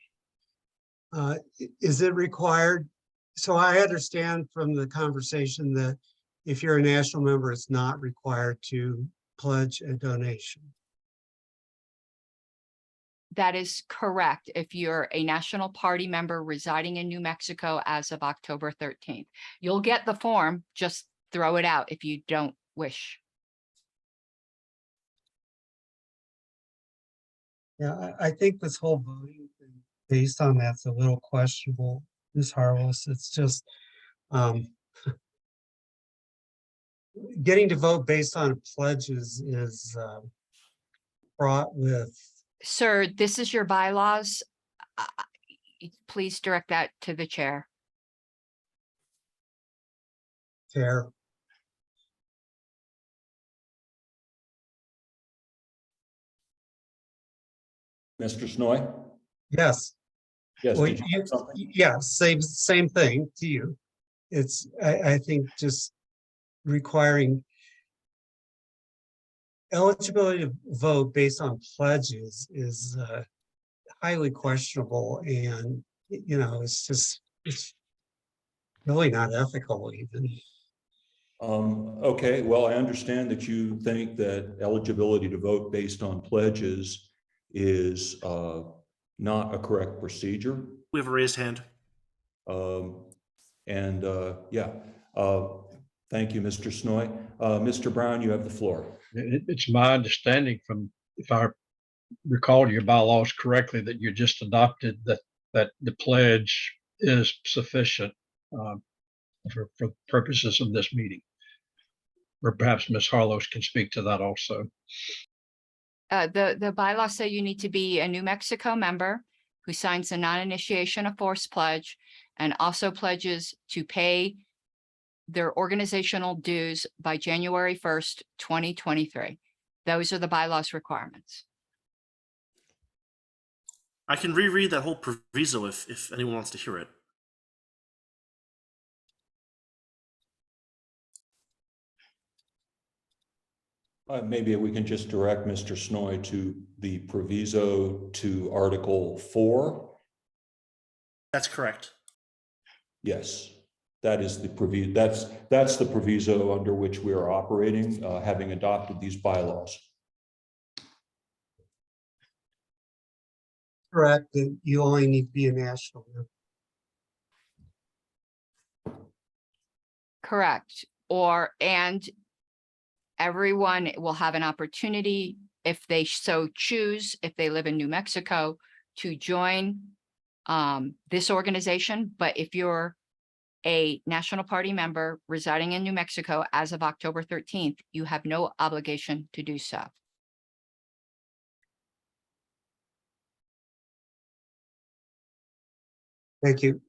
Is it required? So I understand from the conversation that if you're a national member, it's not required to pledge a donation. That is correct. If you're a National Party member residing in New Mexico as of October 13th, you'll get the form, just throw it out if you don't wish. Yeah, I think this whole voting thing based on that's a little questionable, Ms. Harless. It's just getting to vote based on pledges is fraught with. Sir, this is your bylaws. Please direct that to the chair. Fair. Mr. Snoy? Yes. Yes, Well, did you have something? yeah, same thing to you. It's, I think just requiring eligibility to vote based on pledges is highly questionable, and it's really not ethical even. Okay, well, I understand that you think that eligibility to vote based on pledges is not a correct procedure. We have a raised hand. Yeah, thank you, Mr. Snoy. Mr. Brown, you have the floor. It's my understanding from, if I recall your bylaws correctly, that you just adopted that the pledge is sufficient for purposes of this meeting. Or perhaps Ms. Harlow can speak to that also. The bylaws say you need to be a New Mexico member who signs a non-initiation of force pledge and also pledges to pay their organizational dues by January 1st, 2023. Those are the bylaws requirements. I can reread that whole proviso if anyone wants to hear it. Maybe we can just direct Mr. Snoy to the proviso to Article 4. That's correct. Yes, that is the proviso. That's the proviso under which we are operating, having adopted these bylaws. Correct, that you only need to be a national member. Correct. And everyone will have an opportunity, if they so choose, if they live in New Mexico, to join this organization. But if you're a National Party member residing in New Mexico as of October 13th, you have no obligation to do so. Thank you.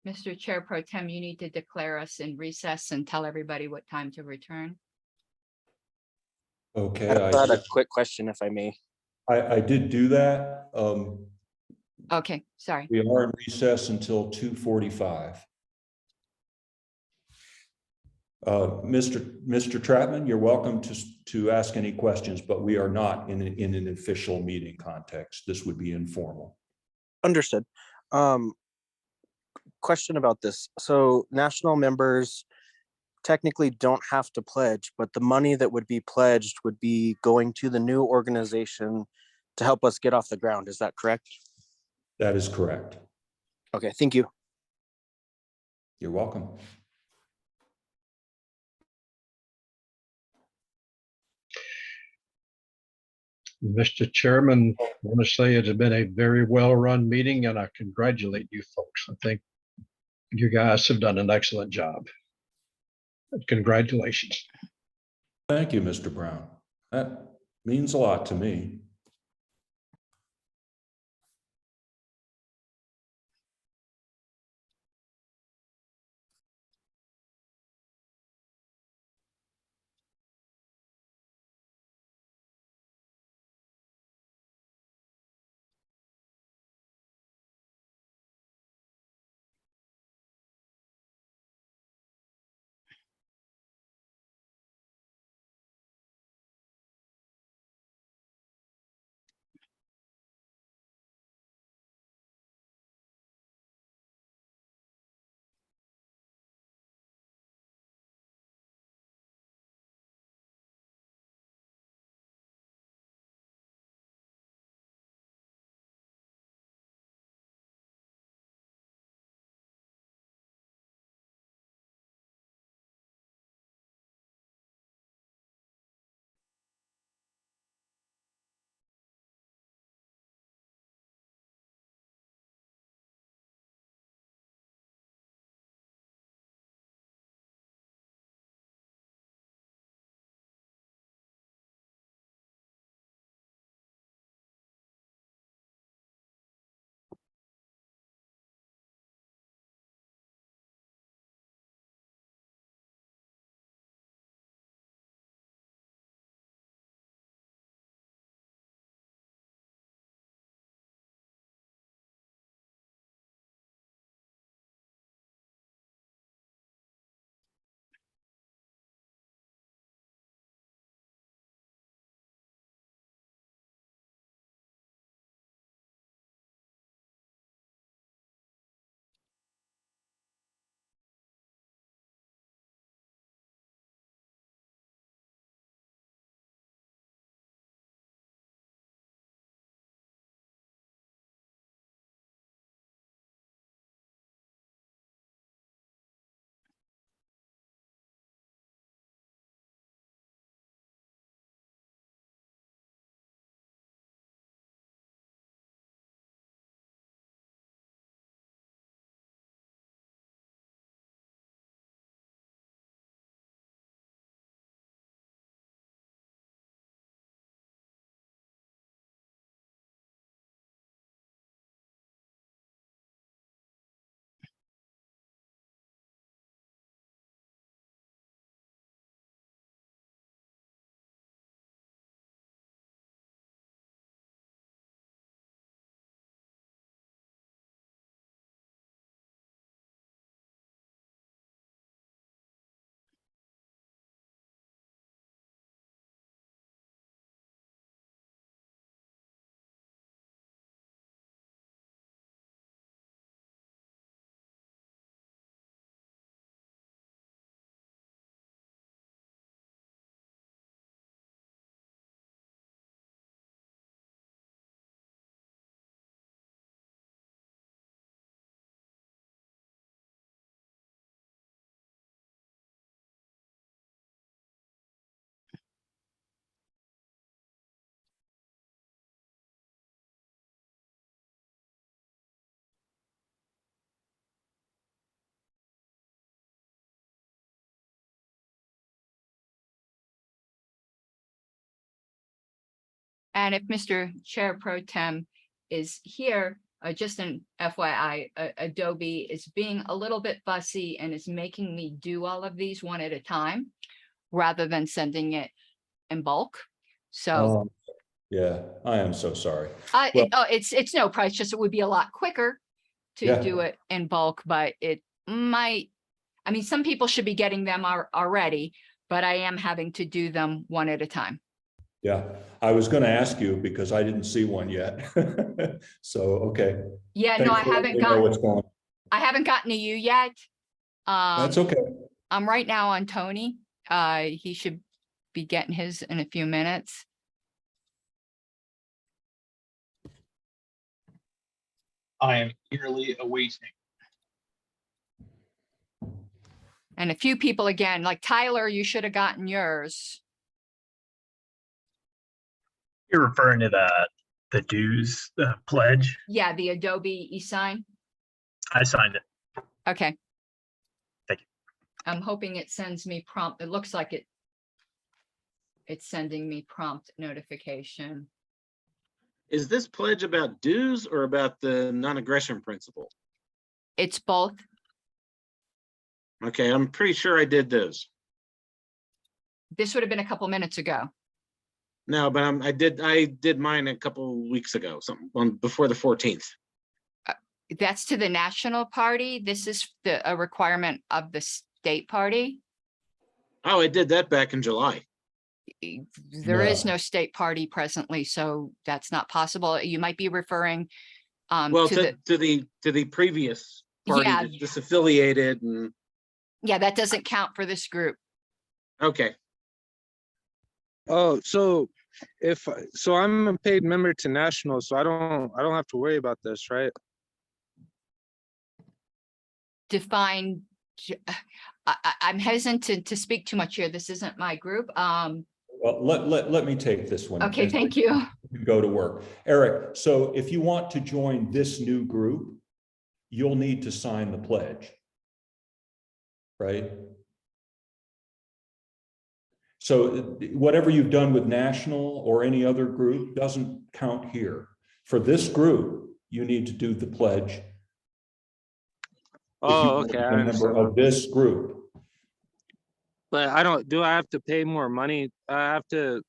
Mr. Chair Pro Tem, you need to declare us in recess and tell everybody what time to return. Okay, I had a quick question, if I may. I did do that. Okay, sorry. We are in recess until 2:45. Mr. Trapman, you're welcome to ask any questions, but we are not in an official meeting context. This would be informal. Understood. Question about this. So national members technically don't have to pledge, but the money that would be pledged would be going to the new organization to help us get off the ground. Is that correct? That is correct. Okay, thank you. You're welcome. Mr. Chairman, I want to say it's been a very well-run meeting, and I congratulate you folks. I think you guys have done an excellent job. Congratulations. Thank you, Mr. Brown. That means a lot to me. And if Mr. Chair Pro Tem is here, just an FYI, Adobe is being a little bit fussy and is making me do all of these one at a time rather than sending it in bulk. So Yeah, I am so sorry. it's no price, just it would be a lot quicker to do it in bulk, but it might, I mean, some people should be getting them already, but I am having to do them one at a time. Yeah, I was going to ask you because I didn't see one yet. So, okay. Yeah, no, I haven't gotten, what's going on. I haven't gotten to you yet. That's okay. I'm right now on Tony. He should be getting his in a few minutes. I am eagerly awaiting. And a few people again, like Tyler, you should have gotten yours. You're referring to the dues pledge? Yeah, the Adobe e-sign. I signed it. Okay. Thank you. I'm hoping it sends me prompt. It looks like it's sending me prompt notification. Is this pledge about dues or about the non-aggression principle? It's both. Okay, I'm pretty sure I did those. This would have been a couple minutes ago. No, but I did mine a couple weeks ago, something on before the 14th. That's to the national party. This is a requirement of the state party. Oh, I did that back in July. There is no state party presently, so that's not possible. You might be referring well to the previous party Yeah. that's disaffiliated and yeah, that doesn't count for this group. okay. Oh, so I'm a paid member to national, so I don't have to worry about this, right? Define, I'm hesitant to speak too much here. This isn't my group. Well, let me take this one. Okay, thank you. Go to work. Eric, so if you want to join this new group, you'll need to sign the pledge. Right? So whatever you've done with national or any other group doesn't count here. For this group, you need to do the pledge. Oh, okay. A member of this group. But do I have to pay more money? Do I have to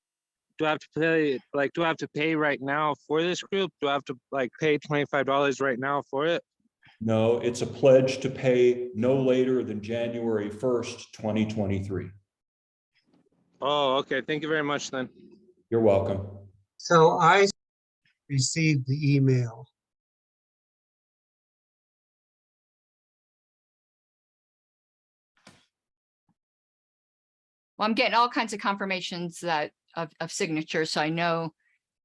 pay right now for this group? Do I have to pay $25 right now for it? No, it's a pledge to pay no later than January 1st, 2023. Oh, okay. Thank you very much then. You're welcome. So I received the email. Well, I'm getting all kinds of confirmations that of signatures, so I know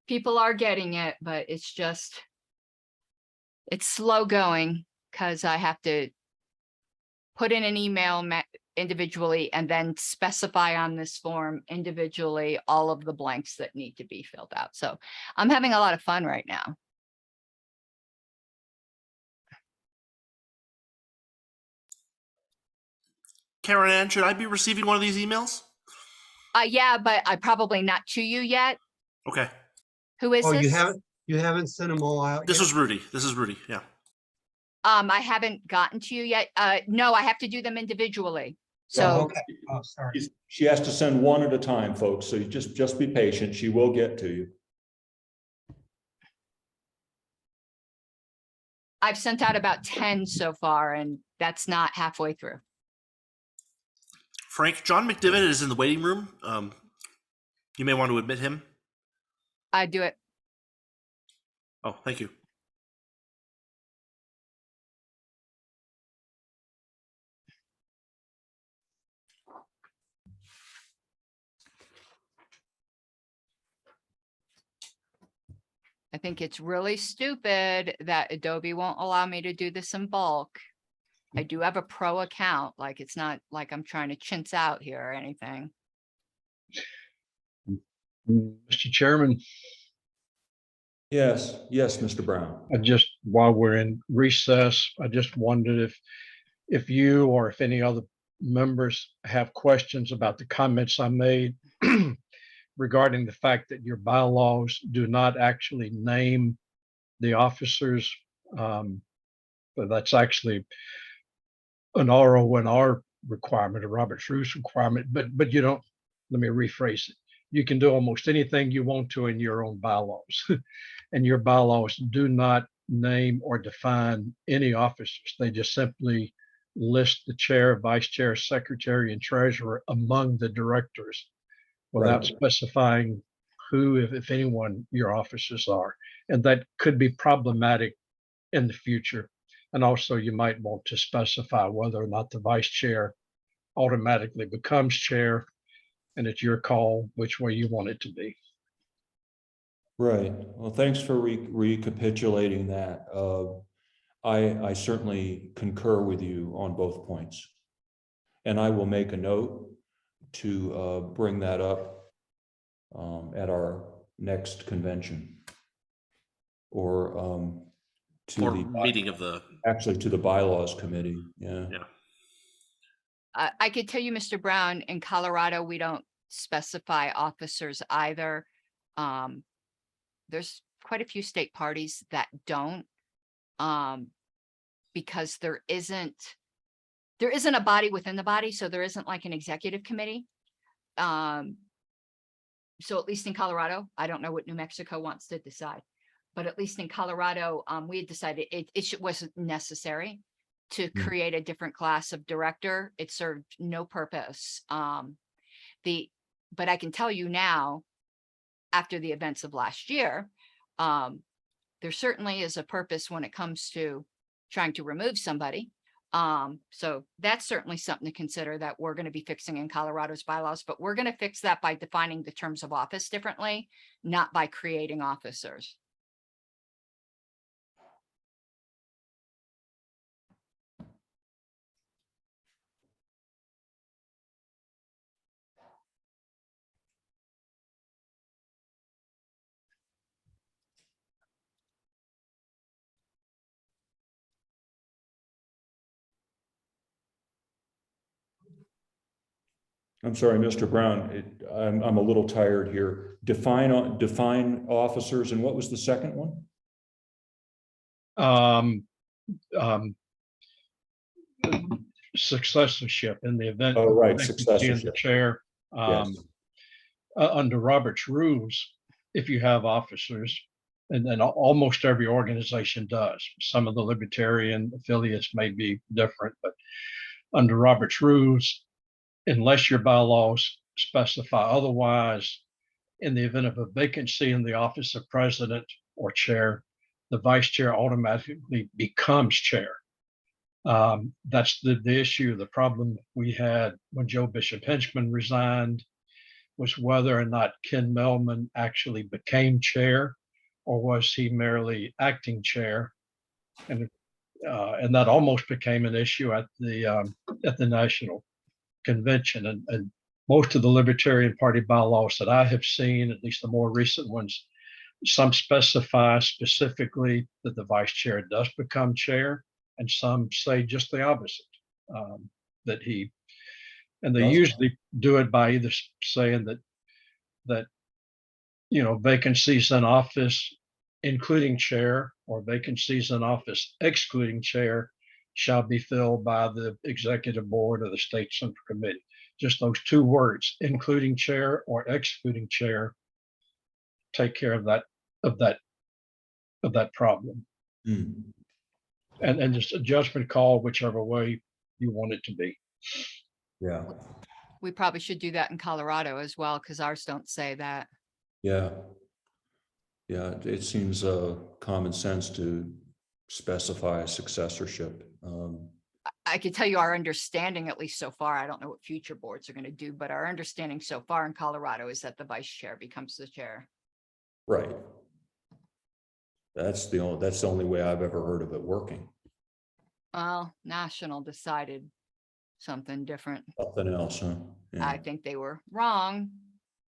people are getting it, but it's slow going because I have to put in an email individually and then specify on this form individually all of the blanks that need to be filled out. So I'm having a lot of fun right now. Karen Ann, should I be receiving one of these emails? Yeah, but I probably not to you yet. Okay. Who is this? You haven't sent them all out This yet? was Rudy. This is Rudy. Yeah. I haven't gotten to you yet. No, I have to do them individually. So okay. Oh, sorry. She has to send one at a time, folks. So you just be patient. She will get to you. I've sent out about 10 so far, and that's not halfway through. Frank, John McDivitt is in the waiting room. You may want to admit him. I do it. Oh, thank you. I think it's really stupid that Adobe won't allow me to do this in bulk. I do have a pro account, like it's not like I'm trying to chintz out here or anything. Mr. Chairman. Yes, Mr. Brown. While we're in recess, I just wondered if you or if any other members have questions about the comments I made regarding the fact that your bylaws do not actually name the officers. But that's actually an RONR requirement, a Robert's Rules requirement, but you don't, let me rephrase it. You can do almost anything you want to in your own bylaws. And your bylaws do not name or define any officers. They just simply list the chair, vice chair, secretary, and treasurer among the directors without specifying who, if anyone, your officers are. And that could be problematic in the future. And also you might want to specify whether or not the vice chair automatically becomes chair, and it's your call which way you want it to be. Right. Well, thanks for recapitulating that. I certainly concur with you on both points. And I will make a note to bring that up at our next convention, or to Or the meeting of the, actually to the bylaws committee. Yeah. I could tell you, Mr. Brown, in Colorado, we don't specify officers either. There's quite a few state parties that don't, because there isn't a body within the body, so there isn't like an executive committee. So at least in Colorado, I don't know what New Mexico wants to decide, but at least in Colorado, we had decided it wasn't necessary to create a different class of director. It served no purpose. But I can tell you now, after the events of last year, there certainly is a purpose when it comes to trying to remove somebody. So that's certainly something to consider that we're going to be fixing in Colorado's bylaws, but we're going to fix that by defining the terms of office differently, not by creating officers. I'm sorry, Mr. Brown, I'm a little tired here. Define officers, and what was the second one? Successorship in the event. Oh, right, vacancy in the successorship. chair. Yes. Under Robert's Rules, if you have officers, and then almost every organization does. Some of the Libertarian affiliates may be different, but under Robert's Rules, unless your bylaws specify otherwise, in the event of a vacancy in the office of president or chair, the vice chair automatically becomes chair. That's the issue. The problem we had when Joe Bishop Henchman resigned was whether or not Ken Melman actually became chair, or was he merely acting chair, and that almost became an issue at the national convention. And most of the Libertarian Party bylaws that I have seen, at least the more recent ones, some specify specifically that the vice chair does become chair, and some say just the opposite, that he, and they usually do it by either saying that vacancies in office including chair, or vacancies in office excluding chair, shall be filled by the executive board or the state central committee. Just those two words, including chair or excluding chair, take care of that problem. And just a judgment call whichever way you want it to be. Yeah. We probably should do that in Colorado as well, because ours don't say that. Yeah. Yeah, it seems common sense to specify successorship. I could tell you our understanding, at least so far, I don't know what future boards are going to do, but our understanding so far in Colorado is that the vice chair becomes the chair. Right. That's the only way I've ever heard of it working. Well, national decided something different. Something else, huh? Yeah. I think they were wrong,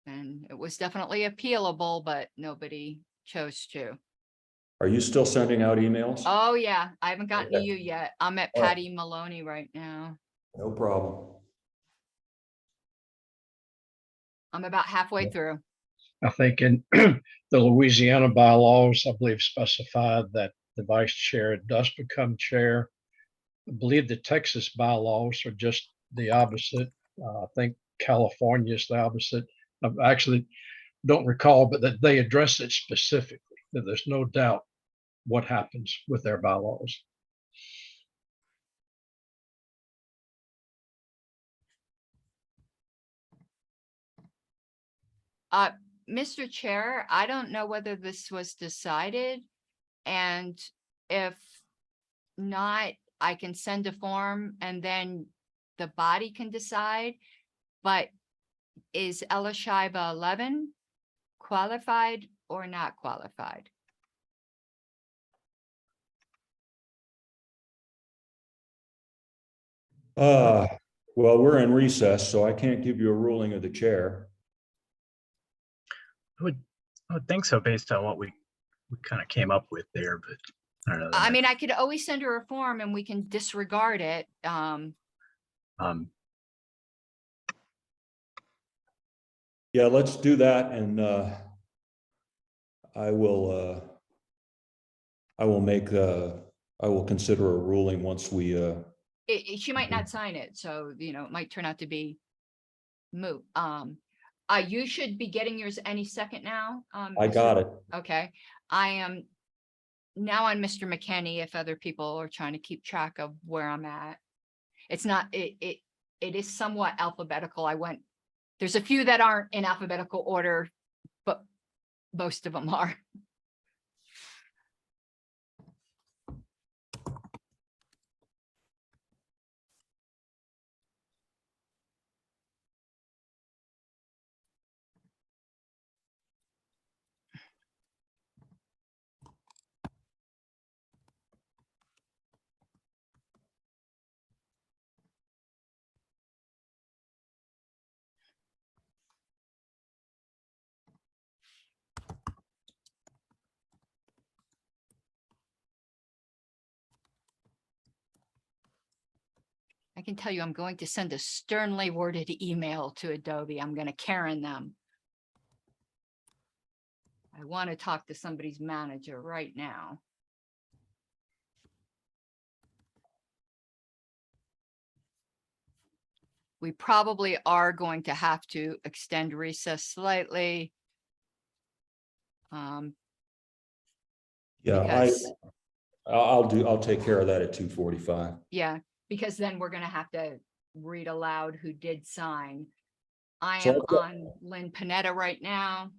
and it was definitely appealable, but nobody chose to. Are you still sending out emails? Oh yeah, I haven't gotten to Okay. you yet. I'm at All right. Patty Maloney right now. No problem. I'm about halfway through. I think in the Louisiana bylaws, I believe specified that the vice chair does become chair. I believe the Texas bylaws are just the opposite. I think California is the opposite. I actually don't recall, but that they address it specifically, that there's no doubt what happens with their bylaws. Mr. Chair, I don't know whether this was decided, and if not, I can send a form and then the body can decide. But is Elishaiba 11 qualified or not qualified? Well, we're in recess, so I can't give you a ruling of the chair. I would think so based on what we kind of came up with there, but I don't know. I mean, I could always send her a form and we can disregard it. Yeah, let's do that, and I will consider a ruling once we. She might not sign it, so it might turn out to be moot. You should be getting yours any second now. I got it. Okay, I am now on Mr. McKinney. If other people are trying to keep track of where I'm at, it's not. It is somewhat alphabetical. There's a few that aren't in alphabetical order, but most of them are. I can tell you, I'm going to send a sternly worded email to Adobe. I'm going to Karen them. I want to talk to somebody's manager right now. We probably are going to have to extend recess slightly. Yeah, because, I'll take care of that at 2:45. yeah, because then we're going to have to read aloud who did sign. I So am I've got- on Lynn Panetta right now.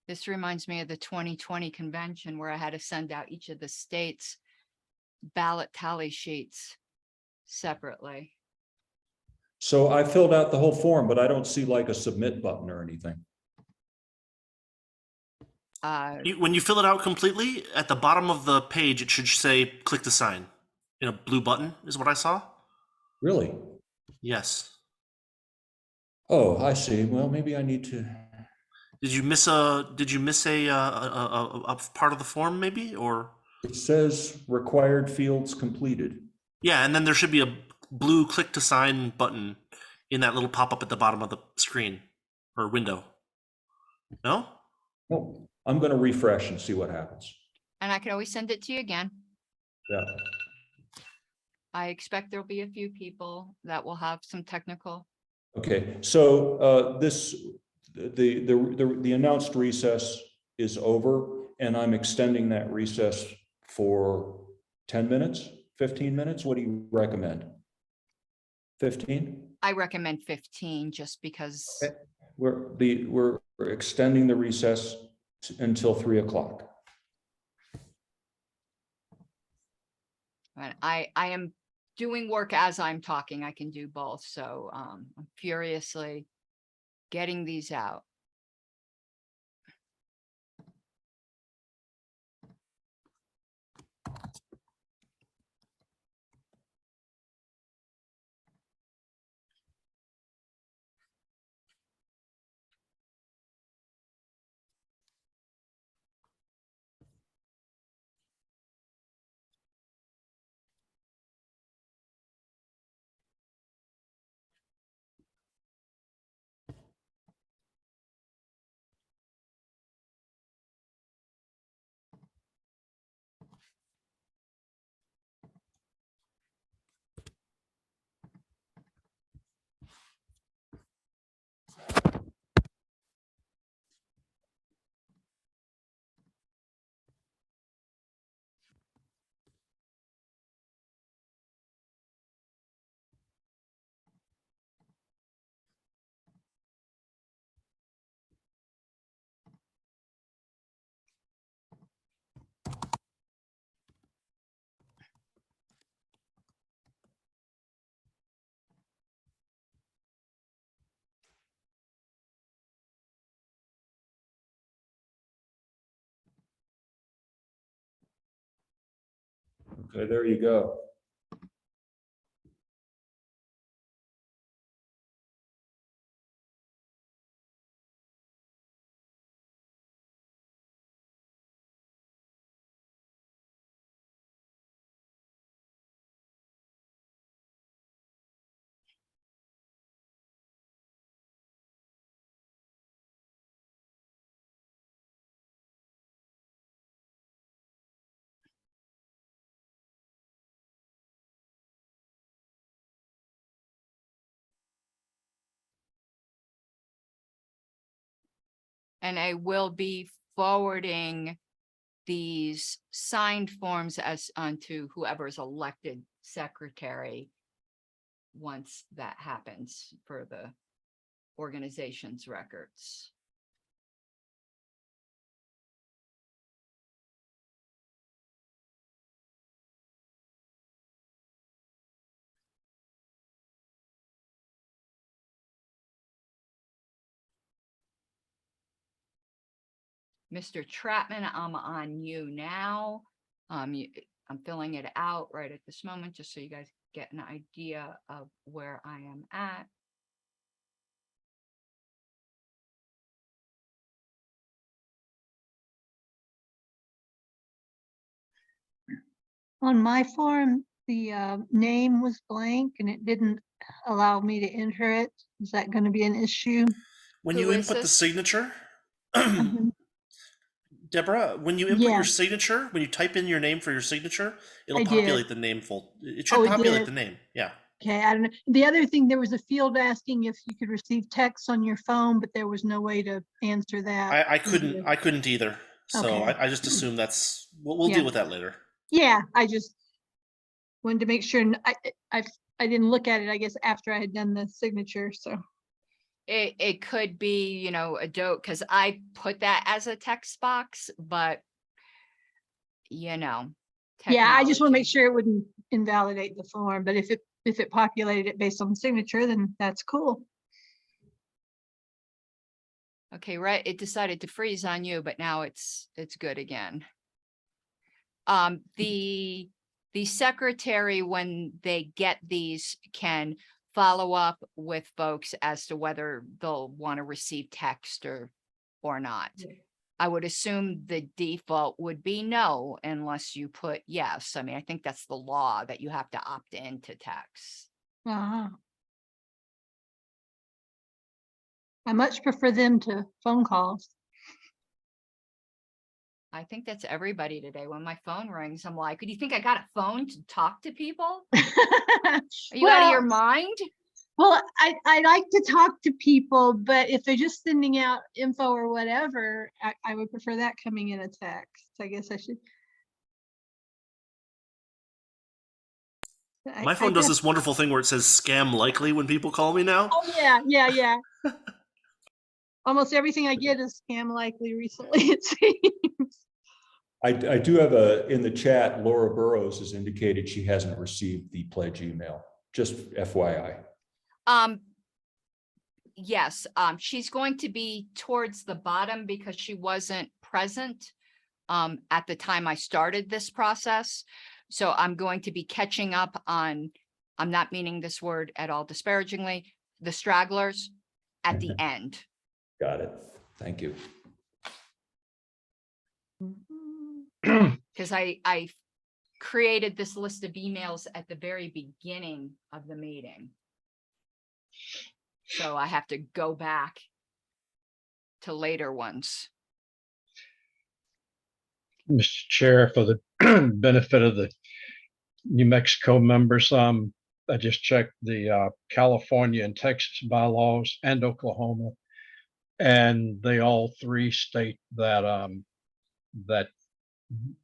This reminds me of the 2020 convention where I had to send out each of the states' ballot tally sheets separately. So I filled out the whole form, but I don't see like a submit button or anything. When you fill it out completely, at the bottom of the page, it should say click to sign. A blue button is what I saw. Really? Yes. Oh, I see. Well, maybe I need to. Did you miss a part of the form maybe, or? It says required fields completed. Yeah, and then there should be a blue click to sign button in that little pop-up at the bottom of the screen or window. No? Oh, I'm going to refresh and see what happens. And I can always send it to you again. Yeah. I expect there'll be a few people that will have some technical. Okay, so the announced recess is over, and I'm extending that recess for 10 minutes, 15 minutes. What do you recommend? 15? I recommend 15 just because. Okay. We're extending the recess until 3 o'clock. I am doing work as I'm talking. I can do both. So I'm furiously getting these out. Okay, there you go. And I will be forwarding these signed forms as onto whoever's elected secretary once that happens for the organization's records. Mr. Trapman, I'm on you now. I'm filling it out right at this moment, just so you guys get an idea of where I am at. On my form, the name was blank and it didn't allow me to enter it. Is that going to be an issue? When you input the signature, Deborah, when you input your signature, when you type in your name for your signature, it'll populate the name full. It should populate the name. Yeah. Okay, I don't know. The other thing, there was a field asking if you could receive text on your phone, but there was no way to answer that. I couldn't either. So Okay. I just assume that's, we'll deal with that later. Yeah, I just wanted to make sure. I didn't look at it, I guess, after I had done the signature, so. It could be, you know, a dope, because I put that as a text box, but you know. Yeah, I just want to make sure it wouldn't invalidate the form, but if it populated it based on the signature, then that's cool. Okay, right. It decided to freeze on you, but now it's good again. The secretary, when they get these, can follow up with folks as to whether they'll want to receive text or not. I would assume the default would be no, unless you put yes. I mean, I think that's the law that you have to opt into text. I much prefer them to phone calls. I think that's everybody today. When my phone rings, I'm like, do you think I got a phone to talk to people? Are you out of your mind? Well, I like to talk to people, but if they're just sending out info or whatever, I would prefer that coming in a text. I guess I should. My phone does this wonderful thing where it says scam likely when people call me now. Oh yeah. Almost everything I get is scam likely recently, it seems. I do have in the chat, Laura Burrows has indicated she hasn't received the pledge email, just FYI. Yes, she's going to be towards the bottom because she wasn't present at the time I started this process. So I'm going to be catching up on, I'm not meaning this word at all disparagingly, the stragglers at the end. Got it. Thank you. Because I created this list of emails at the very beginning of the meeting. So I have to go back to later ones. Mr. Chair, for the benefit of the New Mexico members, I just checked the California and Texas bylaws and Oklahoma, and they all three state that that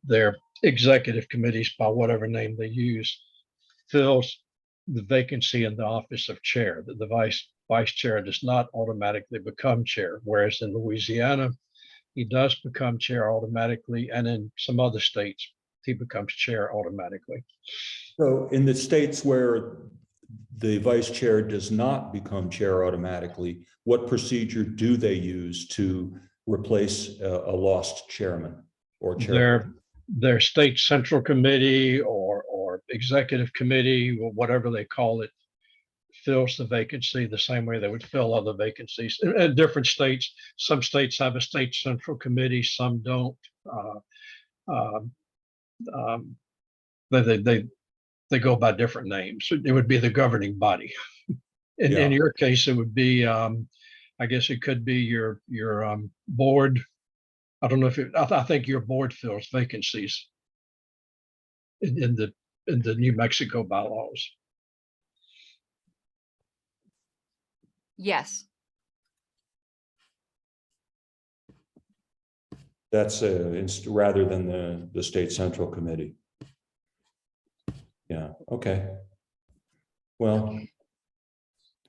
their executive committees, by whatever name they use, fills the vacancy in the office of chair. That the vice chair does not automatically become chair, whereas in Louisiana, he does become chair automatically, and in some other states, he becomes chair automatically. So in the states where the vice chair does not become chair automatically, what procedure do they use to replace a lost chairman or chair? their state central committee or executive committee or whatever they call it fills the vacancy the same way they would fill other vacancies. In different states, some states have a state central committee, some don't. Um, um, they go by different names. It would be the governing body. In Yeah. your case, it would be, I guess it could be your board. I don't know if I think your board fills vacancies in the New Mexico bylaws. Yes. That's rather than the state central committee. Yeah, okay. Well,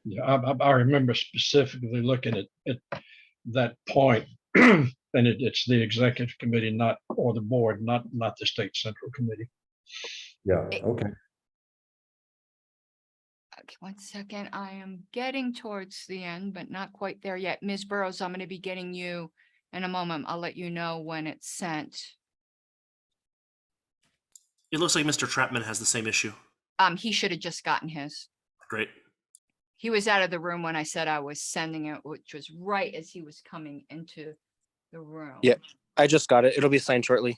Yeah, I remember specifically looking at that point, and it's the executive committee, or the board, not the state central committee. yeah, okay. Okay, 1 second. I am getting towards the end, but not quite there yet. Ms. Burrows, I'm going to be getting you in a moment. I'll let you know when it's sent. It looks like Mr. Trapman has the same issue. He should have just gotten his. Great. He was out of the room when I said I was sending it, which was right as he was coming into the room. Yeah, I just got it. It'll be signed shortly.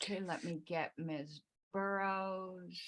Okay, let me get Ms. Burrows.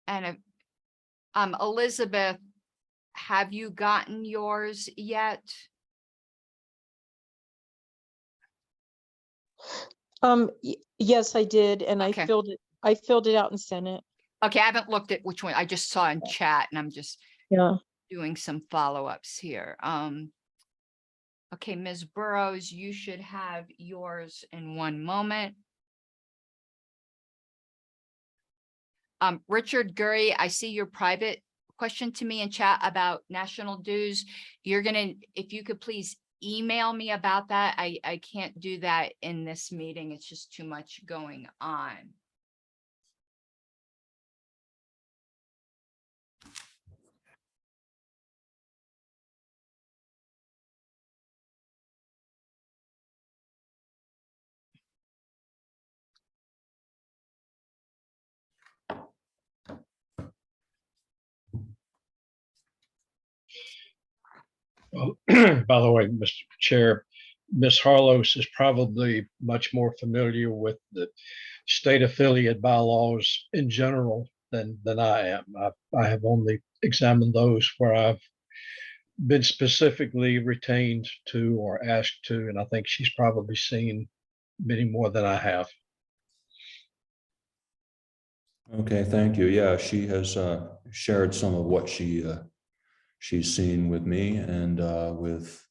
And Elizabeth, have you gotten yours yet? Yes, I did, and Okay. I filled it out and sent it. Okay, I haven't looked at which one. I just saw in chat and I'm just doing some follow-ups here. Okay, Ms. Burrows, you should have yours in 1 moment. Richard Gurry, I see your private question to me in chat about national dues. If you could please email me about that. I can't do that in this meeting. It's just too much going on. Well, by the way, Mr. Chair, Ms. Harlos is probably much more familiar with the state affiliate bylaws in general than I am. I have only examined those where I've been specifically retained to or asked to, and I think she's probably seen many more than I have. Okay, thank you. Yeah, she has shared some of what she's seen with me and with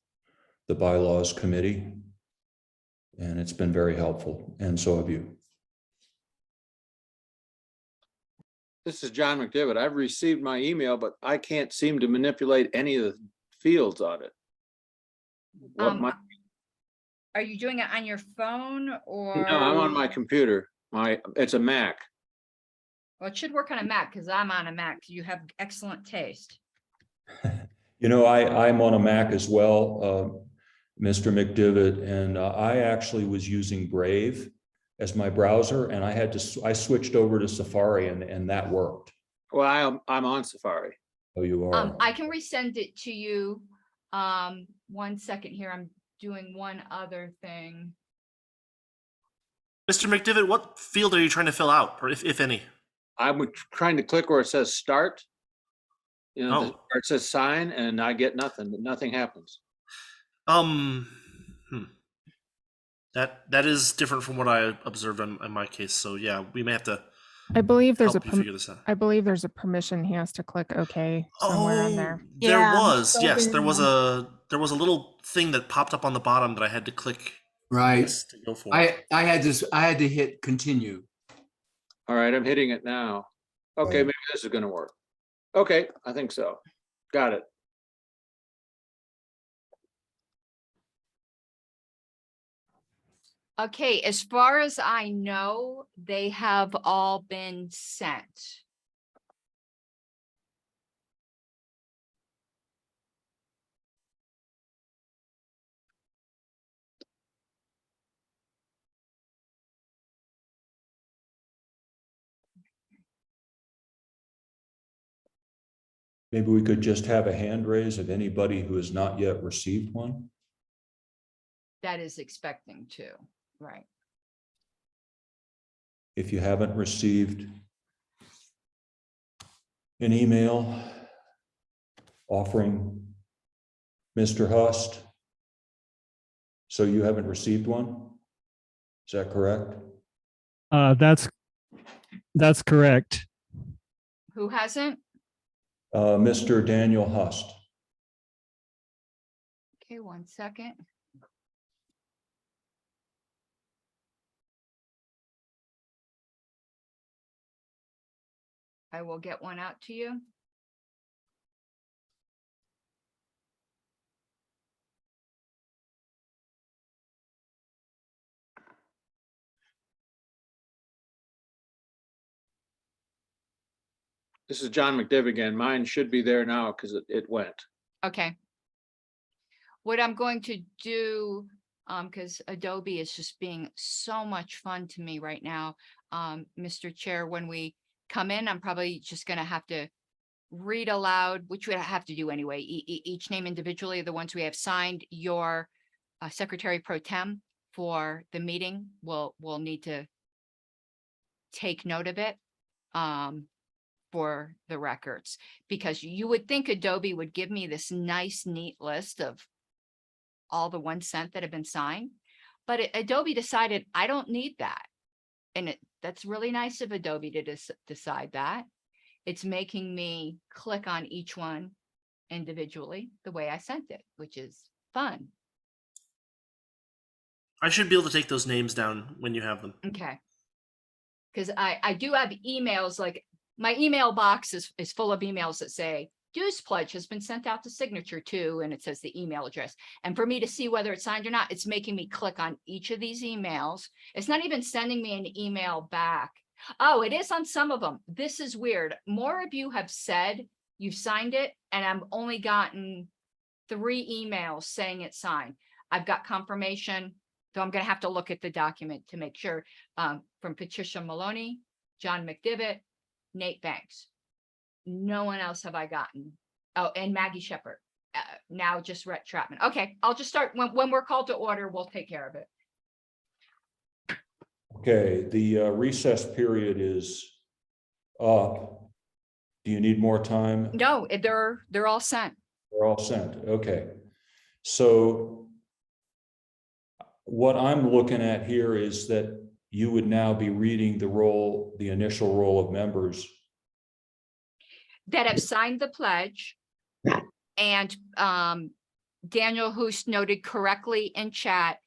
the bylaws committee, and it's been very helpful, and so have you. This is John McDivitt. I've received my email, but I can't seem to manipulate any of the fields on it. Are you doing it on your phone or? No, I'm on my computer. It's a Mac. Well, it should work on a Mac because I'm on a Mac. You have excellent taste. You know, I'm on a Mac as well, Mr. McDivitt, and I actually was using Brave as my browser, and I switched over to Safari, and that worked. Well, I'm on Safari. Oh, you are. I can resend it to you. 1 second here. I'm doing one other thing. Mr. McDivitt, what field are you trying to fill out, or if any? I'm trying to click where it says start. You know, where it says sign, and I get nothing. Nothing happens. That is different from what I observed in my case. So yeah, we may have to. I believe there's figure this out. I believe there's a permission he has to click OK somewhere on there. There was, yes, there was a little thing that popped up on the bottom that I had to click Right. Yes, to go for. I had to hit continue. All right, I'm hitting it now. Okay, maybe this is gonna work. Okay, I think so. Got it. Okay, as far as I know, they have all been sent. Maybe we could just have a hand raise of anybody who has not yet received one. That is expecting to, right? If you haven't received an email offering Mr. Hust, so you haven't received one? Is that correct? That's correct. Who hasn't? Mr. Daniel Hust. Okay, 1 second. I will get one out to you. This is John McDiv again. Mine should be there now because it went. Okay. What I'm going to do, because Adobe is just being so much fun to me right now, Mr. Chair, when we come in, I'm probably just going to have to read aloud, which we have to do anyway, each name individually, the ones we have signed. Your Secretary Pro Tem for the meeting will need to take note of it for the records, because you would think Adobe would give me this nice, neat list of all the ones sent that have been signed, but Adobe decided I don't need that. And that's really nice of Adobe to decide that. It's making me click on each one individually the way I sent it, which is fun. I should be able to take those names down when you have them. Okay. Because I do have emails, like my email box is full of emails that say, dues pledge has been sent out to signature to, and it says the email address. And for me to see whether it's signed or not, it's making me click on each of these emails. It's not even sending me an email back. Oh, it is on some of them. This is weird. More of you have said you've signed it, and I've only gotten 3 emails saying it's signed. I've got confirmation, though I'm going to have to look at the document to make sure, from Patricia Maloney, John McDivitt, Nate Banks. No one else have I gotten. Oh, and Maggie Shepard. Now just Rhett Trapman. Okay, I'll just start when we're called to order. We'll take care of it. Okay, the recess period is up. Do you need more time? No, they're all sent. They're all sent. Okay. So what I'm looking at here is that you would now be reading the initial roll of members That have signed the pledge. And Daniel Hoos noted correctly in chat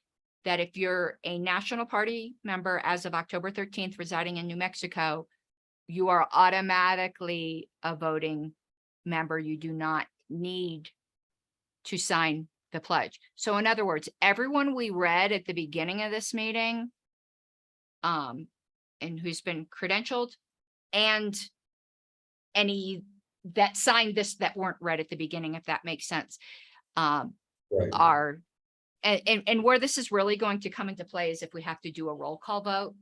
that if you're a National Party member as of October 13th residing in New Mexico, you are automatically a voting member. You do not need to sign the pledge. So in other words, everyone we read at the beginning of this meeting, and who's been credentialed, and any that signed this that weren't read at the beginning, if that makes sense, are, and where this is really going to come into play is if we have to do a roll call vote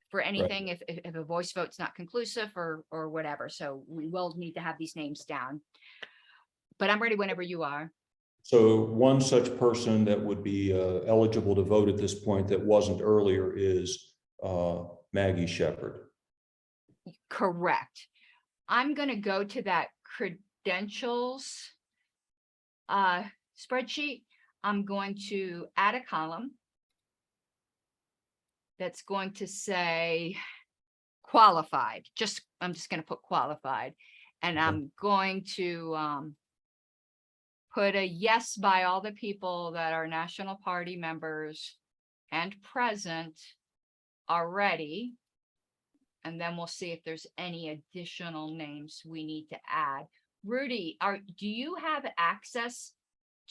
for anything, if a voice vote's not conclusive or whatever. So we will need to have these names down. But I'm ready whenever you are. So one such person that would be eligible to vote at this point that wasn't earlier is Maggie Shepard. Correct. I'm going to go to that credentials spreadsheet. I'm going to add a column that's going to say qualified. I'm just going to put qualified, and I'm going to put a yes by all the people that are National Party members and present already. And then we'll see if there's any additional names we need to add. Rudy, do you have access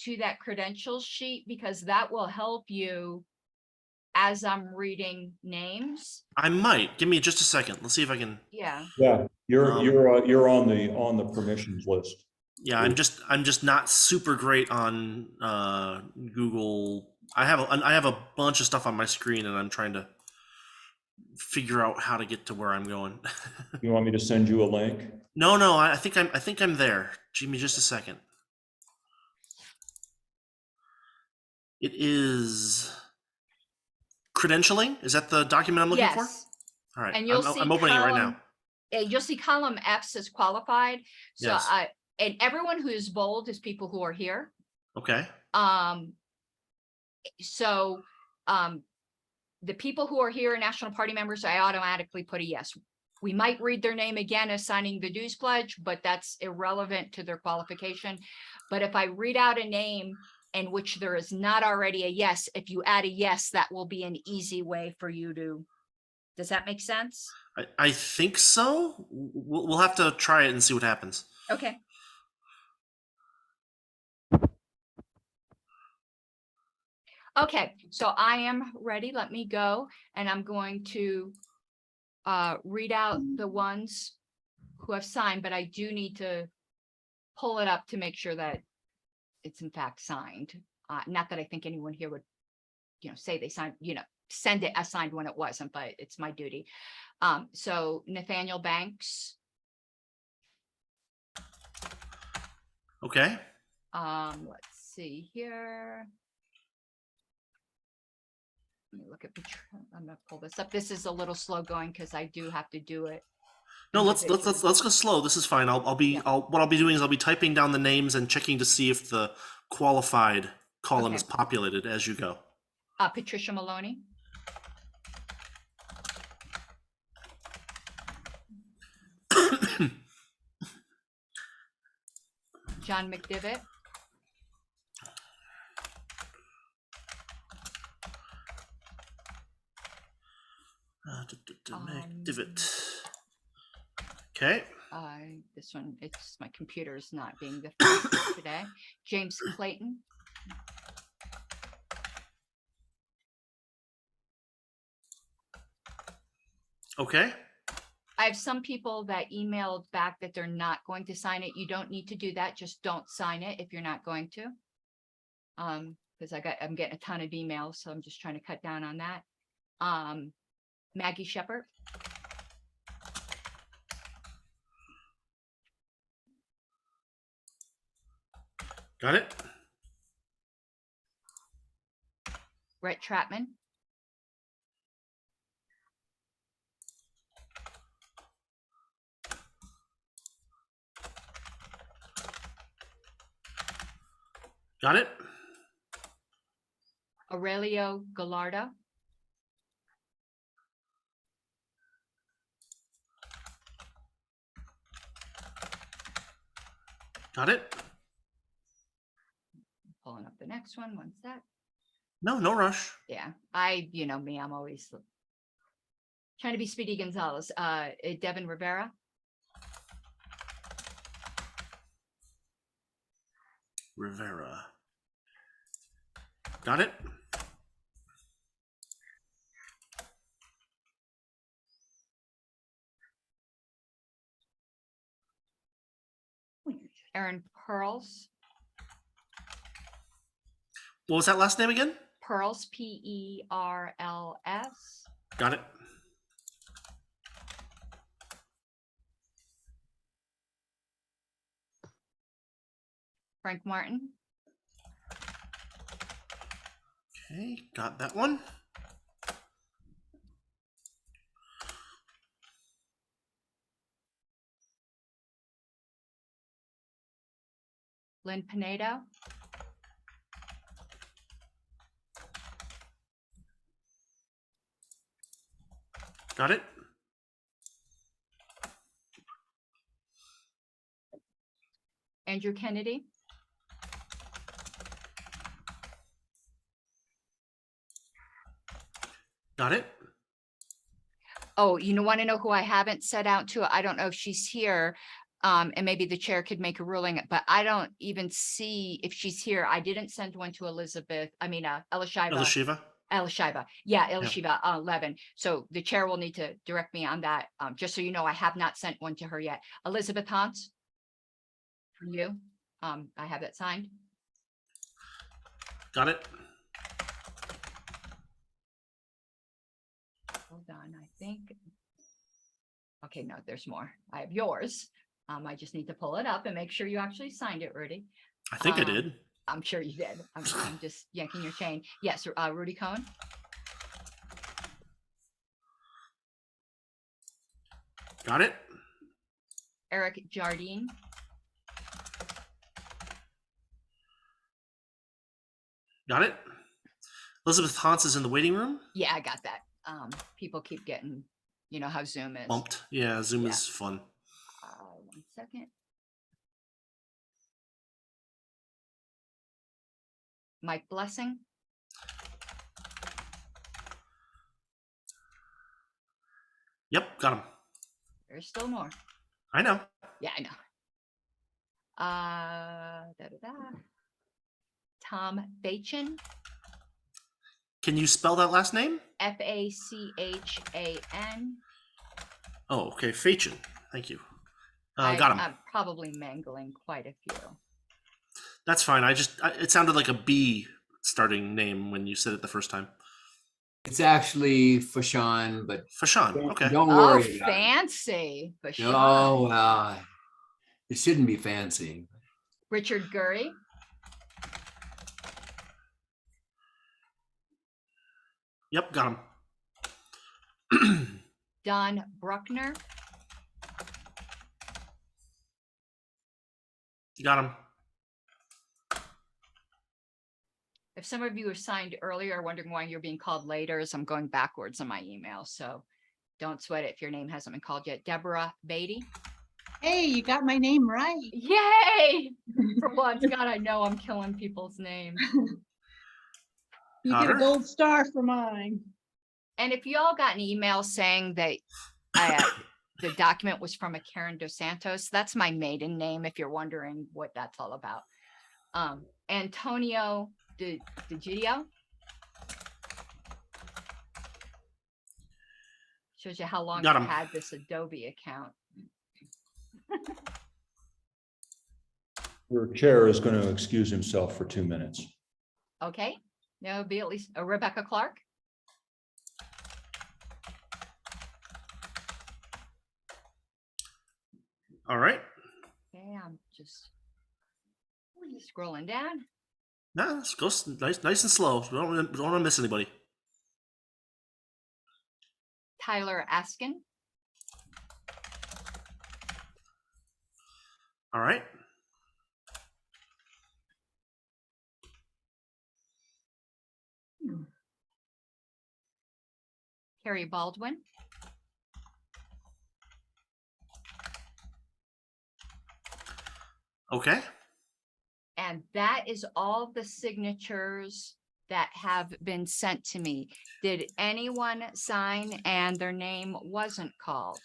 to that credentials sheet? Because that will help you as I'm reading names. I might. Give me just a second. Let's see if I can. Yeah. Yeah, you're on the permissions list. Yeah, I'm just not super great on Google. I have a bunch of stuff on my screen, and I'm trying to figure out how to get to where I'm going. You want me to send you a link? No, I think I'm there. Give me just a second. It is credentialing. Is that the document I'm looking for? Yes. All right, And you'll see I'm opening it right now. You'll see column F says qualified. So Yes. And everyone who is bold is people who are here. Okay. So the people who are here are National Party members, I automatically put a yes. We might read their name again as signing the dues pledge, but that's irrelevant to their qualification. But if I read out a name in which there is not already a yes, if you add a yes, that will be an easy way for you to, does that make sense? I think so. We'll have to try it and see what happens. Okay. Okay, so I am ready. Let me go, and I'm going to read out the ones who have signed, but I do need to pull it up to make sure that it's in fact signed. Not that I think anyone here would, say they signed, send it as signed when it wasn't, but it's my duty. So Nathaniel Banks. Okay. Let's see here. Let me look at, I'm gonna pull this up. This is a little slow going because I do have to do it. No, let's go slow. This is fine. What I'll be doing is I'll be typing down the names and checking to see if the qualified column is populated as you go. Patricia Maloney. John McDivitt. McDivitt. Okay. This one, it's my computer's not being the fastest today. James Clayton. Okay. I have some people that emailed back that they're not going to sign it. You don't need to do that. Just don't sign it if you're not going to. Because I'm getting a ton of emails, so I'm just trying to cut down on that. Maggie Shepard. Got it. Brett Trapman. Got it. Aurelio Gallardo. Got it. Pulling up the next one. One sec. No rush. Yeah, you know me, I'm always trying to be Speedy Gonzalez. Devin Rivera. Rivera. Got it. Aaron Pearls. What was that last name again? Pearls, P-E-R-L-S. Got it. Frank Martin. Okay, got that one. Lynn Pinedo. Got it. Andrew Kennedy. Got it? Oh, you want to know who I haven't set out to? I don't know if she's here. And maybe the chair could make a ruling, but I don't even see if she's here. I didn't send one to Elizabeth. I mean, Elishaiva. Elishaiva? Elishaiva. Yeah, Elishaiva 11. So the chair will need to direct me on that. Just so you know, I have not sent one to her yet. Elizabeth Hans, for you. I have that signed. Got it? Hold on, I think. Okay, no, there's more. I have yours. I just need to pull it up and make sure you actually signed it, Rudy. I think I did. I'm sure you did. I'm just yanking your chain. Yes, Rudy Cohen. Got it? Eric Jardine. Got it? Elizabeth Hans is in the waiting room? Yeah, I got that. People keep getting, you know how Zoom is. Bumped. Yeah, Zoom is fun. 1 second. Mike Blessing. Yep, got him. There's still more. I know. Yeah, I know. Tom Fachan. Can you spell that last name? Fachan. Oh, okay. Fachan. Thank you. Got him. I'm probably mangling quite a few. That's fine. It sounded like a B starting name when you said it the first time. It's actually Fashawn, but Fashawn. Okay. Don't worry. Oh, fancy. Fashawn. Oh, it shouldn't be fancy. Richard Gurry. Yep, got him. Don Bruckner. Got him. If some of you are signed earlier, wondering why you're being called later, as I'm going backwards on my email. So don't sweat it if your name hasn't been called yet. Deborah Beatty. Hey, you got my name right. Yay! For once, God, I know I'm killing people's names. You get a gold star for mine. And if you all got an email saying that the document was from a Karen Dos Santos, that's my maiden name, if you're wondering what that's all about. Antonio DeGidio. Shows you how long Got you him. had this Adobe account. Your chair is going to excuse himself for 2 minutes. Okay, now it'll be at least Rebecca Clark. All right. Okay, I'm just scrolling down. No, let's go nice and slow. We don't want to miss anybody. Tyler Askin. All right. Carrie Baldwin. Okay. And that is all the signatures that have been sent to me. Did anyone sign and their name wasn't called?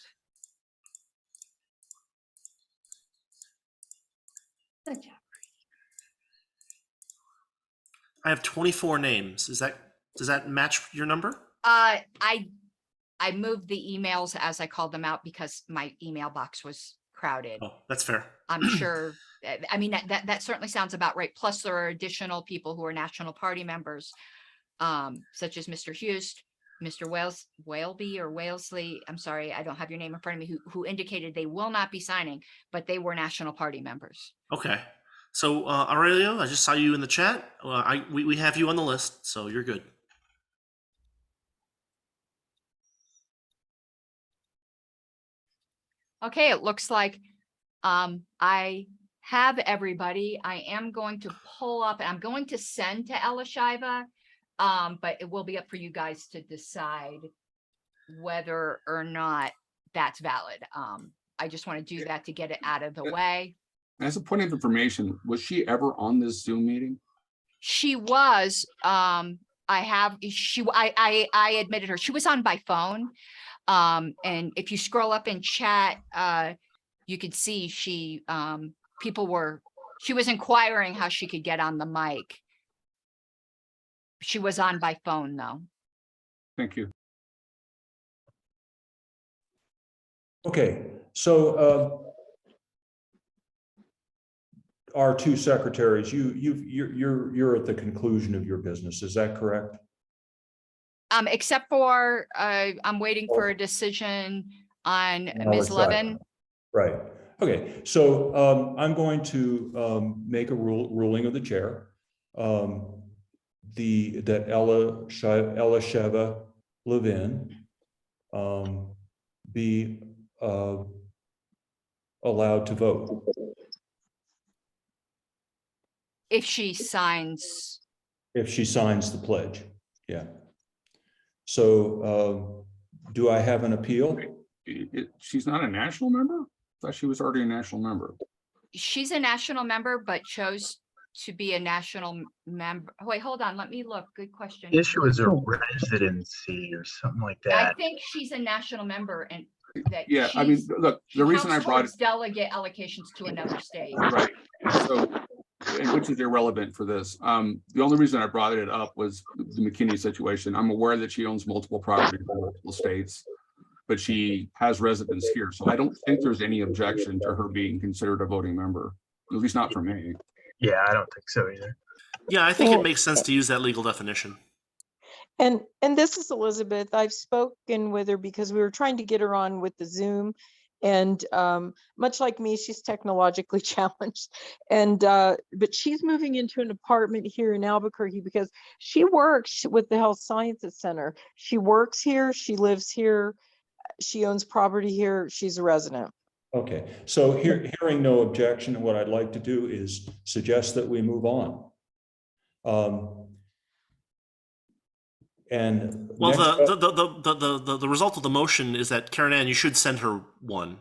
Good job. I have 24 names. Does that match your number? I moved the emails as I called them out because my email box was crowded. Oh, that's fair. I'm sure. I mean, that certainly sounds about right. Plus, there are additional people who are National Party members, such as Mr. Hughes, Mr. Whaleby or Walesley. I'm sorry, I don't have your name in front of me. Who indicated they will not be signing, but they were National Party members. Okay. So Aurelio, I just saw you in the chat. We have you on the list, so you're good. Okay, it looks like I have everybody. I am going to pull up and I'm going to send to Elishaiva, but it will be up for you guys to decide whether or not that's valid. I just want to do that to get it out of the way. As a point of information, was she ever on this Zoom meeting? She was, I I admitted her. She was on by phone. And if you scroll up in chat, you could see she was inquiring how she could get on the mic. She was on by phone though. Thank you. Okay, so our two secretaries, you're at the conclusion of your business. Is that correct? Except for I'm waiting for a decision on Ms. Levin. Right. Okay. So I'm going to make a ruling of the chair that Elisheva Levin be allowed to vote. If she signs. If she signs the pledge. Yeah. So do I have an appeal? She's not a national member? I thought she was already a national member. She's a national member, but chose to be a national member. Wait, hold on. Let me look. Good question. Issue is a residency or something like that. I think she's a national member and that. Yeah, I mean, look, the reason I brought it. Delegate allocations to another state. Right. So, which is irrelevant for this. The only reason I brought it up was the McKinney situation. I'm aware that she owns multiple properties in multiple states, but she has residence here. So I don't think there's any objection to her being considered a voting member, at least not for me. Yeah, I don't think so either. Yeah, I think it makes sense to use that legal definition. And this is Elizabeth. I've spoken with her because we were trying to get her on with the Zoom, and much like me, she's technologically challenged. And but she's moving into an apartment here in Albuquerque because she works with the Health Sciences Center. She works here. She lives here. She owns property here. She's a resident. Okay, so hearing no objection, what I'd like to do is suggest that we move on. And well, the result of the motion is that Karen Ann, you should send her one.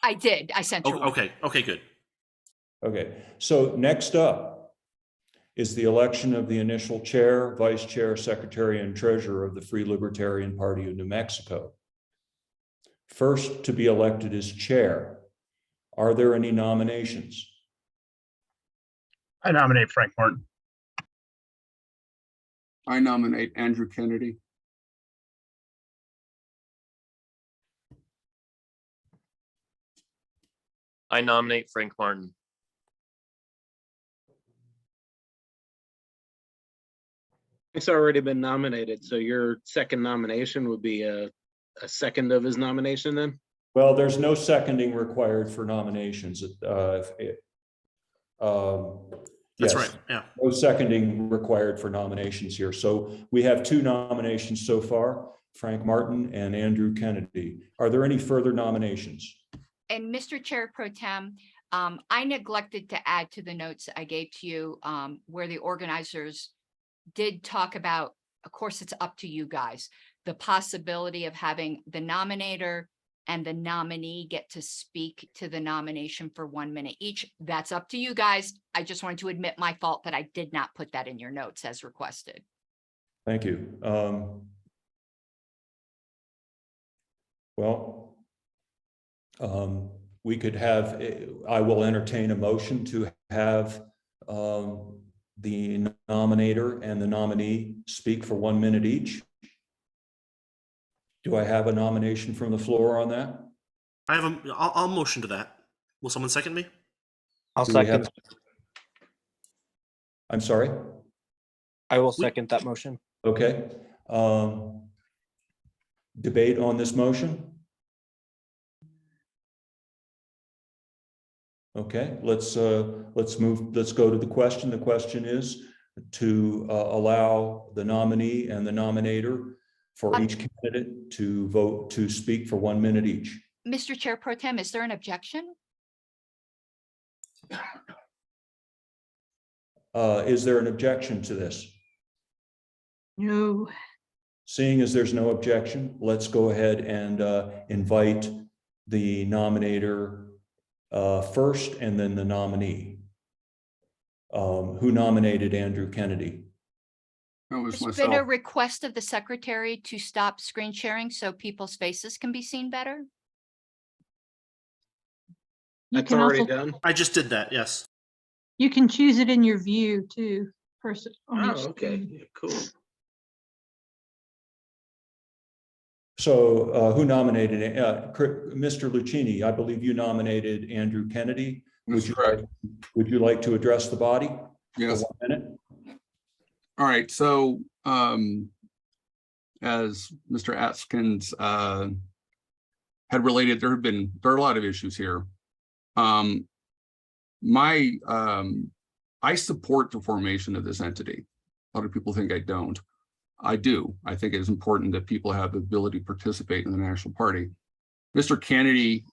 I did. I sent her one. Okay. Okay. Good. Okay. So next up is the election of the initial chair, vice chair, secretary, and treasurer of the Free Libertarian Party of New Mexico. First to be elected is chair. Are there any nominations? I nominate Frank Martin. I nominate Andrew Kennedy. I nominate Frank Martin. It's already been nominated, so your second nomination would be a second of his nomination then? Well, there's no seconding required for nominations. That's Yes, right. Yeah. no seconding required for nominations here. So we have two nominations so far, Frank Martin and Andrew Kennedy. Are there any further nominations? And Mr. Chair Pro Tem, I neglected to add to the notes I gave to you where the organizers did talk about, of course, it's up to you guys, the possibility of having the nominator and the nominee get to speak to the nomination for 1 minute each. That's up to you guys. I just wanted to admit my fault that I did not put that in your notes as requested. Thank you. We could have, I will entertain a motion to have the nominator and the nominee speak for 1 minute each. Do I have a nomination from the floor on that? I'll motion to that. Will someone second me? I'll second. I'm sorry? I will second that motion. Okay. Debate on this motion? Okay, let's go to the question. The question is to allow the nominee and the nominator for each candidate to vote to speak for 1 minute each. Mr. Chair Pro Tem, is there an objection? Is there an objection to this? No. Seeing as there's no objection, let's go ahead and invite the nominator first and then the nominee. Who nominated Andrew Kennedy? That was There's been a myself. request of the secretary to stop screen sharing so people's faces can be seen better. You That's can already also, done. I just did that. Yes. you can choose it in your view too. Person. Oh, okay. Yeah, cool. So who nominated, Mr. Lucchini? I believe you nominated Andrew Kennedy. That's correct. Would you like to address the body? Yes. For 1 minute? All right. So as Mr. Atkins had related, there are a lot of issues here. I support the formation of this entity. A lot of people think I don't. I do. I think it is important that people have the ability to participate in the National Party. Mr. Kennedy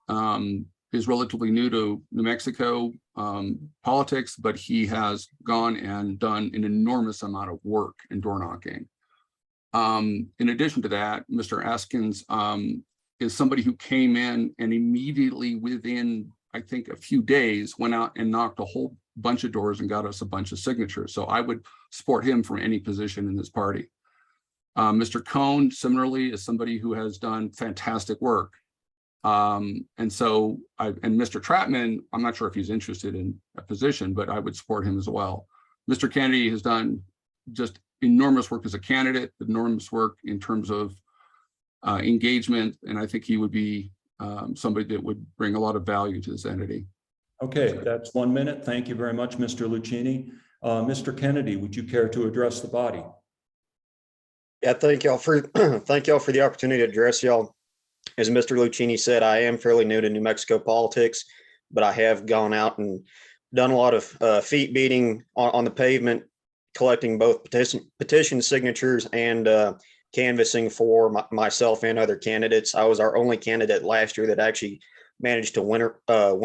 is relatively new to New Mexico politics, but he has gone and done an enormous amount of work in door knocking. In addition to that, Mr. Atkins is somebody who came in and immediately within, I think, a few days went out and knocked a whole bunch of doors and got us a bunch of signatures. So I would support him from any position in this party. Mr. Cohn, similarly, is somebody who has done fantastic work. And Mr. Trapman, I'm not sure if he's interested in a position, but I would support him as well. Mr. Kennedy has done just enormous work as a candidate, enormous work in terms of engagement, and I think he would be somebody that would bring a lot of value to this entity. Okay, that's 1 minute. Thank you very much, Mr. Lucchini. Mr. Kennedy, would you care to address the body? Yeah, thank y'all for thank y'all for the opportunity to address y'all. As Mr. Lucchini said, I am fairly new to New Mexico politics, but I have gone out and done a lot of feet beating on the pavement, collecting both petition signatures and canvassing for myself and other candidates. I was our only candidate last year that actually managed to win a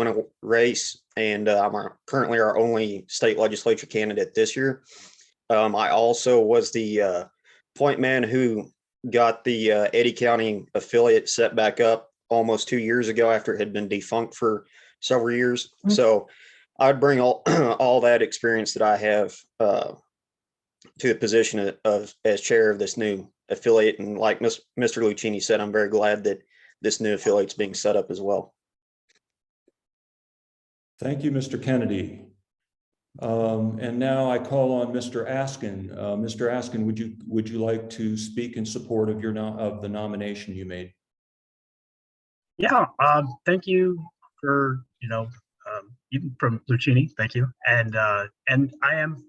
race, and I'm currently our only state legislature candidate this year. I also was the point man who got the Eddy County affiliate set back up almost 2 years ago after it had been defunct for several years. Mm-hmm. So I'd bring all that experience that I have to the position of as chair of this new affiliate. And like Mr. Lucchini said, I'm very glad that this new affiliate's being set up as well. Thank you, Mr. Kennedy. And now I call on Mr. Askin. Mr. Askin, would you like to speak in support of the nomination you made? Yeah, thank you for even from Lucchini, thank you, and I am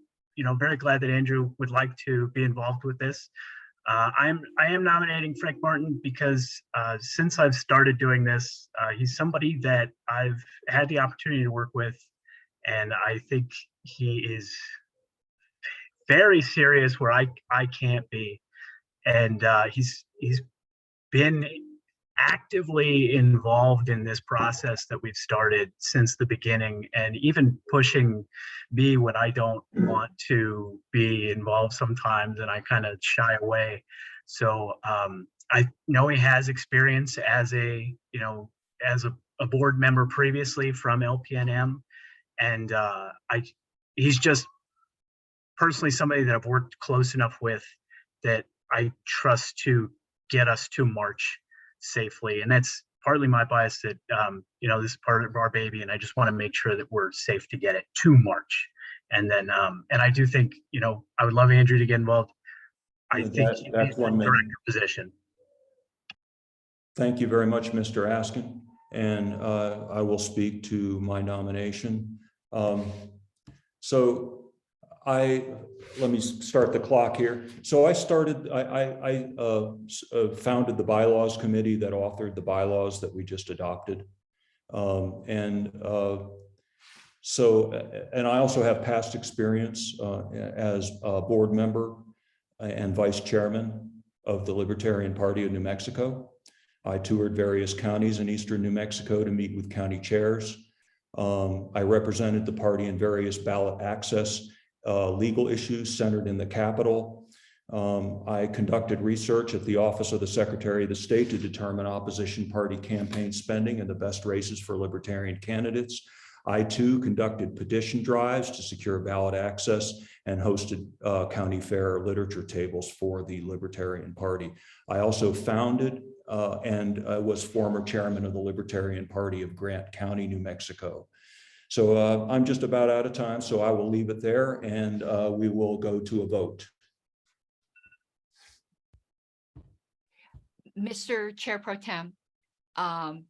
very glad that Andrew would like to be involved with this. I am nominating Frank Martin because since I've started doing this, he's somebody that I've had the opportunity to work with, and I think he is very serious where I can't be, and he's been actively involved in this process that we've started since the beginning, and even pushing me when I don't want to be involved sometimes and I kind of shy away. So I know he has experience as a board member previously from LPNM, and he's just personally somebody that I've worked close enough with that I trust to get us to March safely. And that's partly my bias that this is part of our baby, and I just want to make sure that we're safe to get it to March. And then and I do think I would love Andrew to get involved. I think that's one director position. Thank you very much, Mr. Askin, and I will speak to my nomination. Let me start the clock here. So I founded the bylaws committee that authored the bylaws that we just adopted. And I also have past experience as a board member and vice chairman of the Libertarian Party of New Mexico. I toured various counties in eastern New Mexico to meet with county chairs. I represented the party in various ballot access legal issues centered in the Capitol. I conducted research at the Office of the Secretary of the State to determine opposition party campaign spending and the best races for Libertarian candidates. I too conducted petition drives to secure ballot access and hosted county fair literature tables for the Libertarian Party. I also founded and was former chairman of the Libertarian Party of Grant County, New Mexico. So I'm just about out of time, so I will leave it there and we will go to a vote. Mr. Chair Pro Tem, I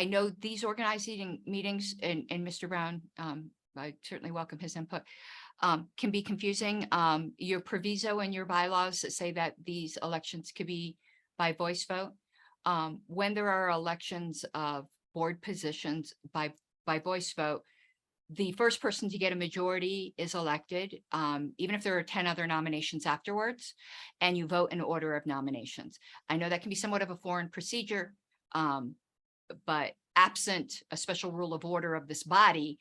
know these organizing meetings and Mr. Brown, I certainly welcome his input, can be confusing. Your proviso and your bylaws that say that these elections could be by voice vote. When there are elections of board positions by voice vote, the first person to get a majority is elected, even if there are 10 other nominations afterwards, and you vote in order of nominations. I know that can be somewhat of a foreign procedure, but absent a special rule of order of this body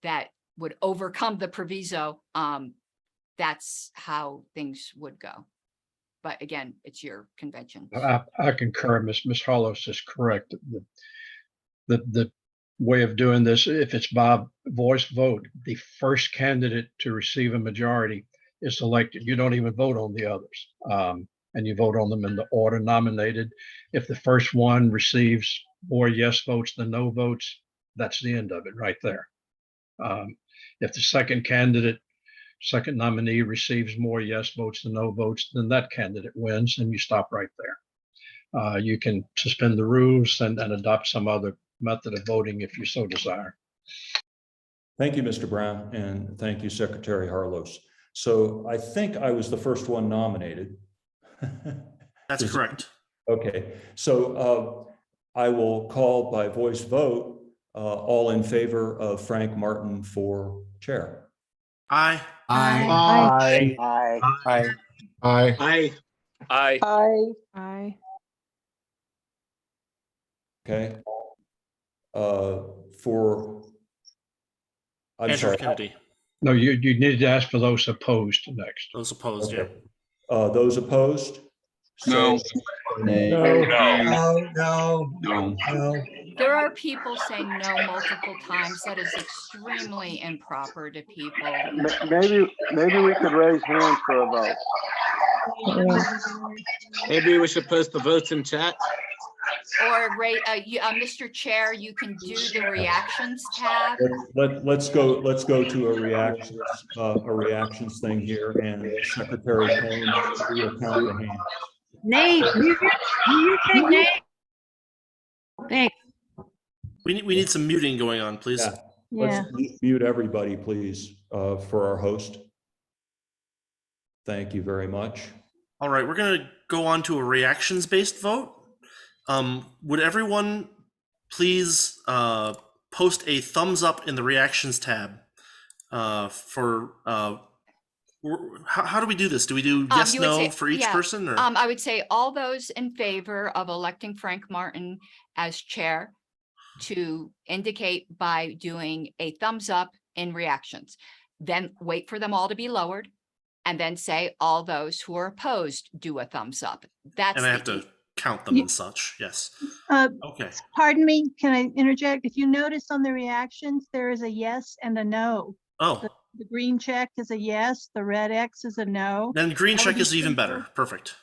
that would overcome the proviso, that's how things would go. But again, it's your convention. I concur. Ms. Hollis is correct. The way of doing this, if it's by voice vote, the first candidate to receive a majority is elected. You don't even vote on the others. And you vote on them in the order nominated. If the first one receives more yes votes than no votes, that's the end of it right there. If the second nominee receives more yes votes than no votes, then that candidate wins and you stop right there. You can suspend the rules and adopt some other method of voting if you so desire. Thank you, Mr. Brown, and thank you, Secretary Harlos. So I think I was the first one nominated. That's correct. Okay, so I will call by voice vote, all in favor of Frank Martin for chair. Aye. Aye. Aye. Aye. Aye. Aye. Aye. Aye. Okay. I'm Andrew sorry. Kennedy. No, you need to ask for those opposed next. Those opposed, Okay. yeah. Those opposed? No. No. There are people saying no multiple times. That is extremely improper to people. Maybe we could raise hands for a vote. Maybe we should post the votes in chat. Or Mr. Chair, you can do the reactions tab. Let's go to a reactions thing here, and Secretary Cohen will count the hands. Nate, you say Nate. Thanks. We need some muting going on, please. Yeah. Let's mute everybody, please, for our host. Thank you very much. All right, we're going to go on to a reactions-based vote. Would everyone please post a thumbs up in the reactions tab for how do we do this? Do we do yes, no for each person? Or? I would say all those in favor of electing Frank Martin as chair to indicate by doing a thumbs up in reactions. Then wait for them all to be lowered and then say all those who are opposed do a thumbs up. That's and I have to count them and such. Yes. Okay. Pardon me, can I interject? If you notice on the reactions, there is a yes and a no. Oh. The green check is a yes, the red X is a no. Then green check is even better. Perfect.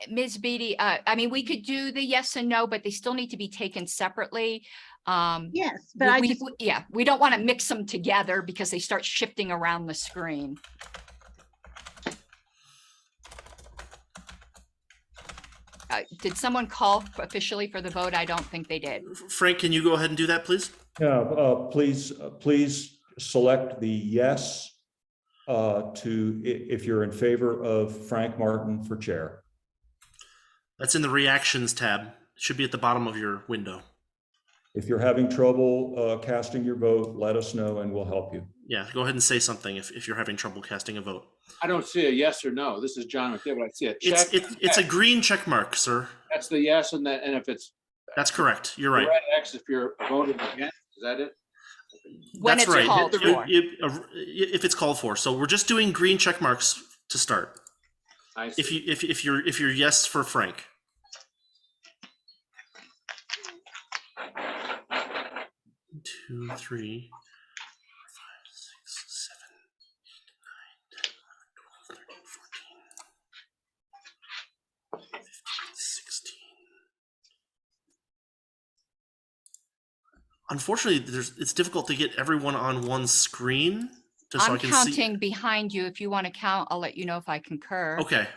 Ms. Beatty, I mean, we could do the yes and no, but they still need to be taken separately. Yes, but we don't want to mix them together because they start shifting around the screen. Did someone call officially for the vote? I don't think they did. Frank, can you go ahead and do that, please? Yeah, please select the yes if you're in favor of Frank Martin for chair. That's in the reactions tab. It should be at the bottom of your window. If you're having trouble casting your vote, let us know and we'll help you. Yeah, go ahead and say something if you're having trouble casting a vote. I don't see a yes or no. This is John McDavid. I see a check. It's a green check mark, sir. That's the yes, and if it's that's correct. You're right. Red X if you're voting against. Is that it? When that's it's right. called for. If it's called for. So we're just doing green check marks to start. I see. If you're yes for Frank. 2, 3, 4, 5, 6, 7, 8, 9, 10, 11, 12, 13, 14, 15, 16. Unfortunately, it's difficult to get everyone on one screen. So I'm I can counting see. behind you. If you want to count, I'll let you know if I concur. Okay.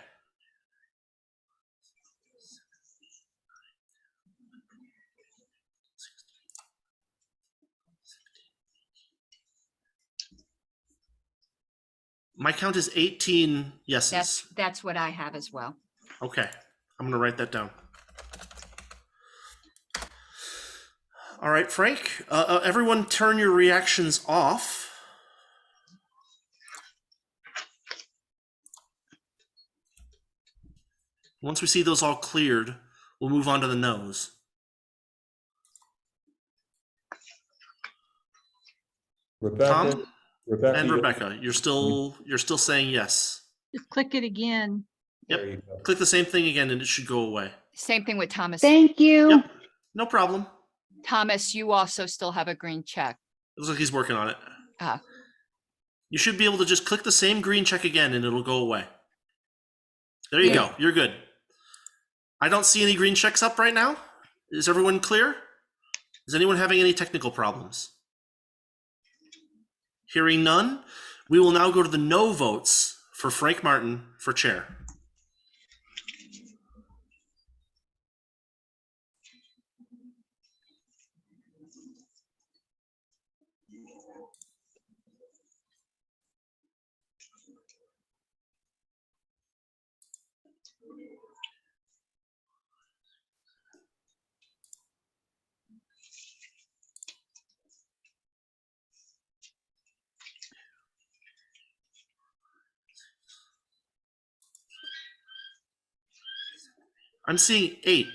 My count is 18 yeses. That's what I have as well. Okay, I'm gonna write that down. All right, Frank, everyone turn your reactions off. Once we see those all cleared, we'll move on to the no's. Rebecca, Tom and you- Rebecca, you're still saying yes. Just click it again. Yep. Click the same thing again and it should go away. Same thing with Thomas. Thank you. Yep. No problem. Thomas, you also still have a green check. It looks like he's working on it. Ah. You should be able to just click the same green check again and it'll go away. There you go. You're good. I don't see any green checks up right now. Is everyone clear? Is anyone having any technical problems? Hearing none, we will now go to the no votes for Frank Martin for chair. I'm seeing 8.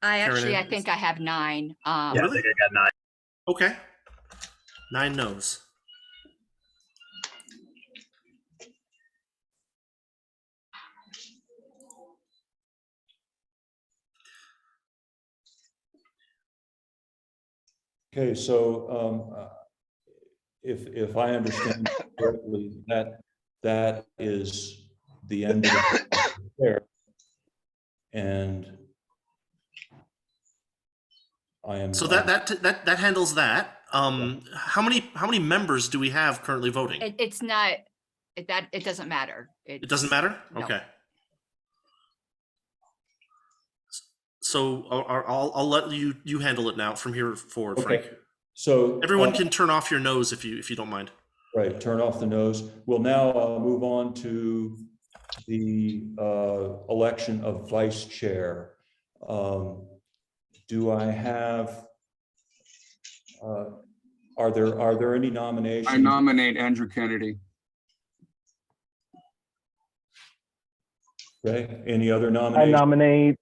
I think I have 9. Yeah, I think I got 9. Okay. 9 no's. Okay, so if I understand correctly, that is the end of the chair. And I am So that handles that. How many members do we have currently voting? It's not that it doesn't matter. It doesn't matter? No. Okay. So I'll let you handle it now from here forward, Okay. Frank. So everyone can turn off your nose if you don't mind. Right, turn off the nose. We'll now move on to the election of vice chair. Do I have? Are there any nominations? I nominate Andrew Kennedy. Okay. Any other I nominations? nominate.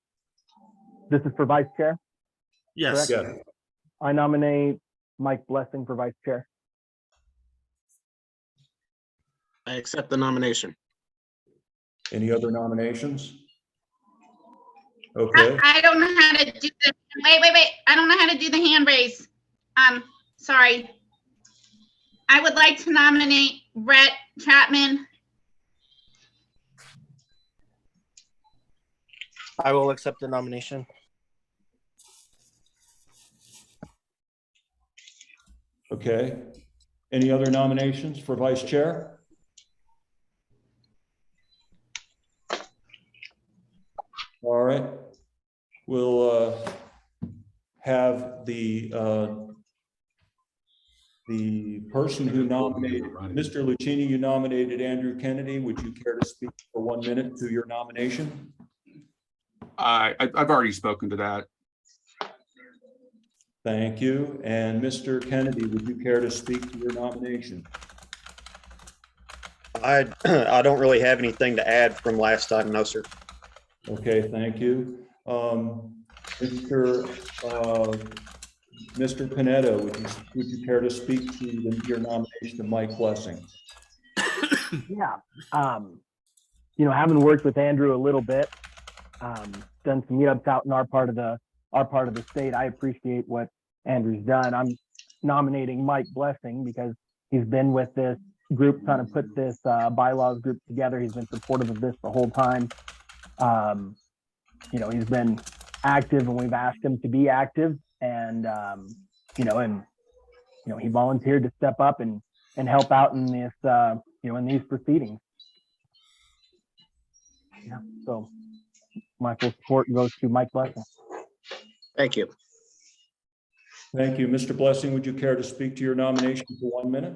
This is for vice chair. Yes. Correct? Yeah. I nominate Mike Blessing for vice chair. I accept the nomination. Any other nominations? Okay. I don't know how to do the, wait. I don't know how to do the hand raise. Sorry. I would like to nominate Brett Chapman. I will accept the nomination. Okay. Any other nominations for vice chair? All right. We'll have the person who nominated Mr. Lucchini, you nominated Andrew Kennedy. Would you care to speak for 1 minute to your nomination? I've already spoken to that. Thank you. And Mr. Kennedy, would you care to speak to your nomination? I don't really have anything to add from last time, no, sir. Okay, thank you. Mr. Panetta, would you care to speak to your nomination of Mike Blessing? Yeah. Having worked with Andrew a little bit, done some meetups out in our part of the state. I appreciate what Andrew's done. nominating Mike Blessing because he's been with this group, trying to put this bylaws group together. He's been supportive of this the whole time. You know, he's been active, and we've asked him to be active, and you know, he volunteered to step up and help out in this, you know, in these proceedings. Yeah, so my full support goes to Mike Blessing. Thank you. Thank you. Mr. Blessing, would you care to speak to your nomination for 1 minute?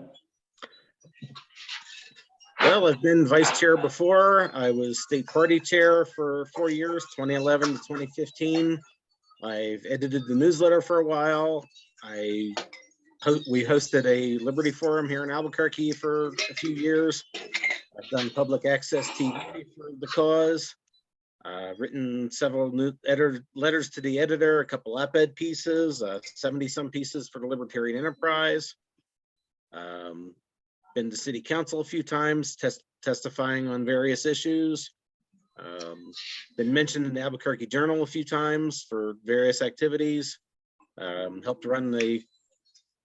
Well, I've been vice chair before. I was state party chair for 4 years, 2011 to 2015. I've edited the newsletter for a while. We hosted a Liberty Forum here in Albuquerque for a few years. I've done public access TV for the cause. Written several new letters to the editor, a couple op-ed pieces, 70-some pieces for the Libertarian Enterprise. Been to city council a few times, testifying on various issues. Been mentioned in the Albuquerque Journal a few times for various activities. Helped run the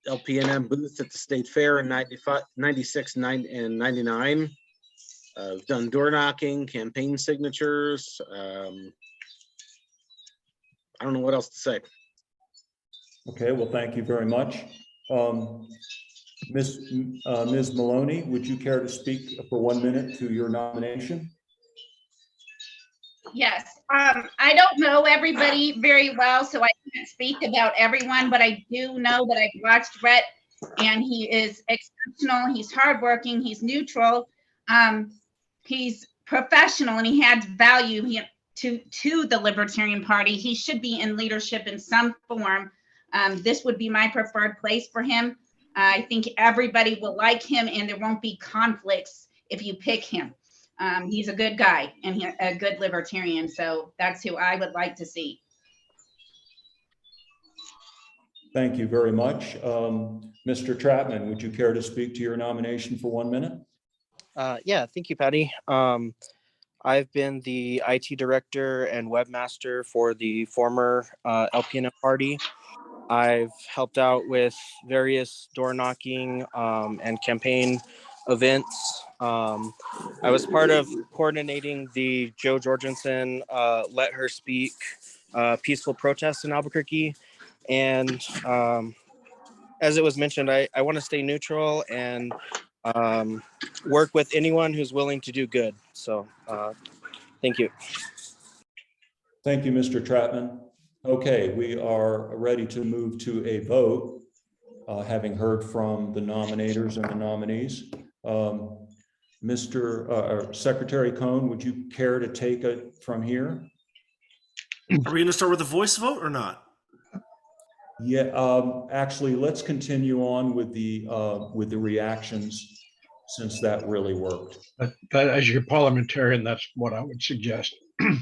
LPNM booth at the State Fair in 95, 96, and 99. I've done door knocking, campaign signatures. I don't know what else to say. Okay, well, thank you very much. Ms. Maloney, would you care to speak for 1 minute to your nomination? Yes, I don't know everybody very well, so I can't speak about everyone, but I do know that I've watched Rhett, and he is exceptional. He's hardworking. He's neutral. He's professional, and he adds value to the Libertarian Party. He should be in leadership in some form. This would be my preferred place for him. I think everybody will like him, and there won't be conflicts if you pick him. He's a good guy and a good Libertarian, so that's who I would like to see. Thank you very much. Mr. Trapman, would you care to speak to your nomination for 1 minute? Yeah, thank you, Patty. I've been the IT director and webmaster for the former LPNM party. I've helped out with various door knocking and campaign events. I was part of coordinating the Joe Jorgensen Let Her Speak peaceful protest in Albuquerque. And as it was mentioned, I want to stay neutral and work with anyone who's willing to do good. So thank you. Thank you, Mr. Trapman. Okay, we are ready to move to a vote, having heard from the nominators and the nominees. Mr. Secretary Cohn, would you care to take it from here? Are we going to start with a voice vote or not? Yeah, actually, let's continue on with the reactions, since that really worked. But as your parliamentarian, that's what I would suggest.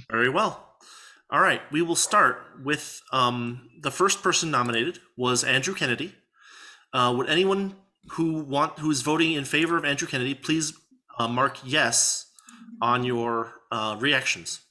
Very well. All right, we will start with the first person nominated was Andrew Kennedy. Would anyone who is voting in favor of Andrew Kennedy please mark yes on your reactions?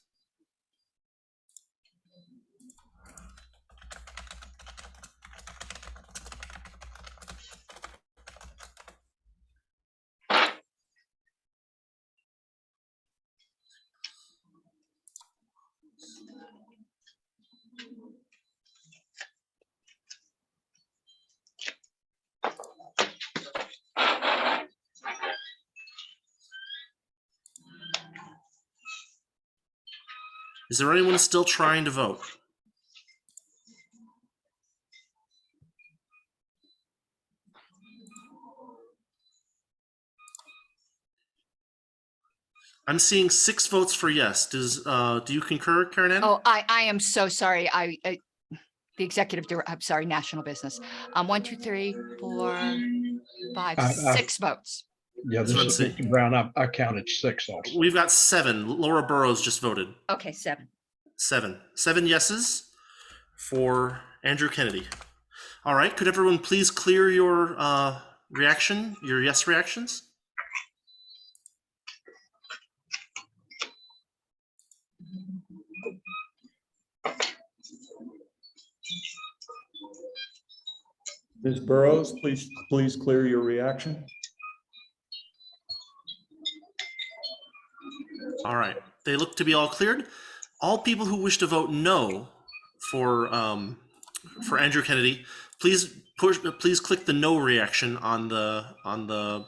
Is there anyone still trying to vote? I'm seeing 6 votes for yes. Do you concur, Karen Ann? Oh, I am so sorry. The executive director, I'm sorry, national business. 1, 2, 3, 4, 5, 6 votes. Yeah, this is Mr. Brown. I counted 6 also. We've got 7. Laura Burrows just voted. Okay, 7. 7 yeses for Andrew Kennedy. All right, could everyone please clear your your yes reactions? Ms. Burrows, please clear your reaction. All right, they look to be all cleared. All people who wish to vote no for Andrew Kennedy, please click the no reaction on the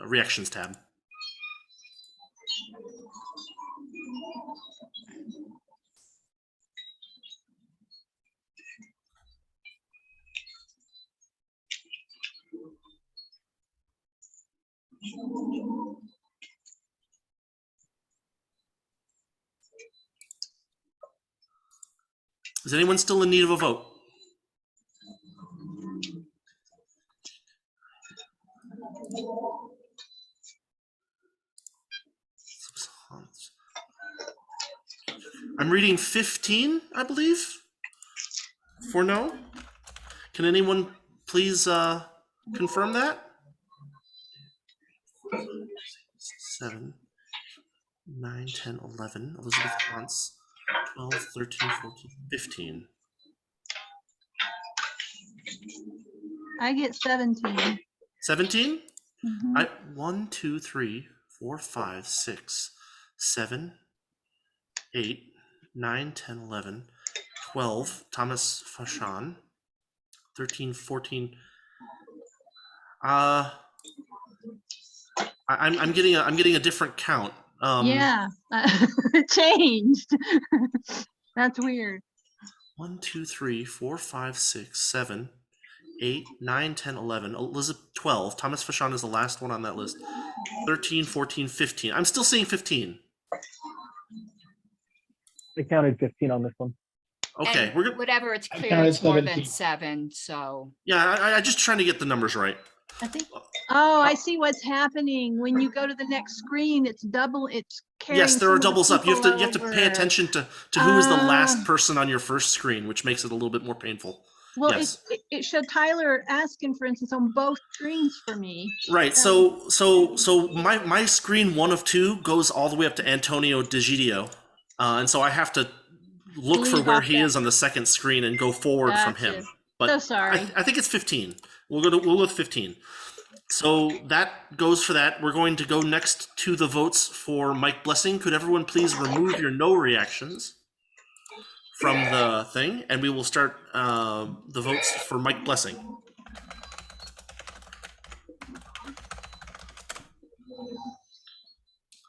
reactions tab. Is anyone still in need of a vote? I'm reading 15, I believe, for no. Can anyone please confirm that? 7, 9, 10, 11, Elizabeth Hans, 12, 13, 14, 15. I get 17. 17? Mhm. 1, 2, 3, 4, 5, 6, 7, 8, 9, 10, 11, 12, Thomas Fashan, 13, 14. I'm getting a different count. Yeah, it changed. That's weird. 1, 2, 3, 4, 5, 6, 7, 8, 9, 10, 11, Elizabeth 12. Thomas Fashan is the last one on that list. 13, 14, 15. I'm still seeing 15. I counted 15 on this one. Okay, And we're good. whatever it's I clear, counted it's more than 17. 7. So Yeah, I just trying to get the numbers right. I think. Oh, I see what's happening. When you go to the next screen, it's double. It's carrying. Yes, there are some of the doubles up. You have to people pay over. attention to who is the last Ah. person on your first screen, which makes it a little bit more painful. Well, Yes. it showed Tyler asking, for instance, on both screens for me. Right. So my screen 1 of 2 goes all the way up to Antonio Digidio, and so I have to look for Leave where off he that. is on the second screen and go forward from Gotcha. him. But So sorry. I think it's 15. We'll go with 15. So that goes for that. We're going to go next to the votes for Mike Blessing. Could everyone please remove your no reactions from the thing, and we will start the votes for Mike Blessing.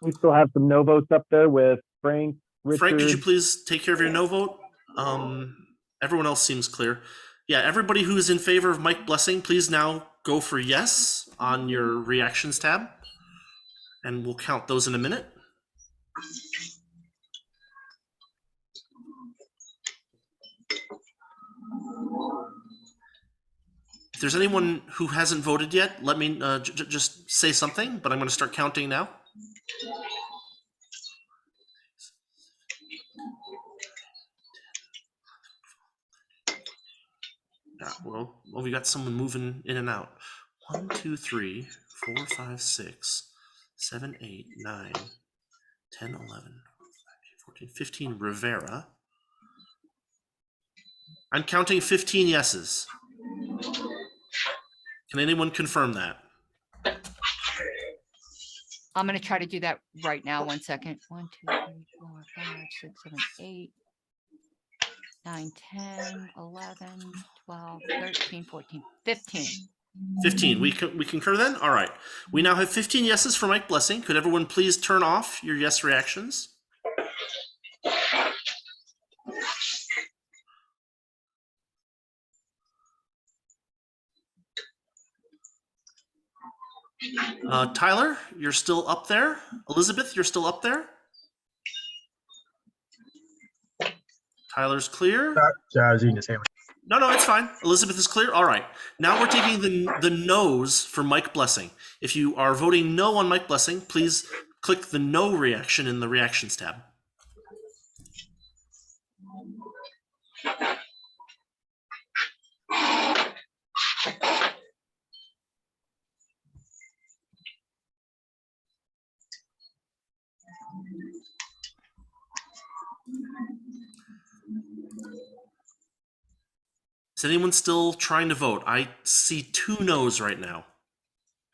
We still have some no votes up there with Frank, Richard. Frank, could you please take care of your no vote? Everyone else seems clear. Yeah, everybody who is in favor of Mike Blessing, please now go for yes on your reactions tab. And we'll count those in a minute. If there's anyone who hasn't voted yet, let me just say something, but I'm going to start counting now. Yeah, well, we got someone moving in and out. 1, 2, 3, 4, 5, 6, 7, 8, 9, 10, 11, 14, 15, Rivera. I'm counting 15 yeses. Can anyone confirm that? I'm going to try to do that right now. 1 second. 1, 2, 3, 4, 5, 6, 7, 8, 9, 10, 11, 12, 13, 14, 15. 15. We concur then? All right. We now have 15 yeses for Mike Blessing. Could everyone please turn off your yes reactions? Tyler, you're still up there. Elizabeth, you're still up there. Tyler's clear. Sorry, I was eating a sandwich. No, it's fine. Elizabeth is clear. All right. Now we're taking the no's for Mike Blessing. If you are voting no on Mike Blessing, please click the no reaction in the reactions tab. Is anyone still trying to vote? I see 2 no's right now.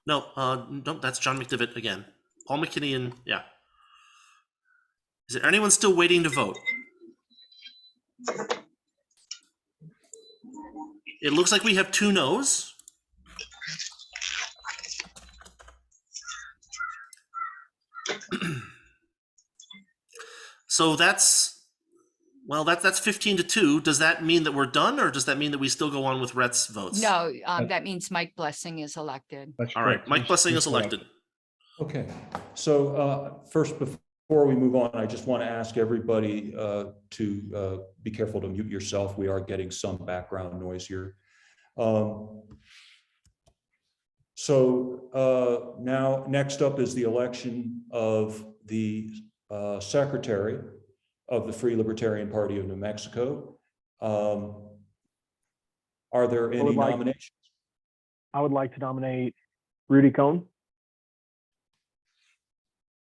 No, no, that's John McDivitt again. Paul McKinney and, yeah. Is there anyone still waiting to vote? It looks like we have 2 no's. So that's 15-2. Does that mean that we're done, or does that mean that we still go on with Rhett's votes? No, that means Mike Blessing is elected. All right, Mike Blessing is elected. Okay, so first, before we move on, I just want to ask everybody to be careful to mute yourself. We are getting some background noise here. Now, next up is the election of the secretary of the Free Libertarian Party of New Mexico. Are there any nominations? I would like to nominate Rudy Cohn.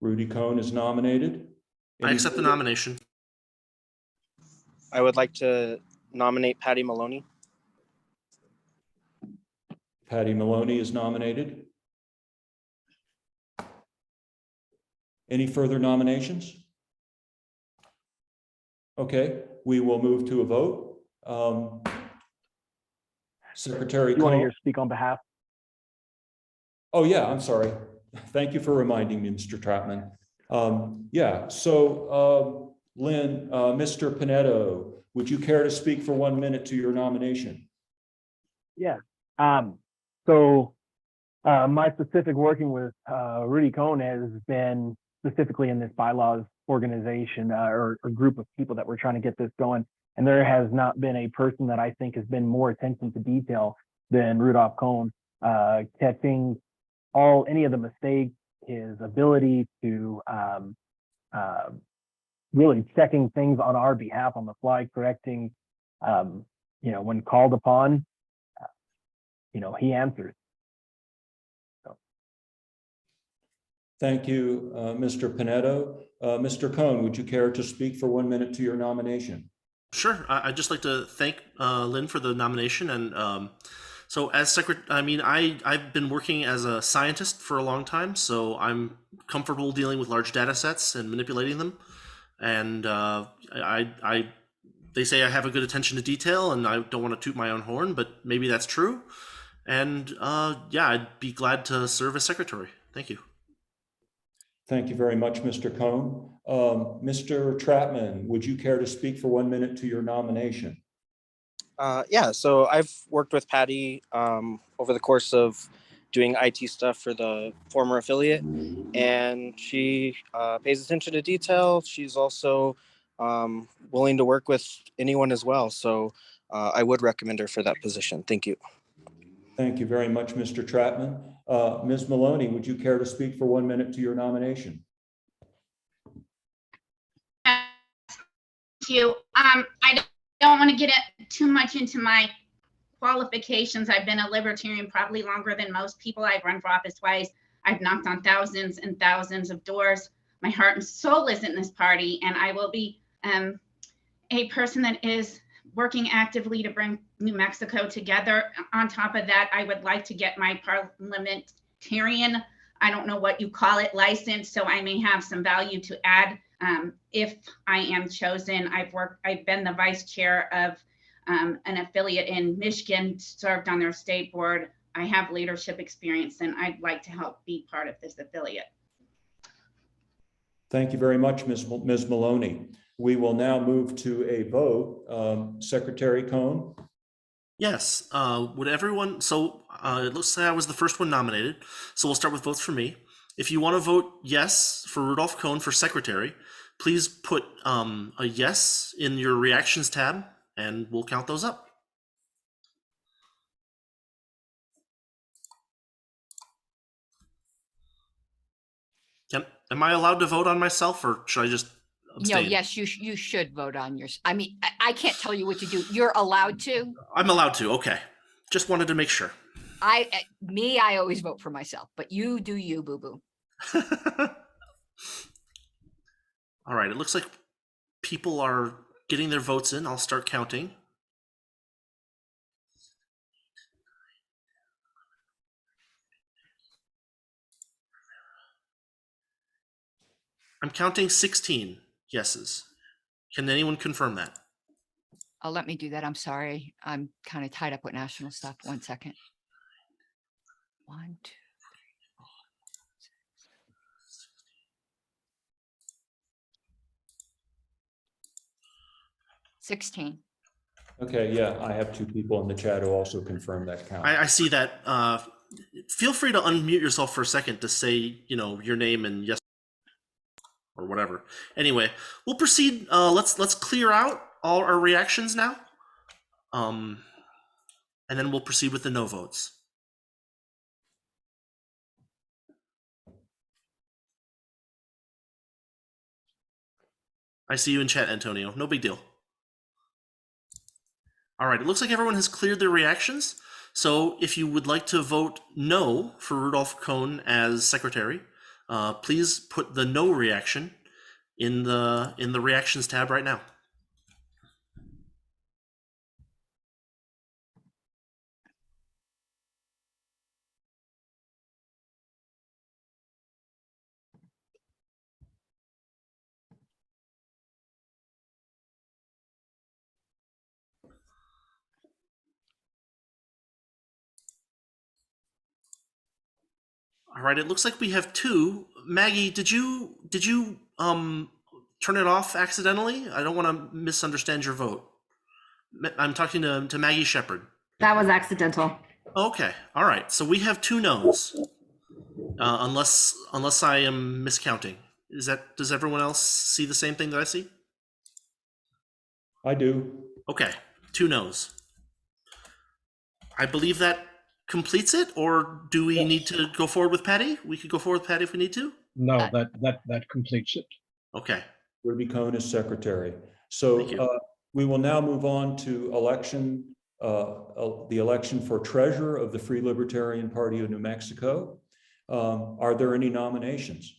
Rudy Cohn is nominated. I accept the nomination. I would like to nominate Patty Maloney. Patty Maloney is nominated. Any further nominations? Okay, we will move to a vote. Secretary You want to Cohn. hear speak on behalf? Oh yeah, I'm sorry. Thank you for reminding me, Mr. Trotman. Yeah, so Lynn, Mr. Pinetto, would you care to speak for 1 minute to your nomination? Yeah. My specific working with Rudy Cohn has been specifically in this bylaws organization or group of people that we're trying to get this going. And there has not been a person that I think has been more attention to detail than Rudolph Cohn, catching any of the mistakes, his ability to really checking things on our behalf on the fly, correcting, when called upon, he answers. Thank you, Mr. Pinetto. Mr. Cohn, would you care to speak for 1 minute to your nomination? Sure. I'd just like to thank Lynn for the nomination. And so as secretary, I've been working as a scientist for a long time, so I'm comfortable dealing with large data sets and manipulating them. And they say I have a good attention to detail, and I don't want to toot my own horn, but maybe that's true. And yeah, I'd be glad to serve as secretary. Thank you. Thank you very much, Mr. Cohn. Mr. Trotman, would you care to speak for 1 minute to your nomination? Yeah, so I've worked with Patty over the course of doing IT stuff for the former affiliate, and she pays attention to detail. She's also willing to work with anyone as well. So I would recommend her for that position. Thank you. Thank you very much, Mr. Trotman. Ms. Maloney, would you care to speak for 1 minute to your nomination? Thank you. I don't want to get too much into my qualifications. I've been a libertarian probably longer than most people. I've run for office twice. I've knocked on thousands and thousands of doors. My heart and soul is in this party, and I will be a person that is working actively to bring New Mexico together. On top of that, I would like to get my parliamentarian, I don't know what you call it, license, so I may have some value to add if I am chosen. I've been the vice chair of an affiliate in Michigan, served on their state board. I have leadership experience, and I'd like to help be part of this affiliate. Thank you very much, Ms. Maloney. We will now move to a vote. Secretary Cohn? Yes. Would everyone, so it looks like I was the first one nominated, so we'll start with votes for me. If you want to vote yes for Rudolph Cohn for secretary, please put a yes in your reactions tab, and we'll count those up. Am I allowed to vote on myself, or should I just abstain? No, yes, you should vote on yours. I mean, I can't tell you what to do. You're allowed to. I'm allowed to. Okay. Just wanted to make sure. I always vote for myself, but you do you, boo-boo. All right. It looks like people are getting their votes in. I'll start counting. I'm counting 16 yeses. Can anyone confirm that? Let me do that. I'm sorry. I'm kind of tied up with national stuff. 1 second. 1, 2, 3, 4, 6. 16. Okay, yeah, I have 2 people in the chat who also confirm that count. I see that. Feel free to unmute yourself for a second to say, your name and yes or whatever. Anyway, we'll proceed. Let's clear out all our reactions now. And then we'll proceed with the no votes. I see you in chat, Antonio. No big deal. All right, it looks like everyone has cleared their reactions. So if you would like to vote no for Rudolph Cohn as secretary, please put the no reaction in the reactions tab right now. All right, it looks like we have 2. Maggie, did you turn it off accidentally? I don't want to misunderstand your vote. I'm talking to Maggie Shepard. That was accidental. Okay, all right. So we have 2 no's, unless I am miscounting. Does everyone else see the same thing that I see? I do. Okay, 2 no's. I believe that completes it, or do we need to go forward with Patty? We could go forward with Patty if we need to. No, that completes it. Okay. Rudy Cohn is secretary. So we will now move on to the election for treasurer of the Free Libertarian Party of New Mexico. Are there any nominations?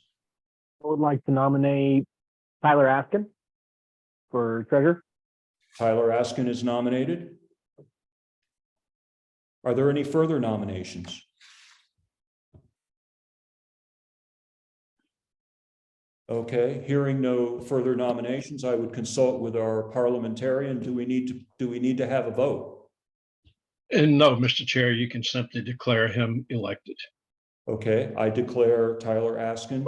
I would like to nominate Tyler Askin for treasurer. Tyler Askin is nominated. Are there any further nominations? Okay, hearing no further nominations, I would consult with our parliamentarian. Do we need to have a vote? And no, Mr. Chair, you can simply declare him elected. Okay, I declare Tyler Askin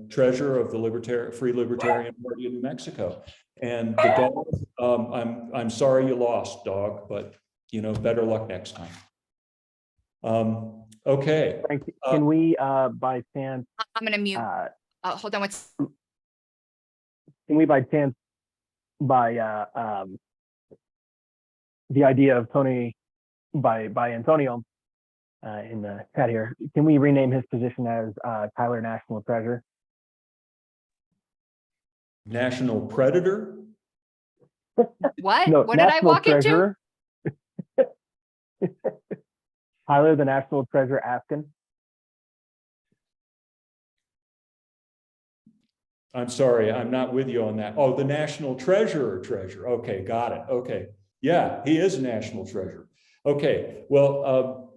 treasurer of the Free Libertarian Party of New Mexico. And the dog, I'm sorry you lost, dog, but better luck next time. Okay. Thank you. Can we, by chance? I'm going to mute. Hold on. Can we, by chance, by the idea of Tony, by Antonio in the chat here, can we rename his position as Tyler National Treasurer? National Predator? What? No, what did I walk treasurer. Into? Tyler, the National Treasurer Askin. I'm sorry, I'm not with you on that. Oh, the National Treasurer. Okay, got it. Okay. Yeah, he is a national treasurer. Okay, well,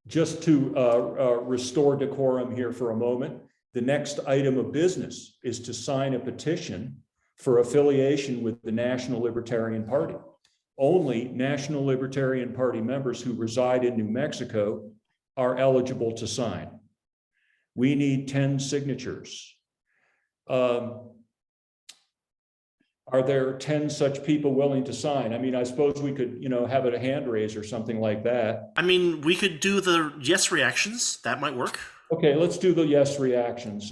just to restore decorum here for a moment, the next item of business is to sign a petition for affiliation with the National Libertarian Party. Only National Libertarian Party members who reside in New Mexico are eligible to sign. We need 10 signatures. Are there 10 such people willing to sign? I mean, I suppose we could, have it a hand raise or something like that. I mean, we could do the yes reactions. That might work. Okay, let's do the yes reactions.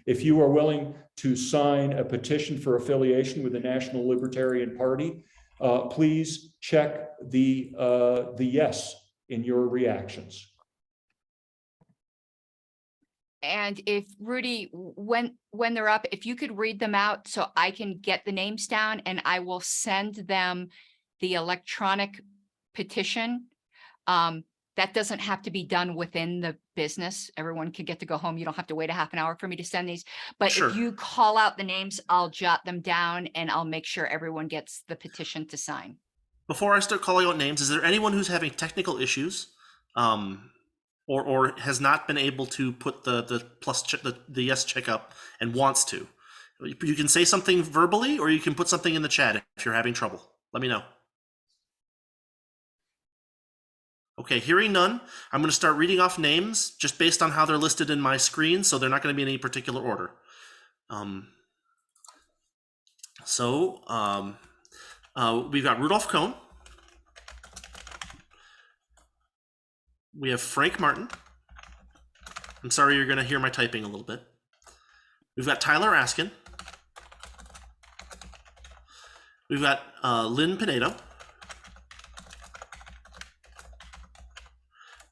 If you are willing to sign a petition for affiliation with the National Libertarian Party, please check the yes in your reactions. And if Rudy, when they're up, if you could read them out so I can get the names down, and I will send them the electronic petition. That doesn't have to be done within the business. Everyone could get to go home. You don't have to wait a half an hour for me to send these. But Sure. If you call out the names, I'll jot them down and I'll make sure everyone gets the petition to sign. Before I start calling out names, is there anyone who's having technical issues? or has not been able to put the yes check up and wants to. You can say something verbally, or you can put something in the chat if you're having trouble. Let me know. Okay, hearing none, I'm going to start reading off names just based on how they're listed in my screen, so they're not going to be in any particular order. We've got Rudolph Cohn. We have Frank Martin. I'm sorry, you're going to hear my typing a little bit. We've got Tyler Askin. We've got Lynn Pinedo.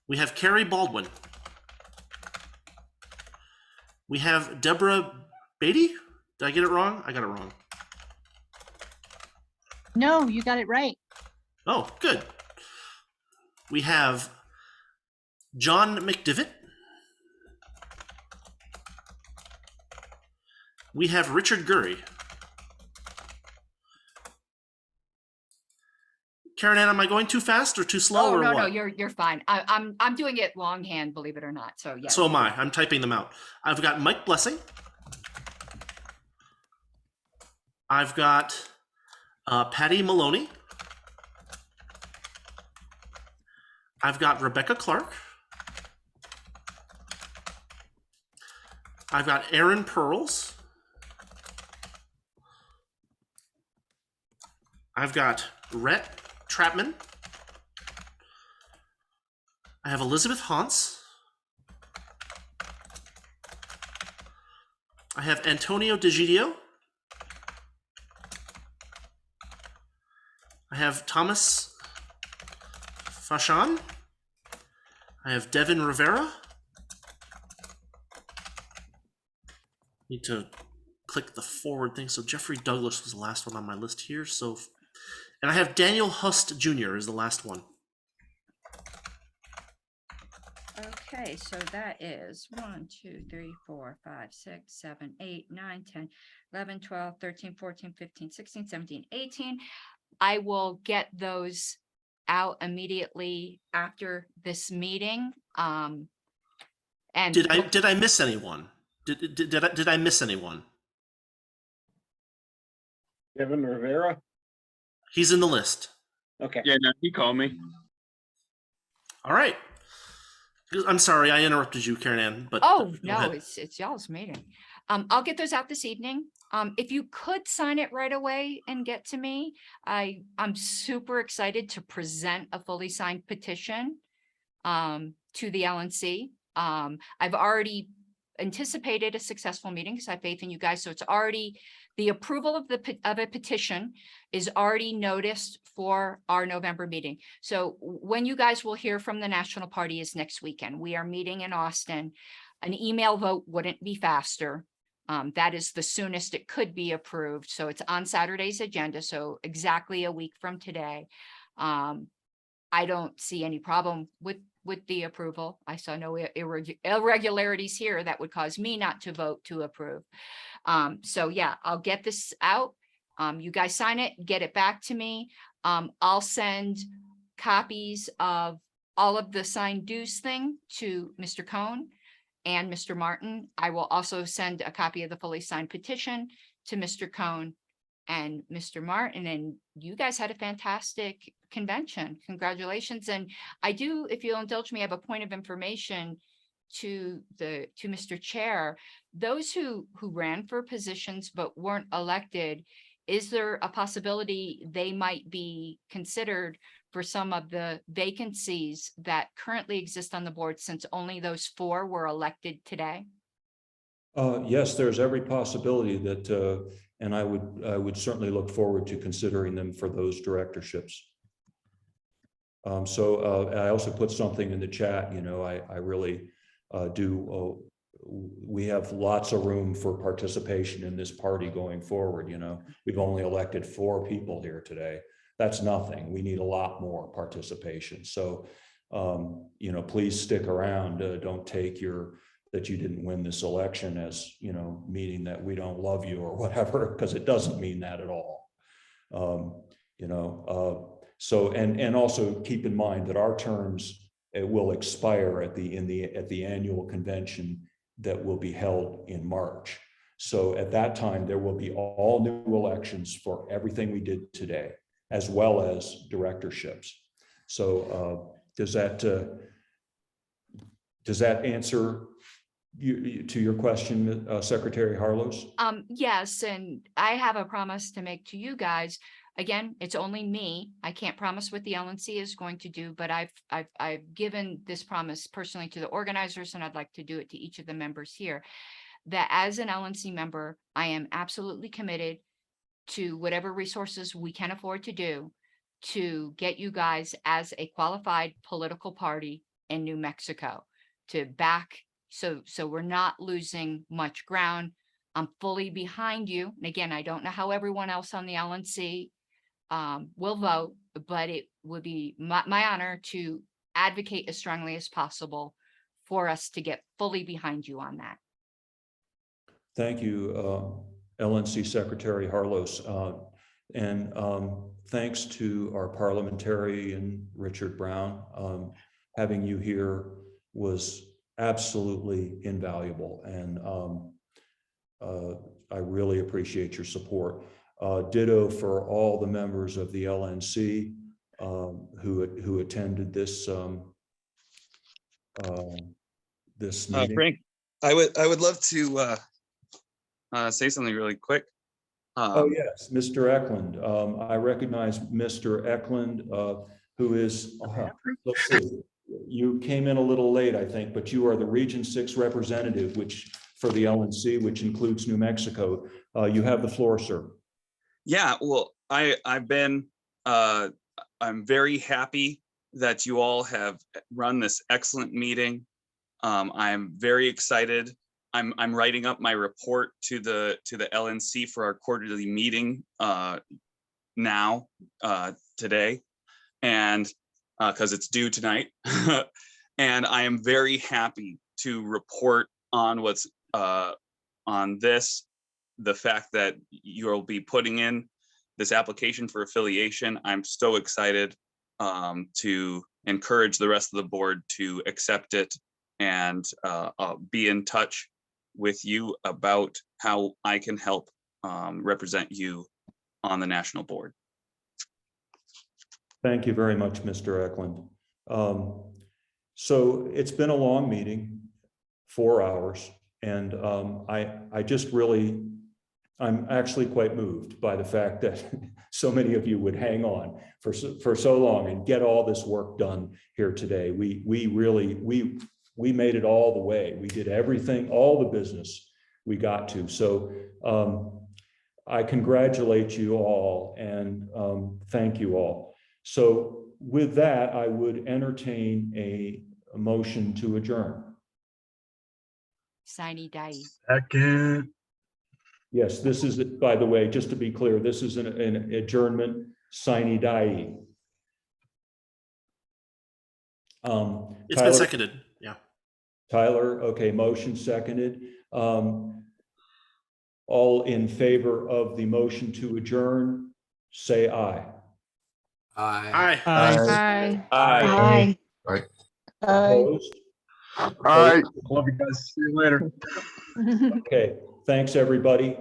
We have Carrie Baldwin. We have Deborah Beatty. Did I get it wrong? I got it wrong. No, you got it right. Oh, good. We have John McDivitt. We have Richard Gurry. Karen Ann, am I going too fast or too slow? Oh, or no, what? no, you're fine. I'm doing it longhand, believe it or not. So yeah. So am I. I'm typing them out. I've got Mike Blessing. I've got Patty Maloney. I've got Rebecca Clark. I've got Aaron Pearls. I've got Rhett Trapman. I have Elizabeth Hans. I have Antonio DeGidio. I have Thomas Fashan. I have Devin Rivera. Need to click the forward thing. So Jeffrey Douglas was the last one on my list here. So, and I have Daniel Hust Jr. is the last one. Okay, so that is 1, 2, 3, 4, 5, 6, 7, 8, 9, 10, 11, 12, 13, 14, 15, 16, 17, 18. I will get those out immediately after this meeting. And Did I miss anyone? Did I miss anyone? Devin Rivera. He's in the list. Okay. Yeah, no, he called me. All right. I'm sorry, I interrupted you, Karen Ann, but oh go no, ahead. it's y'all's meeting. I'll get those out this evening. If you could sign it right away and get to me, I'm super excited to present a fully signed petition to the LNC. I've already anticipated a successful meeting because I have faith in you guys. So it's already the approval of a petition is already noticed for our November meeting. So when you guys will hear from the National Party is next weekend. We are meeting in Austin. An email vote wouldn't be faster. That is the soonest it could be approved. So it's on Saturday's agenda. So exactly a week from today. I don't see any problem with the approval. I saw no irregularities here that would cause me not to vote to approve. So yeah, I'll get this out. You guys sign it, get it back to me. I'll send copies of all of the signed dues thing to Mr. Cohn and Mr. Martin. I will also send a copy of the fully signed petition to Mr. Cohn and Mr. Martin. And you guys had a fantastic convention. Congratulations. And I do, if you'll indulge me, have a point of information to Mr. Chair. Those who ran for positions but weren't elected, is there a possibility they might be considered for some of the vacancies that currently exist on the board, since only those 4 were elected today? Yes, there's every possibility that, and I would certainly look forward to considering them for those directorships. I also put something in the chat. You know, I really do. We have lots of room for participation in this party going forward. You know, we've only elected 4 people here today. That's nothing. We need a lot more participation. So, you know, please stick around. Don't take that you didn't win this election as, you know, meaning that we don't love you or whatever, because it doesn't mean that at all. You know, so, and also keep in mind that our terms it will expire at the annual convention that will be held in March. So at that time, there will be all new elections for everything we did today, as well as directorships. So does that answer to your question, Secretary Harlos? Yes, and I have a promise to make to you guys. Again, it's only me. I can't promise what the LNC is going to do, but I've given this promise personally to the organizers, and I'd like to do it to each of the members here, that as an LNC member, I am absolutely committed to whatever resources we can afford to do to get you guys as a qualified political party in New Mexico to back. So we're not losing much ground. I'm fully behind you. And again, I don't know how everyone else on the LNC will vote, but it would be my honor to advocate as strongly as possible for us to get fully behind you on that. Thank you, LNC Secretary Harlos. And thanks to our parliamentarian, Richard Brown. Having you here was absolutely invaluable. And I really appreciate your support. Ditto for all the members of the LNC who attended this this meeting. Frank, I would love to say something really quick. Oh yes, Mr. Eklund. I recognize Mr. Eklund, who is. Let's see. You came in a little late, I think, but you are the Region 6 representative, which for the LNC, which includes New Mexico. You have the floor, sir. Yeah, well, I'm very happy that you all have run this excellent meeting. I'm very excited. I'm writing up my report to the LNC for our quarterly meeting now today, and because it's due tonight. And I am very happy to report on what's on this, the fact that you'll be putting in this application for affiliation. I'm so excited to encourage the rest of the board to accept it, and be in touch with you about how I can help represent you on the national board. Thank you very much, Mr. Eklund. So it's been a long meeting, 4 hours, and I'm actually quite moved by the fact that so many of you would hang on for so long and get all this work done here today. We made it all the way. We did everything, all the business we got to. So I congratulate you all and thank you all. So with that, I would entertain a motion to adjourn. Sine die. Second. Yes, this is, by the way, just to be clear, this is an adjournment sine die. It's been seconded. Yeah. Tyler, okay, motion seconded. All in favor of the motion to adjourn, say aye. Aye. Aye. Aye. Aye. Opposed? All right. Love you guys. See you later. Okay, thanks, everybody.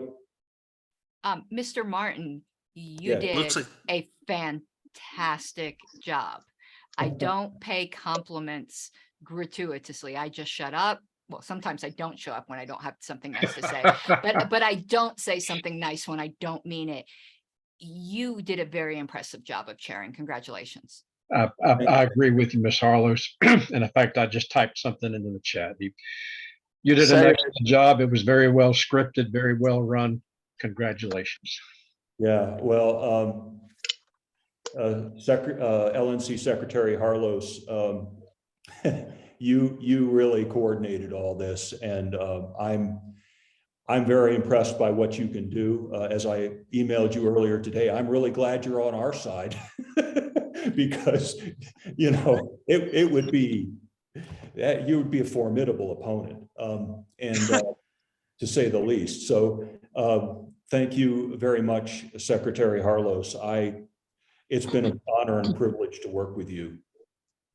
Mr. Martin, you Yeah. did Looks like- a fantastic job. I don't pay compliments gratuitously. I just shut up. Well, sometimes I don't show up when I don't have something nice to say, but I don't say something nice when I don't mean it. You did a very impressive job of chairing. Congratulations. I agree with you, Ms. Harlos. And in fact, I just typed something into the chat. You did an excellent job. It was very well scripted, very well run. Congratulations. Yeah, well, LNC Secretary Harlos, you really coordinated all this, and I'm very impressed by what you can do. As I emailed you earlier today, I'm really glad you're on our side because it would be you would be a formidable opponent, and to say the least. So thank you very much, Secretary Harlos. It's been an honor and privilege to work with you.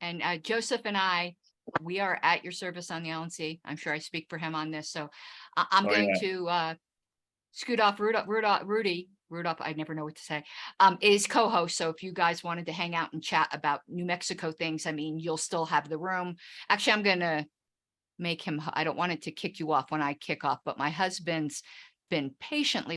And Joseph and I, we are at your service on the LNC. I'm sure I speak for him on this. So I'm Oh, going yeah. to scoot off. Rudolph, I never know what to say, is co-host. So if you guys wanted to hang out and chat about New Mexico things, I mean, you'll still have the room. Actually, I'm going to make him, I don't want it to kick you off when I kick off, but my husband's been patiently